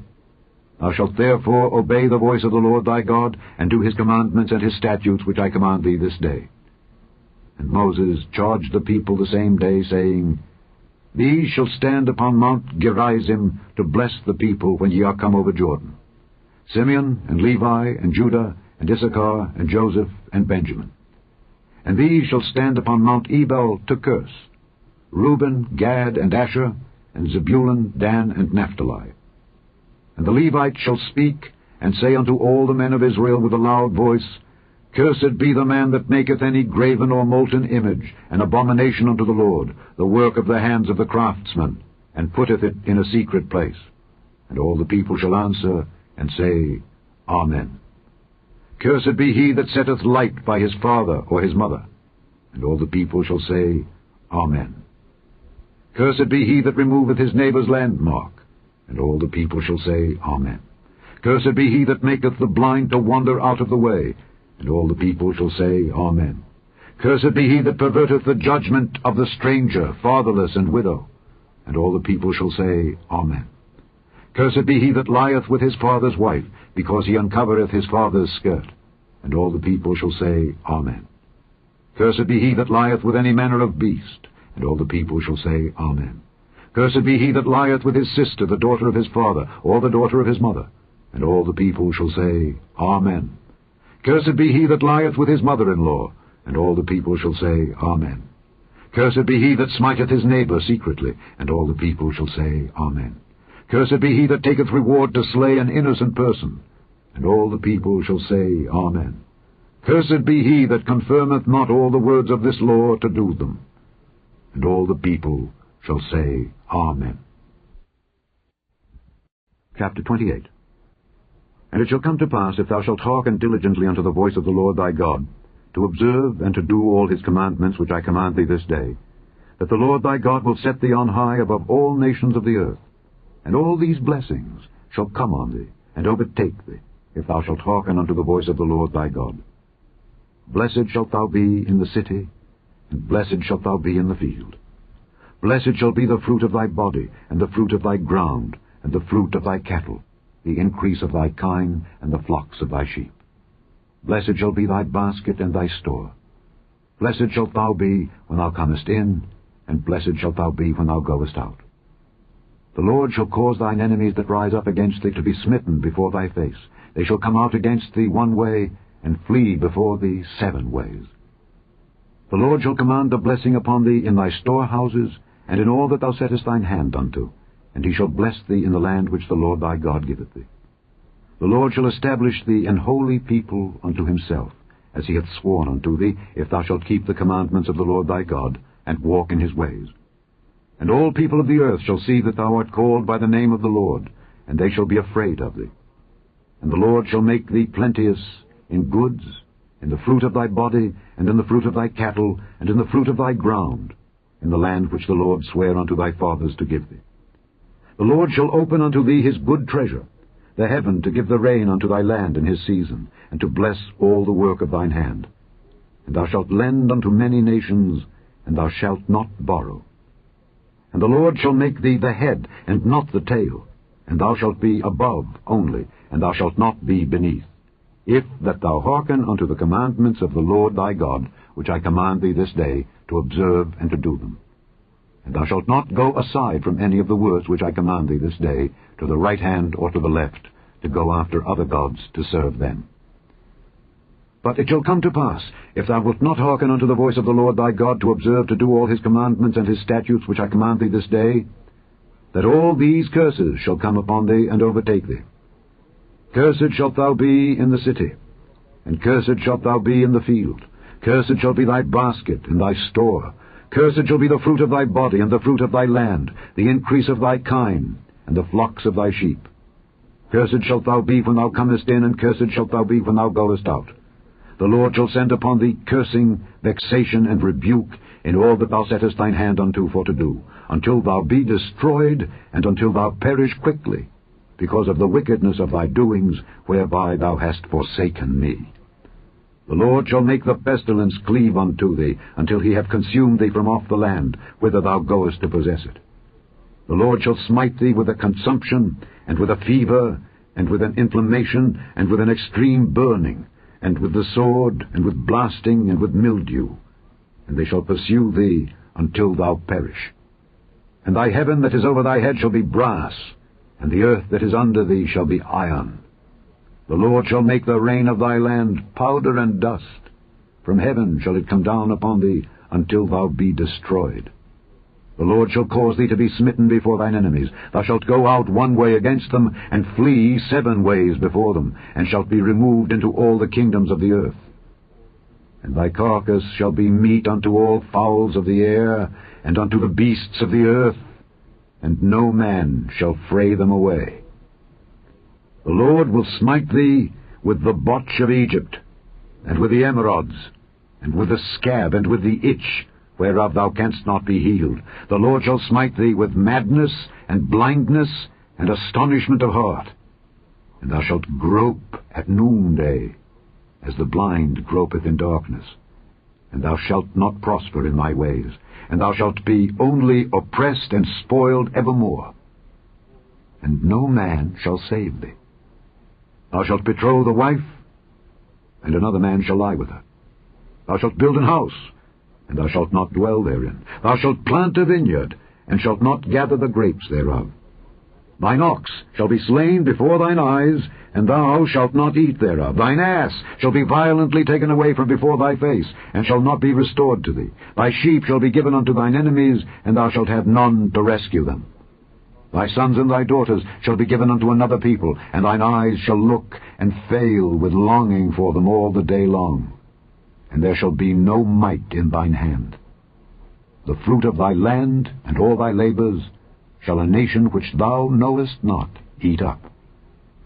Thou shalt therefore obey the voice of the Lord thy God, and do his commandments and his statutes which I command thee this day. And Moses charged the people the same day, saying, These shall stand upon Mount Gerizim to bless the people when ye are come over Jordan, Simeon and Levi and Judah and Issachar and Joseph and Benjamin. And these shall stand upon Mount Ebal to curse, Reuben, Gad, and Asher, and Zebulun, Dan, and Naphtali. And the Levites shall speak, and say unto all the men of Israel with a loud voice, Cursed be the man that maketh any graven or molten image, an abomination unto the Lord, the work of the hands of the craftsman, and putteth it in a secret place. And all the people shall answer, and say, Amen. Cursed be he that setteth light by his father or his mother. And all the people shall say, Amen. Cursed be he that removeth his neighbour's landmark. And all the people shall say, Amen. Cursed be he that maketh the blind to wander out of the way. And all the people shall say, Amen. Cursed be he that perverteth the judgment of the stranger, fatherless, and widow. And all the people shall say, Amen. Cursed be he that lieth with his father's wife, because he uncovereth his father's skirt. And all the people shall say, Amen. Cursed be he that lieth with any manner of beast. And all the people shall say, Amen. Cursed be he that lieth with his sister, the daughter of his father, or the daughter of his mother. And all the people shall say, Amen. Cursed be he that lieth with his mother-in-law. And all the people shall say, Amen. Cursed be he that smiteth his neighbour secretly. And all the people shall say, Amen. Cursed be he that taketh reward to slay an innocent person. And all the people shall say, Amen. Cursed be he that confirmeth not all the words of this law to do them. And all the people shall say, Amen. Chapter 28. And it shall come to pass, if thou shalt hearken diligently unto the voice of the Lord thy God, to observe and to do all his commandments which I command thee this day, that the Lord thy God will set thee on high above all nations of the earth, and all these blessings shall come on thee, and overtake thee, if thou shalt hearken unto the voice of the Lord thy God. Blessed shalt thou be in the city, and blessed shalt thou be in the field. Blessed shall be the fruit of thy body, and the fruit of thy ground, and the fruit of thy cattle, the increase of thy kine, and the flocks of thy sheep. Blessed shall be thy basket and thy store. Blessed shalt thou be when thou comest in, and blessed shalt thou be when thou goest out. The Lord shall cause thine enemies that rise up against thee to be smitten before thy face. They shall come out against thee one way, and flee before thee 7 ways. The Lord shall command a blessing upon thee in thy storehouses, and in all that thou settest thine hand unto, and he shall bless thee in the land which the Lord thy God giveth thee. The Lord shall establish thee an holy people unto himself, as he hath sworn unto thee, if thou shalt keep the commandments of the Lord thy God, and walk in his ways. And all people of the earth shall see that thou art called by the name of the Lord, and they shall be afraid of thee. And the Lord shall make thee plenteous in goods, in the fruit of thy body, and in the fruit of thy cattle, and in the fruit of thy ground, in the land which the Lord sware unto thy fathers to give thee. The Lord shall open unto thee his good treasure, the heaven to give the rain unto thy land in his season, and to bless all the work of thine hand. And thou shalt lend unto many nations, and thou shalt not borrow. And the Lord shall make thee the head, and not the tail, and thou shalt be above only, and thou shalt not be beneath, if that thou hearken unto the commandments of the Lord thy God, which I command thee this day, to observe and to do them. And thou shalt not go aside from any of the words which I command thee this day, to the right hand or to the left, to go after other gods to serve them. But it shall come to pass, if thou wilt not hearken unto the voice of the Lord thy God, to observe to do all his commandments and his statutes which I command thee this day, that all these curses shall come upon thee and overtake thee. Cursed shalt thou be in the city, and cursed shalt thou be in the field. Cursed shall be thy basket and thy store. Cursed shall be the fruit of thy body, and the fruit of thy land, the increase of thy kine, and the flocks of thy sheep. Cursed shalt thou be when thou comest in, and cursed shalt thou be when thou goest out. The Lord shall send upon thee cursing, vexation, and rebuke in all that thou settest thine hand unto for to do, until thou be destroyed, and until thou perish quickly, because of the wickedness of thy doings, whereby thou hast forsaken me. The Lord shall make the pestilence cleave unto thee, until he have consumed thee from off the land, whither thou goest to possess it. The Lord shall smite thee with a consumption, and with a fever, and with an inflammation, and with an extreme burning, and with the sword, and with blasting, and with mildew. And they shall pursue thee until thou perish. And thy heaven that is over thy head shall be brass, and the earth that is under thee shall be iron. The Lord shall make the rain of thy land powder and dust. From heaven shall it come down upon thee, until thou be destroyed. The Lord shall cause thee to be smitten before thine enemies. Thou shalt go out one way against them, and flee 7 ways before them, and shalt be removed into all the kingdoms of the earth. And thy carcass shall be meat unto all fowls of the air, and unto the beasts of the earth, and no man shall fray them away. The Lord will smite thee with the botch of Egypt, and with the emerods, and with the scab, and with the itch, whereof thou canst not be healed. The Lord shall smite thee with madness, and blindness, and astonishment of heart. And thou shalt grope at noonday, as the blind gropeth in darkness. And thou shalt not prosper in thy ways, and thou shalt be only oppressed and spoiled evermore. And no man shall save thee. Thou shalt betroth a wife, and another man shall lie with her. Thou shalt build an house, and thou shalt not dwell therein. Thou shalt plant a vineyard, and shalt not gather the grapes thereof. Thine ox shall be slain before thine eyes, and thou shalt not eat thereof. Thine ass shall be violently taken away from before thy face, and shall not be restored to thee. Thy sheep shall be given unto thine enemies, and thou shalt have none to rescue them. Thy sons and thy daughters shall be given unto another people, and thine eyes shall look and fail with longing for them all the day long. And there shall be no might in thine hand. The fruit of thy land and all thy labors shall a nation which thou knowest not eat up.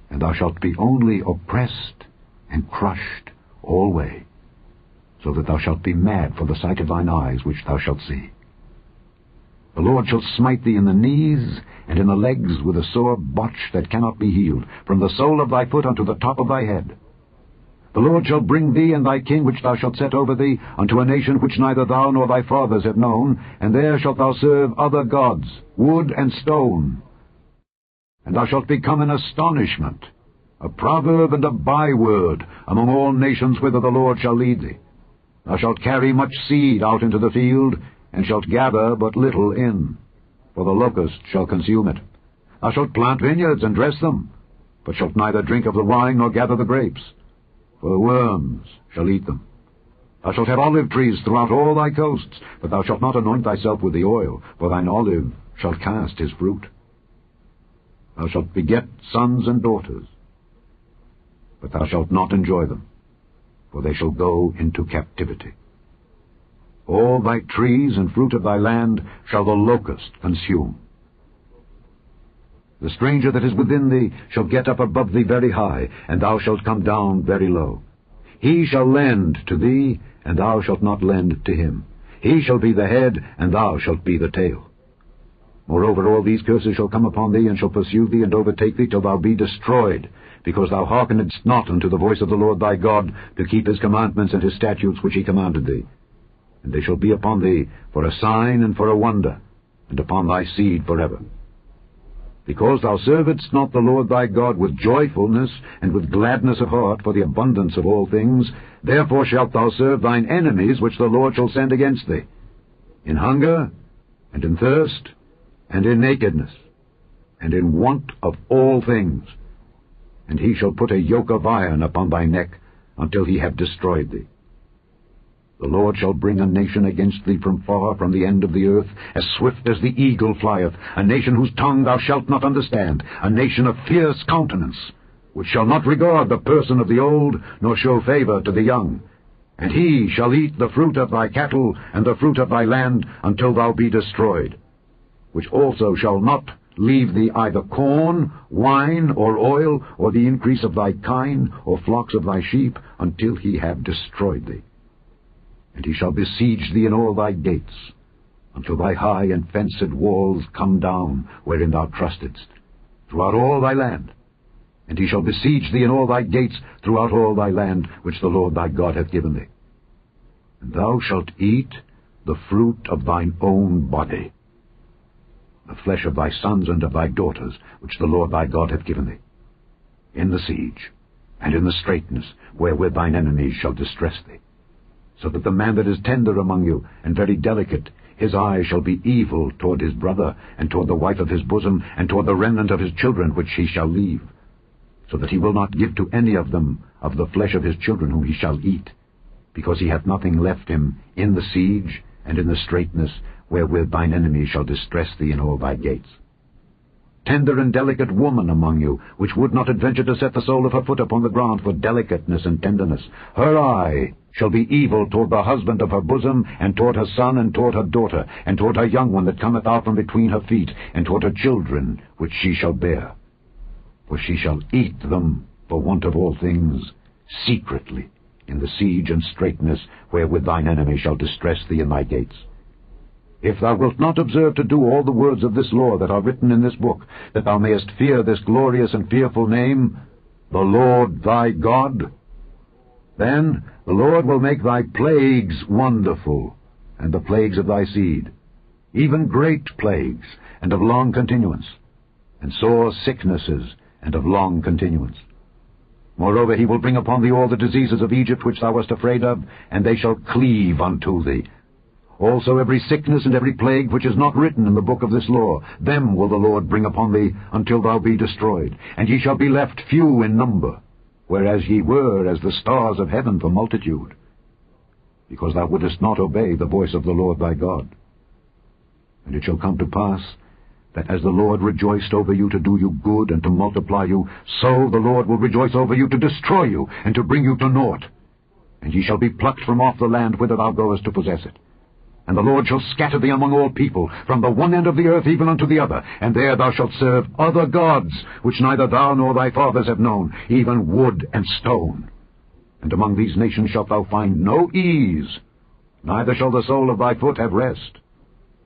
And thou shalt be only oppressed and crushed alway, so that thou shalt be mad for the sight of thine eyes which thou shalt see. The Lord shall smite thee in the knees and in the legs with a sore botch that cannot be healed, from the sole of thy foot unto the top of thy head. The Lord shall bring thee and thy king which thou shalt set over thee unto a nation which neither thou nor thy fathers have known, and there shalt thou serve other gods, wood and stone. And thou shalt become an astonishment, a proverb and a byword among all nations whither the Lord shall lead thee. Thou shalt carry much seed out into the field, and shalt gather but little in, for the locust shall consume it. Thou shalt plant vineyards and dress them, but shalt neither drink of the wine nor gather the grapes, for the worms shall eat them. Thou shalt have olive trees throughout all thy coasts, but thou shalt not anoint thyself with the oil, for thine olive shall cast his fruit. Thou shalt beget sons and daughters, but thou shalt not enjoy them, for they shall go into captivity. All thy trees and fruit of thy land shall the locust consume. The stranger that is within thee shall get up above thee very high, and thou shalt come down very low. He shall lend to thee, and thou shalt not lend to him. He shall be the head, and thou shalt be the tail. Moreover, all these curses shall come upon thee, and shall pursue thee, and overtake thee, till thou be destroyed, because thou hearkenedst not unto the voice of the Lord thy God, to keep his commandments and his statutes which he commanded thee. And they shall be upon thee for a sign and for a wonder, and upon thy seed forever. Because thou servedst not the Lord thy God with joyfulness and with gladness of heart for the abundance of all things, therefore shalt thou serve thine enemies which the Lord shall send against thee, in hunger, and in thirst, and in nakedness, and in want of all things. And he shall put a yoke of iron upon thy neck, until he have destroyed thee. The Lord shall bring a nation against thee from far, from the end of the earth, as swift as the eagle flieth, a nation whose tongue thou shalt not understand, a nation of fierce countenance, which shall not regard the person of the old, nor show favor to the young. And he shall eat the fruit of thy cattle, and the fruit of thy land, until thou be destroyed, which also shall not leave thee either corn, wine, or oil, or the increase of thy kine, or flocks of thy sheep, until he have destroyed thee. And he shall besiege thee in all thy gates, until thy high and fenced walls come down, wherein thou trustedst, throughout all thy land. And he shall besiege thee in all thy gates, throughout all thy land, which the Lord thy God hath given thee. And thou shalt eat the fruit of thine own body, the flesh of thy sons and of thy daughters, which the Lord thy God hath given thee, in the siege, and in the straitness, wherewith thine enemies shall distress thee. So that the man that is tender among you, and very delicate, his eye shall be evil toward his brother, and toward the wife of his bosom, and toward the remnant of his children which he shall leave, so that he will not give to any of them of the flesh of his children whom he shall eat, because he hath nothing left him in the siege, and in the straitness, wherewith thine enemies shall distress thee in all thy gates. Tender and delicate woman among you, which would not adventure to set the sole of her foot upon the ground for delicateness and tenderness, her eye shall be evil toward the husband of her bosom, and toward her son, and toward her daughter, and toward her young one that cometh out from between her feet, and toward her children which she shall bear. For she shall eat them, for want of all things, secretly, in the siege and straitness, wherewith thine enemy shall distress thee in thy gates. If thou wilt not observe to do all the words of this law that are written in this book, that thou mayest fear this glorious and fearful name, the Lord thy God, then the Lord will make thy plagues wonderful, and the plagues of thy seed, even great plagues, and of long continuance, and sore sicknesses, and of long continuance. Moreover, he will bring upon thee all the diseases of Egypt which thou wast afraid of, and they shall cleave unto thee. Also every sickness and every plague which is not written in the book of this law, them will the Lord bring upon thee, until thou be destroyed. And ye shall be left few in number, whereas ye were as the stars of heaven for multitude, because thou wouldest not obey the voice of the Lord thy God. And it shall come to pass, that as the Lord rejoiced over you to do you good and to multiply you, so the Lord will rejoice over you to destroy you and to bring you to naught. And ye shall be plucked from off the land whither thou goest to possess it. And the Lord shall scatter thee among all people, from the one end of the earth even unto the other, and there thou shalt serve other gods, which neither thou nor thy fathers have known, even wood and stone. And among these nations shalt thou find no ease, neither shall the sole of thy foot have rest.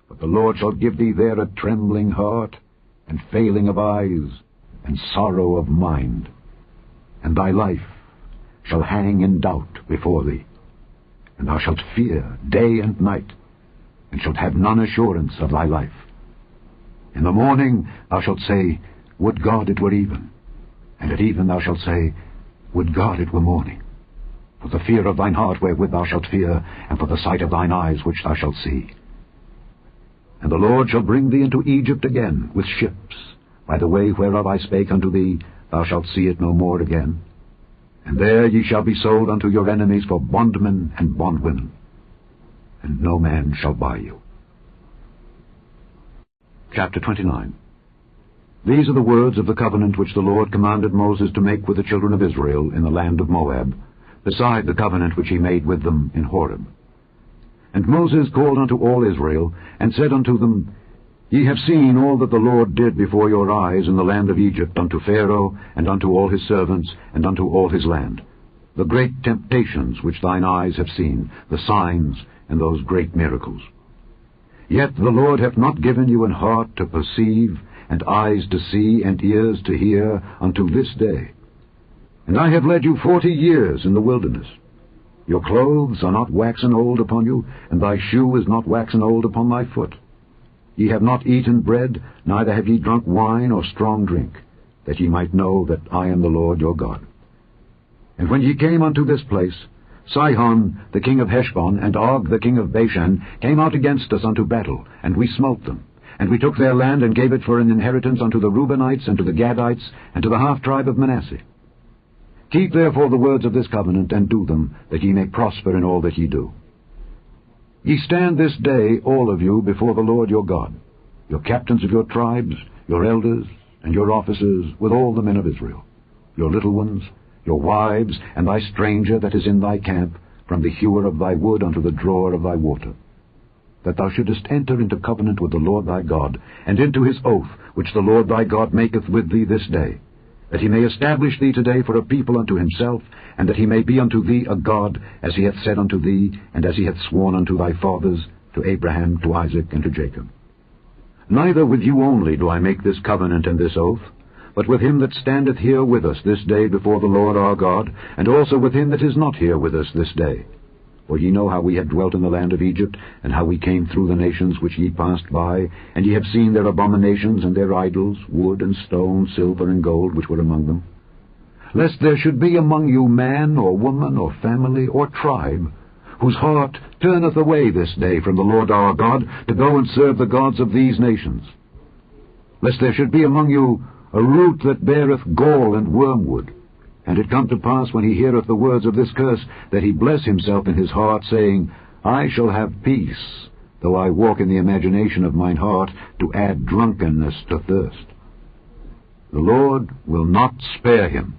But the Lord shall give thee there a trembling heart, and failing of eyes, and sorrow of mind. And thy life shall hang in doubt before thee, and thou shalt fear day and night, and shalt have none assurance of thy life. In the morning thou shalt say, Would God it were even. And at even thou shalt say, Would God it were morning. For the fear of thine heart wherewith thou shalt fear, and for the sight of thine eyes which thou shalt see. And the Lord shall bring thee into Egypt again with ships, by the way whereof I spake unto thee, thou shalt see it no more again. And there ye shall be sold unto your enemies for bondmen and bondwomen, and no man shall buy you. Chapter 29. These are the words of the covenant which the Lord commanded Moses to make with the children of Israel in the land of Moab, beside the covenant which he made with them in Horeb. And Moses called unto all Israel, and said unto them, Ye have seen all that the Lord did before your eyes in the land of Egypt unto Pharaoh, and unto all his servants, and unto all his land, the great temptations which thine eyes have seen, the signs, and those great miracles. Yet the Lord hath not given you an heart to perceive, and eyes to see, and ears to hear, unto this day. And I have led you 40 years in the wilderness. Your clothes are not waxen old upon you, and thy shoe is not waxen old upon thy foot. Ye have not eaten bread, neither have ye drunk wine or strong drink, that ye might know that I am the Lord your God. And when ye came unto this place, Sihon the king of Heshbon and Og the king of Bashan came out against us unto battle, and we smote them. And we took their land, and gave it for an inheritance unto the Reubenites, and to the Gadites, and to the half-tribe of Manasseh. Keep therefore the words of this covenant, and do them, that ye may prosper in all that ye do. Ye stand this day, all of you, before the Lord your God, your captains of your tribes, your elders, and your officers, with all the men of Israel, your little ones, your wives, and thy stranger that is in thy camp, from the hewer of thy wood unto the drawer of thy water, that thou shouldest enter into covenant with the Lord thy God, and into his oath which the Lord thy God maketh with thee this day, that he may establish thee today for a people unto himself, and that he may be unto thee a God, as he hath said unto thee, and as he hath sworn unto thy fathers, to Abraham, to Isaac, and to Jacob. Neither with you only do I make this covenant and this oath, but with him that standeth here with us this day before the Lord our God, and also with him that is not here with us this day. For ye know how we have dwelt in the land of Egypt, and how we came through the nations which ye passed by, and ye have seen their abominations and their idols, wood and stone, silver and gold, which were among them. Lest there should be among you man, or woman, or family, or tribe, whose heart turneth away this day from the Lord our God, to go and serve the gods of these nations. Lest there should be among you a root that beareth gall and wormwood, and it come to pass, when he heareth the words of this curse, that he bless himself in his heart, saying, I shall have peace, though I walk in the imagination of mine heart, to add drunkenness to thirst. The Lord will not spare him.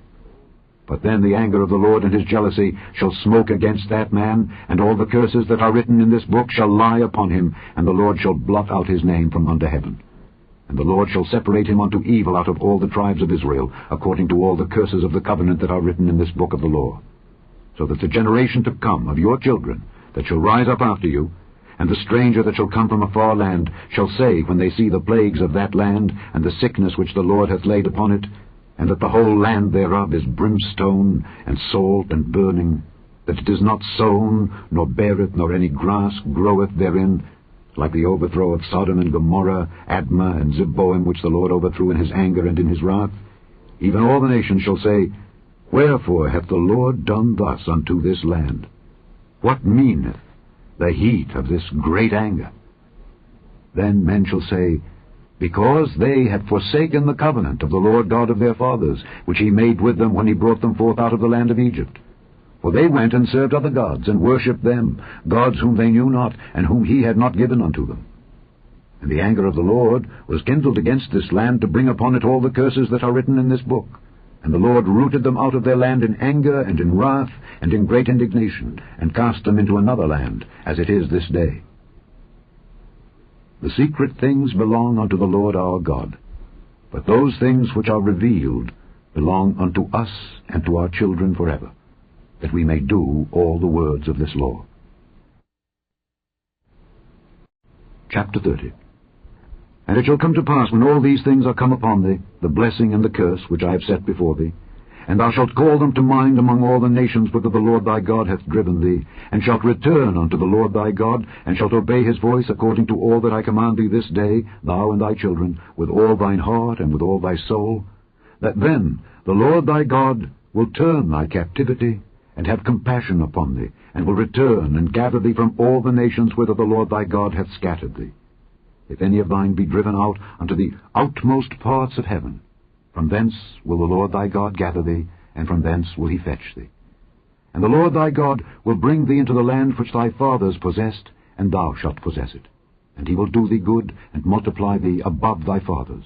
But then the anger of the Lord and his jealousy shall smoke against that man, and all the curses that are written in this book shall lie upon him, and the Lord shall blot out his name from under heaven. And the Lord shall separate him unto evil out of all the tribes of Israel, according to all the curses of the covenant that are written in this book of the law. So that the generation to come of your children, that shall rise up after you, and the stranger that shall come from a far land, shall say, when they see the plagues of that land, and the sickness which the Lord hath laid upon it, and that the whole land thereof is brimstone, and salt, and burning, that it is not sown, nor beareth, nor any grass groweth therein, like the overthrow of Sodom and Gomorrah, Admah and Zeboim, which the Lord overthrew in his anger and in his wrath, even all the nations shall say, Wherefore hath the Lord done thus unto this land? What meaneth the heat of this great anger? Then men shall say, Because they have forsaken the covenant of the Lord God of their fathers, which he made with them when he brought them forth out of the land of Egypt. For they went and served other gods, and worshipped them, gods whom they knew not, and whom he had not given unto them. And the anger of the Lord was kindled against this land, to bring upon it all the curses that are written in this book. And the Lord rooted them out of their land in anger, and in wrath, and in great indignation, and cast them into another land, as it is this day. The secret things belong unto the Lord our God, but those things which are revealed belong unto us and to our children forever, that we may do all the words of this law. Chapter 30. And it shall come to pass, when all these things are come upon thee, the blessing and the curse which I have set before thee, and thou shalt call them to mind among all the nations whither the Lord thy God hath driven thee, and shalt return unto the Lord thy God, and shalt obey his voice according to all that I command thee this day, thou and thy children, with all thine heart and with all thy soul, that then the Lord thy God will turn thy captivity, and have compassion upon thee, and will return and gather thee from all the nations whither the Lord thy God hath scattered thee. If any of thine be driven out unto the outmost parts of heaven, from thence will the Lord thy God gather thee, and from thence will he fetch thee. And the Lord thy God will bring thee into the land which thy fathers possessed, and thou shalt possess it. And he will do thee good, and multiply thee above thy fathers.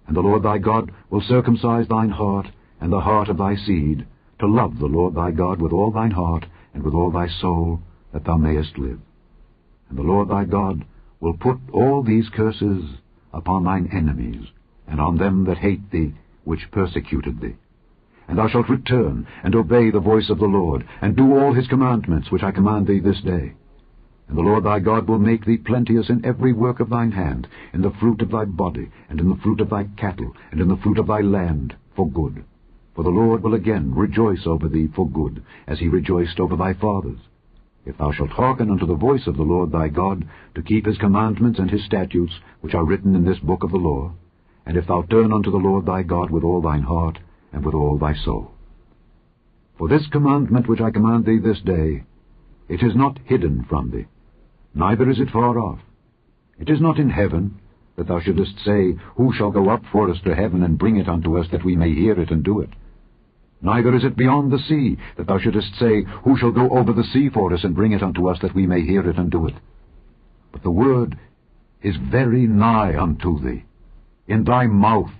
And the Lord thy God will circumcise thine heart, and the heart of thy seed, to love the Lord thy God with all thine heart, and with all thy soul, that thou mayest live. And the Lord thy God will put all these curses upon thine enemies, and on them that hate thee, which persecuted thee. And thou shalt return, and obey the voice of the Lord, and do all his commandments which I command thee this day. And the Lord thy God will make thee plenteous in every work of thine hand, in the fruit of thy body, and in the fruit of thy cattle, and in the fruit of thy land, for good. For the Lord will again rejoice over thee for good, as he rejoiced over thy fathers. If thou shalt hearken unto the voice of the Lord thy God, to keep his commandments and his statutes, which are written in this book of the law, and if thou turn unto the Lord thy God with all thine heart, and with all thy soul. For this commandment which I command thee this day, it is not hidden from thee, neither is it far off. It is not in heaven, that thou shouldest say, Who shall go up for us to heaven, and bring it unto us, that we may hear it and do it? Neither is it beyond the sea, that thou shouldest say, Who shall go over the sea for us, and bring it unto us, that we may hear it and do it? But the word is very nigh unto thee, in thy mouth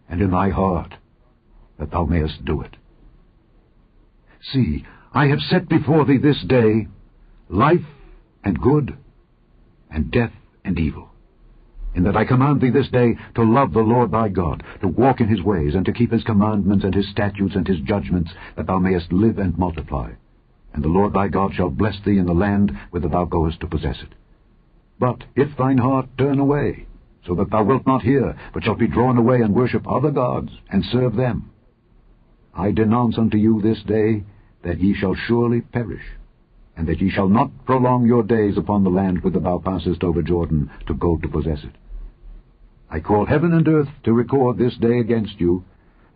and in thy heart, that thou mayest do it. See, I have set before thee this day life and good, and death and evil, in that I command thee this day to love the Lord thy God, to walk in his ways, and to keep his commandments and his statutes and his judgments, that thou mayest live and multiply. And the Lord thy God shall bless thee in the land whither thou goest to possess it. But if thine heart turn away, so that thou wilt not hear, but shalt be drawn away and worship other gods, and serve them, I denounce unto you this day that ye shall surely perish, and that ye shall not prolong your days upon the land whither thou passest over Jordan to go to possess it. I call heaven and earth to record this day against you,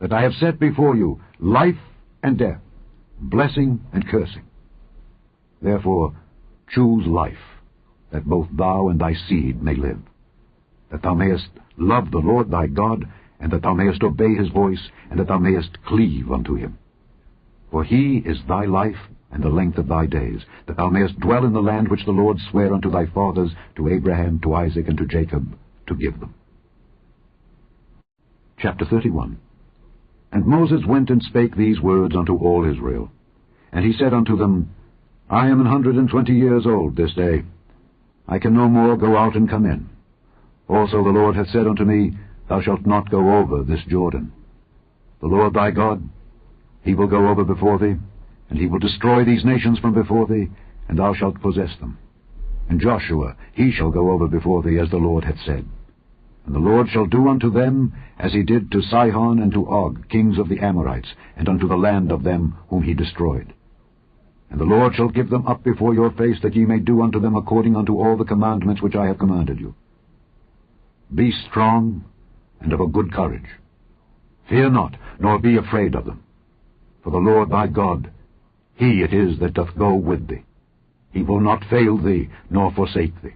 that I have set before you life and death, blessing and cursing. Therefore choose life, that both thou and thy seed may live, that thou mayest love the Lord thy God, and that thou mayest obey his voice, and that thou mayest cleave unto him. For he is thy life and the length of thy days, that thou mayest dwell in the land which the Lord sware unto thy fathers, to Abraham, to Isaac, and to Jacob, to give them. Chapter 31. And Moses went and spake these words unto all Israel. And he said unto them, I am 120 years old this day. I can no more go out and come in. Also the Lord hath said unto me, Thou shalt not go over this Jordan. The Lord thy God, he will go over before thee, and he will destroy these nations from before thee, and thou shalt possess them. And Joshua, he shall go over before thee, as the Lord hath said. And the Lord shall do unto them as he did to Sihon and to Og, kings of the Amorites, and unto the land of them whom he destroyed. And the Lord shall give them up before your face, that ye may do unto them according unto all the commandments which I have commanded you. Be strong and of a good courage. Fear not, nor be afraid of them. For the Lord thy God, he it is that doth go with thee. He will not fail thee, nor forsake thee.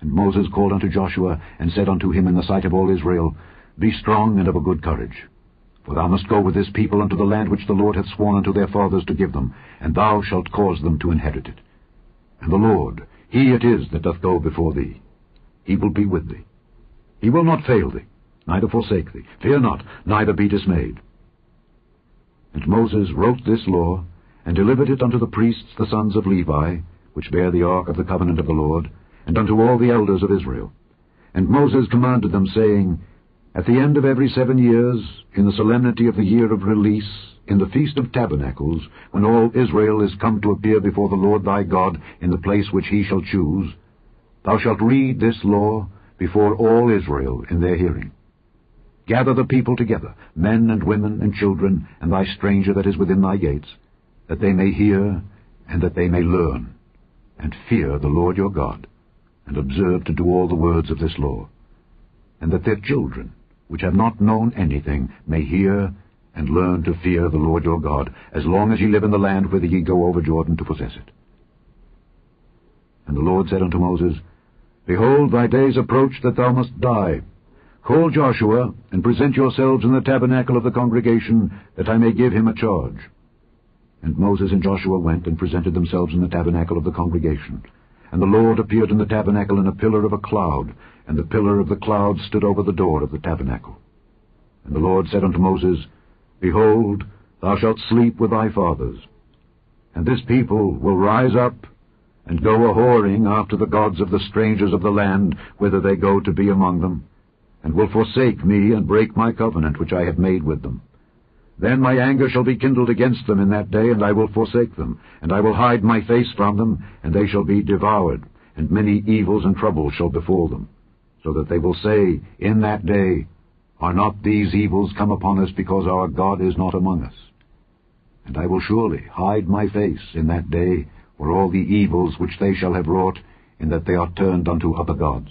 And Moses called unto Joshua, and said unto him in the sight of all Israel, Be strong and of a good courage. For thou must go with this people unto the land which the Lord hath sworn unto their fathers to give them, and thou shalt cause them to inherit it. And the Lord, he it is that doth go before thee. He will be with thee. He will not fail thee, neither forsake thee. Fear not, neither be dismayed. And Moses wrote this law, and delivered it unto the priests the sons of Levi, which bear the ark of the covenant of the Lord, and unto all the elders of Israel. And Moses commanded them, saying, At the end of every 7 years, in the solemnity of the year of release, in the feast of tabernacles, when all Israel is come to appear before the Lord thy God in the place which he shall choose, thou shalt read this law before all Israel in their hearing. Gather the people together, men and women and children, and thy stranger that is within thy gates, that they may hear, and that they may learn, and fear the Lord your God, and observe to do all the words of this law, and that their children, which have not known anything, may hear and learn to fear the Lord your God, as long as ye live in the land whither ye go over Jordan to possess it. And the Lord said unto Moses, Behold, thy days approach that thou must die. Call Joshua, and present yourselves in the tabernacle of the congregation, that I may give him a charge. And Moses and Joshua went and presented themselves in the tabernacle of the congregation. And the Lord appeared in the tabernacle in a pillar of a cloud, and the pillar of the cloud stood over the door of the tabernacle. And the Lord said unto Moses, Behold, thou shalt sleep with thy fathers. And this people will rise up, and go a-whoring after the gods of the strangers of the land, whither they go to be among them, and will forsake me, and break my covenant which I have made with them. Then my anger shall be kindled against them in that day, and I will forsake them, and I will hide my face from them, and they shall be devoured, and many evils and troubles shall befall them, so that they will say in that day, Are not these evils come upon us because our God is not among us? And I will surely hide my face in that day for all the evils which they shall have wrought, in that they are turned unto other gods.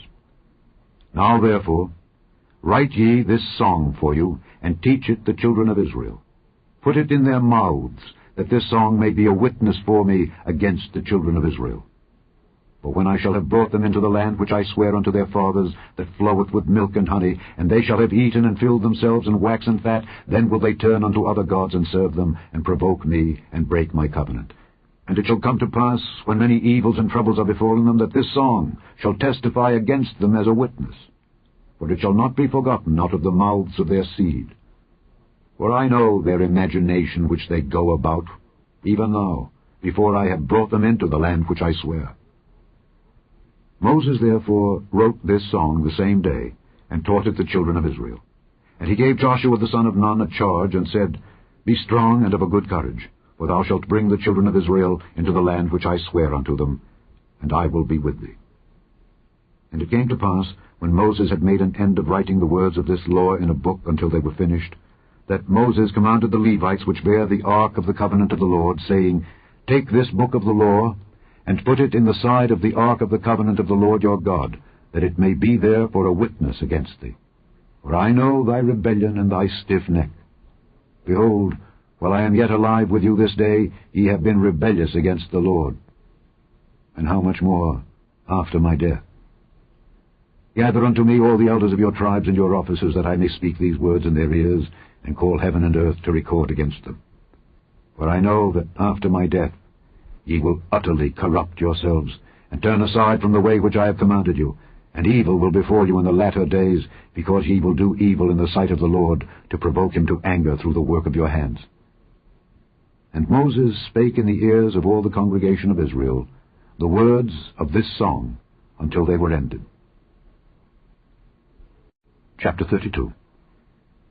Now therefore, write ye this song for you, and teach it the children of Israel. Put it in their mouths, that this song may be a witness for me against the children of Israel. For when I shall have brought them into the land which I swear unto their fathers, that floweth with milk and honey, and they shall have eaten and filled themselves and waxen fat, then will they turn unto other gods and serve them, and provoke me, and break my covenant. And it shall come to pass, when many evils and troubles are befallen them, that this song shall testify against them as a witness. For it shall not be forgotten out of the mouths of their seed. For I know their imagination which they go about, even now, before I have brought them into the land which I swear. Moses therefore wrote this song the same day, and taught it the children of Israel. And he gave Joshua the son of Nun a charge, and said, Be strong and of a good courage, for thou shalt bring the children of Israel into the land which I swear unto them, and I will be with thee. And it came to pass, when Moses had made an end of writing the words of this law in a book until they were finished, that Moses commanded the Levites which bear the ark of the covenant of the Lord, saying, Take this book of the law, and put it in the side of the ark of the covenant of the Lord your God, that it may be there for a witness against thee. For I know thy rebellion and thy stiff neck. Behold, while I am yet alive with you this day, ye have been rebellious against the Lord. And how much more after my death? Gather unto me all the elders of your tribes and your officers, that I may speak these words in their ears, and call heaven and earth to record against them. For I know that after my death ye will utterly corrupt yourselves, and turn aside from the way which I have commanded you, and evil will befall you in the latter days, because ye will do evil in the sight of the Lord, to provoke him to anger through the work of your hands. And Moses spake in the ears of all the congregation of Israel the words of this song until they were ended. Chapter 32.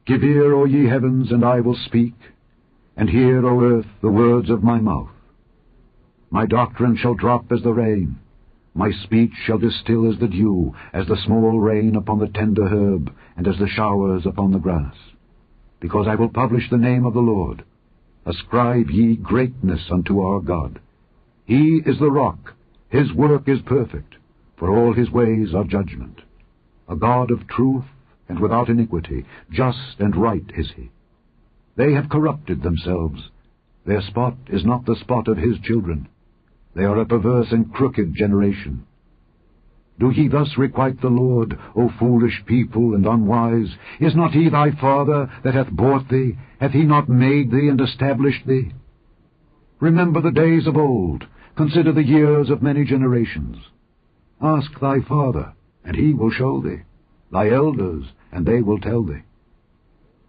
Give ear, O ye heavens, and I will speak, and hear, O earth, the words of my mouth. My doctrine shall drop as the rain, my speech shall distill as the dew, as the small rain upon the tender herb, and as the showers upon the grass. Because I will publish the name of the Lord. Ascribe ye greatness unto our God. He is the rock, his work is perfect, for all his ways are judgment. A God of truth and without iniquity, just and right is he. They have corrupted themselves. Their spot is not the spot of his children. They are a perverse and crooked generation. Do ye thus requite the Lord, O foolish people and unwise? Is not he thy father that hath bought thee? Hath he not made thee and established thee? Remember the days of old. Consider the years of many generations. Ask thy father, and he will show thee, thy elders, and they will tell thee.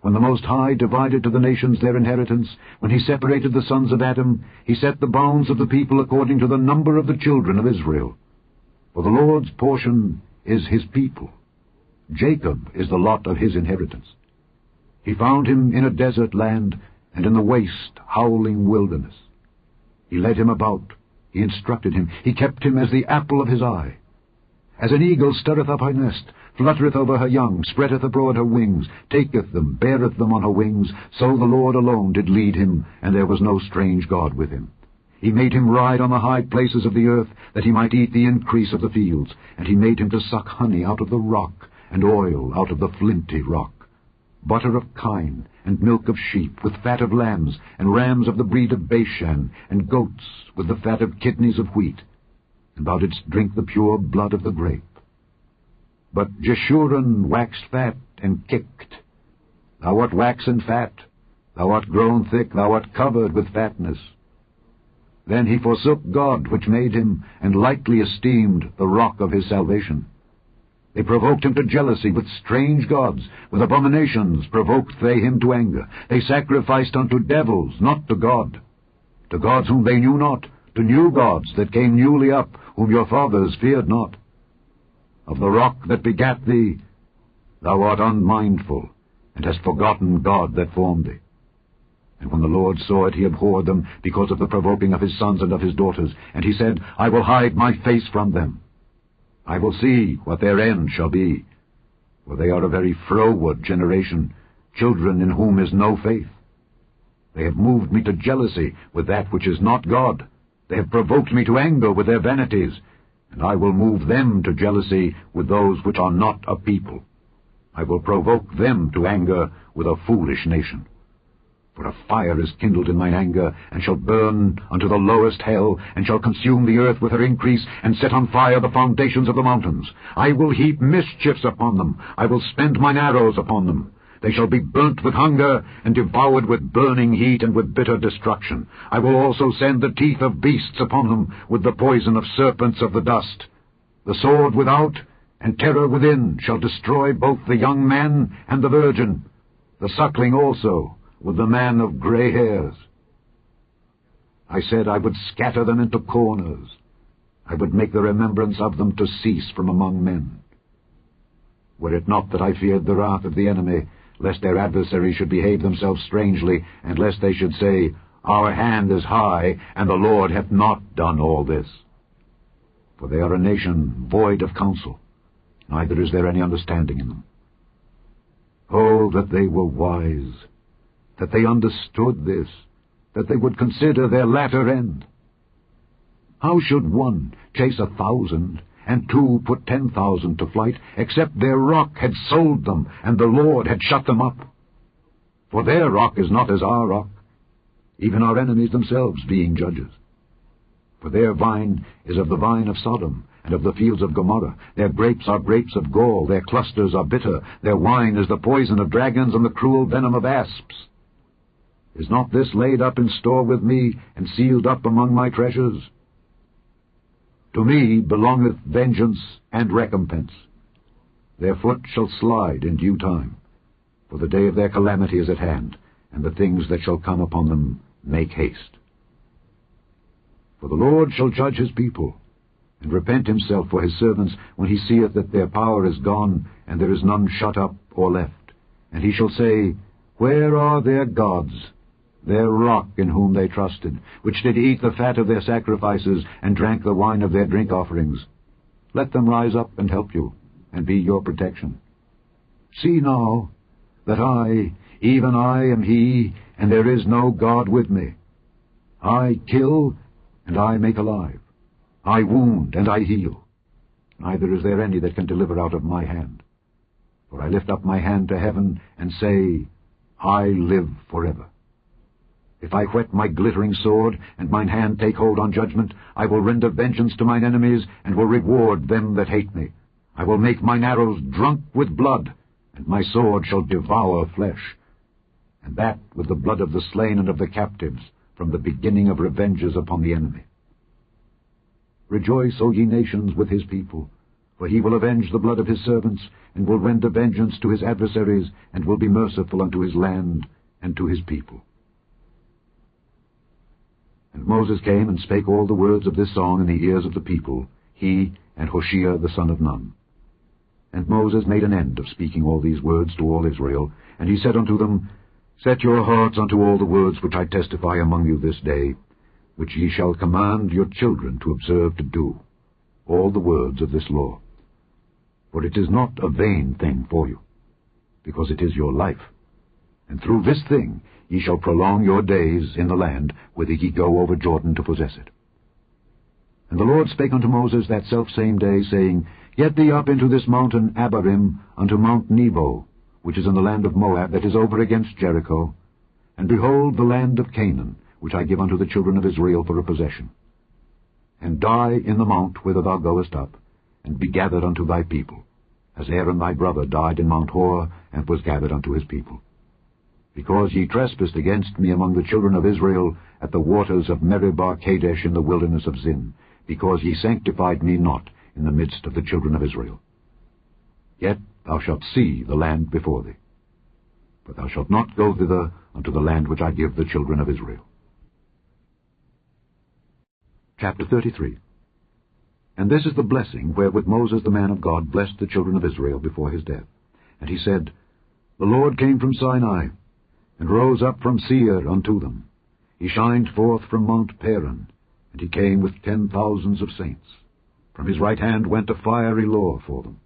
When the Most High divided to the nations their inheritance, when he separated the sons of Adam, he set the bounds of the people according to the number of the children of Israel. For the Lord's portion is his people. Jacob is the lot of his inheritance. He found him in a desert land, and in the waste, howling wilderness. He led him about, he instructed him, he kept him as the apple of his eye. As an eagle stirreth up her nest, fluttereth over her young, spreadeth abroad her wings, taketh them, beareth them on her wings, so the Lord alone did lead him, and there was no strange God with him. He made him ride on the high places of the earth, that he might eat the increase of the fields, and he made him to suck honey out of the rock, and oil out of the flinty rock, butter of kine, and milk of sheep, with fat of lambs, and rams of the breed of Bashan, and goats, with the fat of kidneys of wheat. And thou didst drink the pure blood of the grape. But Jeshurun waxed fat and kicked. Thou art waxen fat, thou art grown thick, thou art covered with fatness. Then he forsook God which made him, and lightly esteemed the rock of his salvation. They provoked him to jealousy with strange gods, with abominations provoked they him to anger. They sacrificed unto devils, not to God, to gods whom they knew not, to new gods that came newly up, whom your fathers feared not. Of the rock that begat thee, thou art unmindful, and hast forgotten God that formed thee. And when the Lord saw it, he abhorred them because of the provoking of his sons and of his daughters. And he said, I will hide my face from them. I will see what their end shall be. For they are a very froward generation, children in whom is no faith. They have moved me to jealousy with that which is not God. They have provoked me to anger with their vanities. And I will move them to jealousy with those which are not a people. I will provoke them to anger with a foolish nation. For a fire is kindled in mine anger, and shall burn unto the lowest hell, and shall consume the earth with her increase, and set on fire the foundations of the mountains. I will heap mischiefs upon them. I will spend mine arrows upon them. They shall be burnt with hunger, and devoured with burning heat, and with bitter destruction. I will also send the teeth of beasts upon them, with the poison of serpents of the dust. The sword without, and terror within, shall destroy both the young man and the virgin, the suckling also, with the man of gray hairs. I said I would scatter them into corners. I would make the remembrance of them to cease from among men. Were it not that I feared the wrath of the enemy, lest their adversaries should behave themselves strangely, and lest they should say, Our hand is high, and the Lord hath not done all this. For they are a nation void of counsel, neither is there any understanding in them. Oh, that they were wise, that they understood this, that they would consider their latter end. How should one chase 1,000, and 2 put 10,000 to flight, except their rock had sold them, and the Lord had shut them up? For their rock is not as our rock, even our enemies themselves being judges. For their vine is of the vine of Sodom, and of the fields of Gomorrah. Their grapes are grapes of gall, their clusters are bitter, their wine is the poison of dragons, and the cruel venom of asps. Is not this laid up in store with me, and sealed up among my treasures? To me belongeth vengeance and recompense. Their foot shall slide in due time, for the day of their calamity is at hand, and the things that shall come upon them make haste. For the Lord shall judge his people, and repent himself for his servants, when he seeth that their power is gone, and there is none shut up or left. And he shall say, Where are their gods, their rock in whom they trusted, which did eat the fat of their sacrifices, and drank the wine of their drink offerings? Let them rise up and help you, and be your protection. See now, that I, even I, am he, and there is no God with me. I kill, and I make alive. I wound, and I heal. Neither is there any that can deliver out of my hand. For I lift up my hand to heaven, and say, I live forever. If I whet my glittering sword, and mine hand take hold on judgment, I will render vengeance to mine enemies, and will reward them that hate me. I will make mine arrows drunk with blood, and my sword shall devour flesh, and that with the blood of the slain and of the captives, from the beginning of revenges upon the enemy. Rejoice, O ye nations, with his people, for he will avenge the blood of his servants, and will render vengeance to his adversaries, and will be merciful unto his land and to his people. And Moses came and spake all the words of this song in the ears of the people, he and Hoshea the son of Nun. And Moses made an end of speaking all these words to all Israel, and he said unto them, Set your hearts unto all the words which I testify among you this day, which ye shall command your children to observe to do, all the words of this law. For it is not a vain thing for you, because it is your life. And through this thing ye shall prolong your days in the land, whither ye go over Jordan to possess it. And the Lord spake unto Moses that selfsame day, saying, Get thee up into this mountain Abarim, unto Mount Nebo, which is in the land of Moab, that is over against Jericho, and behold the land of Canaan, which I give unto the children of Israel for a possession. And die in the mount whither thou goest up, and be gathered unto thy people, as Aaron thy brother died in Mount Hor, and was gathered unto his people. Because ye trespassed against me among the children of Israel at the waters of Meribah Kadesh in the wilderness of Zin, because ye sanctified me not in the midst of the children of Israel. Yet thou shalt see the land before thee, but thou shalt not go thither unto the land which I give the children of Israel. Chapter 33. And this is the blessing wherewith Moses the man of God blessed the children of Israel before his death. And he said, The Lord came from Sinai, and rose up from Seir unto them. He shined forth from Mount Paran, and he came with 10,000s of saints. From his right hand went a fiery law for them.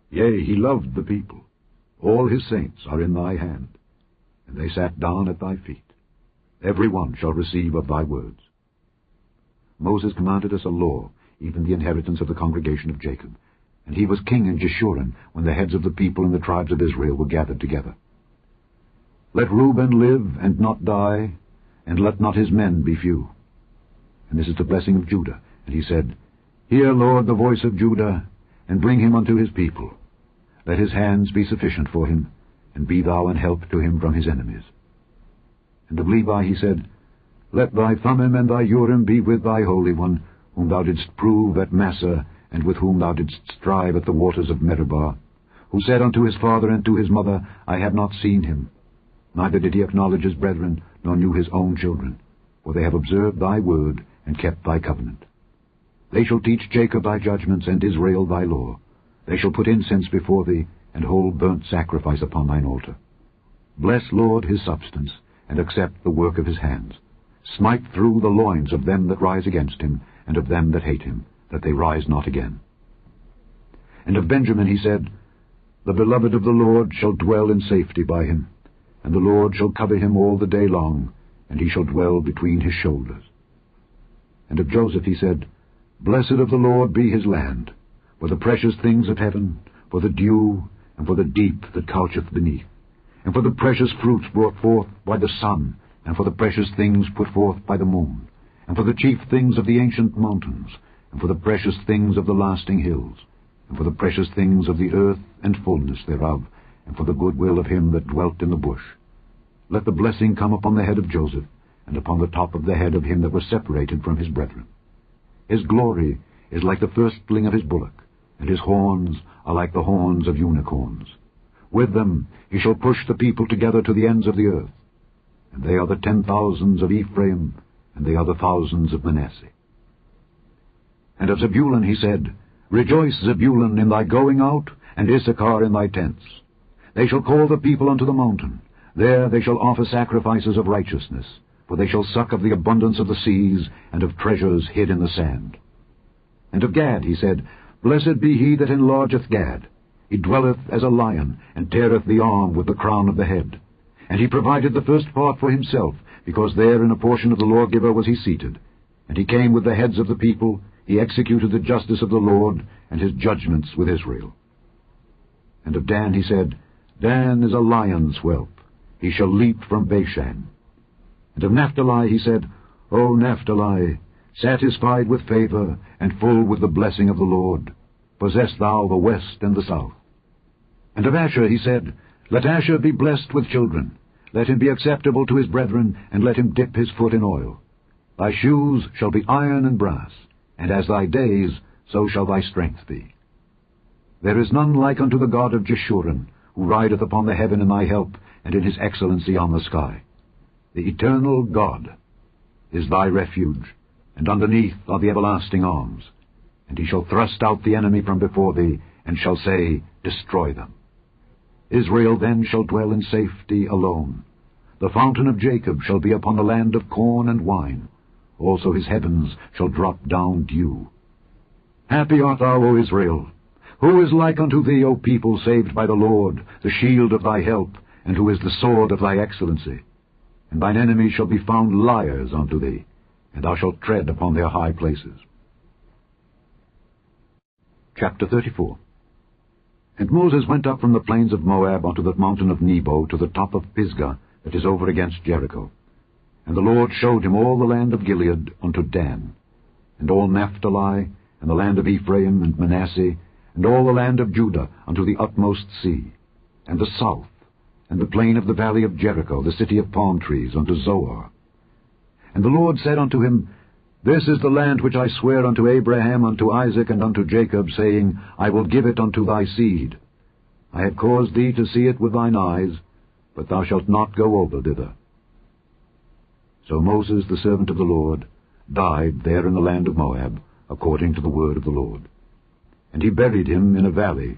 Yea, he loved the people. All his saints are in thy hand, and they sat down at thy feet. Every one shall receive of thy words. Moses commanded us a law, even the inheritance of the congregation of Jacob. And he was king in Jeshurun, when the heads of the people and the tribes of Israel were gathered together. Let Reuben live and not die, and let not his men be few. And this is the blessing of Judah. And he said, Hear, Lord, the voice of Judah, and bring him unto his people. Let his hands be sufficient for him, and be thou an help to him from his enemies. And of Levi he said, Let thy Thummim and thy Urim be with thy Holy One, whom thou didst prove at Massah, and with whom thou didst strive at the waters of Meribah, who said unto his father and to his mother, I have not seen him. Neither did he acknowledge his brethren, nor knew his own children, for they have observed thy word, and kept thy covenant. They shall teach Jacob thy judgments, and Israel thy law. They shall put incense before thee, and hold burnt sacrifice upon thine altar. Bless, Lord, his substance, and accept the work of his hands. Smite through the loins of them that rise against him, and of them that hate him, that they rise not again. And of Benjamin he said, The beloved of the Lord shall dwell in safety by him, and the Lord shall cover him all the day long, and he shall dwell between his shoulders. And of Joseph he said, Blessed of the Lord be his land, for the precious things of heaven, for the dew, and for the deep that coucheth beneath, and for the precious fruits brought forth by the sun, and for the precious things put forth by the moon, and for the chief things of the ancient mountains, and for the precious things of the lasting hills, and for the precious things of the earth and fullness thereof, and for the goodwill of him that dwelt in the bush. Let the blessing come upon the head of Joseph, and upon the top of the head of him that was separated from his brethren. His glory is like the firstling of his bullock, and his horns are like the horns of unicorns. With them he shall push the people together to the ends of the earth. And they are the 10,000s of Ephraim, and they are the thousands of Manasseh. And of Zebulun he said, Rejoice, Zebulun, in thy going out, and Issachar in thy tents. They shall call the people unto the mountain. There they shall offer sacrifices of righteousness, for they shall suck of the abundance of the seas, and of treasures hid in the sand. And of Gad he said, Blessed be he that enlargeth Gad. He dwelleth as a lion, and teareth the arm with the crown of the head. And he provided the first part for himself, because there in a portion of the lawgiver was he seated. And he came with the heads of the people, he executed the justice of the Lord, and his judgments with Israel. And of Dan he said, Dan is a lion's whelp, he shall leap from Bashan. And of Naphtali he said, O Naphtali, satisfied with favor, and full with the blessing of the Lord, possess thou the west and the south. And of Asher he said, Let Asher be blessed with children, let him be acceptable to his brethren, and let him dip his foot in oil. Thy shoes shall be iron and brass, and as thy days, so shall thy strength be. There is none like unto the God of Jeshurun, who rideth upon the heaven in thy help, and in his excellency on the sky. The eternal God is thy refuge, and underneath are the everlasting arms. And he shall thrust out the enemy from before thee, and shall say, Destroy them. Israel then shall dwell in safety alone. The fountain of Jacob shall be upon the land of corn and wine. Also his heavens shall drop down dew. Happy art thou, O Israel! Who is like unto thee, O people saved by the Lord, the shield of thy help, and who is the sword of thy excellency? And thine enemies shall be found liars unto thee, and thou shalt tread upon their high places. Chapter 34. And Moses went up from the plains of Moab unto the mountain of Nebo to the top of Pisgah, that is over against Jericho. And the Lord showed him all the land of Gilead unto Dan, and all Naphtali, and the land of Ephraim and Manasseh, and all the land of Judah unto the utmost sea, and the south, and the plain of the valley of Jericho, the city of palm trees, unto Zoar. And the Lord said unto him, This is the land which I swear unto Abraham, unto Isaac, and unto Jacob, saying, I will give it unto thy seed. I have caused thee to see it with thine eyes, but thou shalt not go over thither. So Moses, the servant of the Lord, died there in the land of Moab, according to the word of the Lord. And he buried him in a valley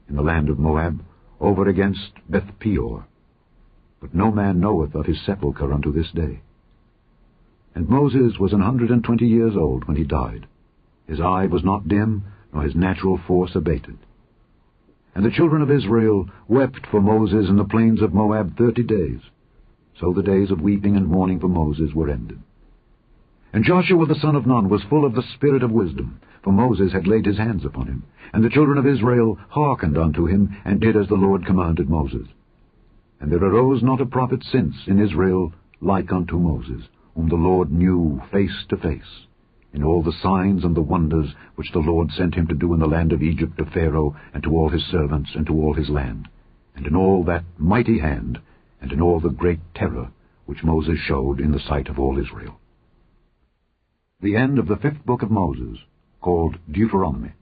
in the land of Moab, over against Beth-peor. but no man knoweth of his sepulchre unto this day. And Moses was 120 years old when he died. His eye was not dim, nor his natural force abated. And the children of Israel wept for Moses in the plains of Moab 30 days. So the days of weeping and mourning for Moses were ended. And Joshua the son of Nun was full of the spirit of wisdom, for Moses had laid his hands upon him. And the children of Israel hearkened unto him, and did as the Lord commanded Moses. And there arose not a prophet since in Israel like unto Moses, whom the Lord knew face to face, in all the signs and the wonders which the Lord sent him to do in the land of Egypt to Pharaoh, and to all his servants, and to all his land, and in all that mighty hand, and in all the great terror which Moses showed in the sight of all Israel. The end of the 5th book of Moses, called Deuteronomy.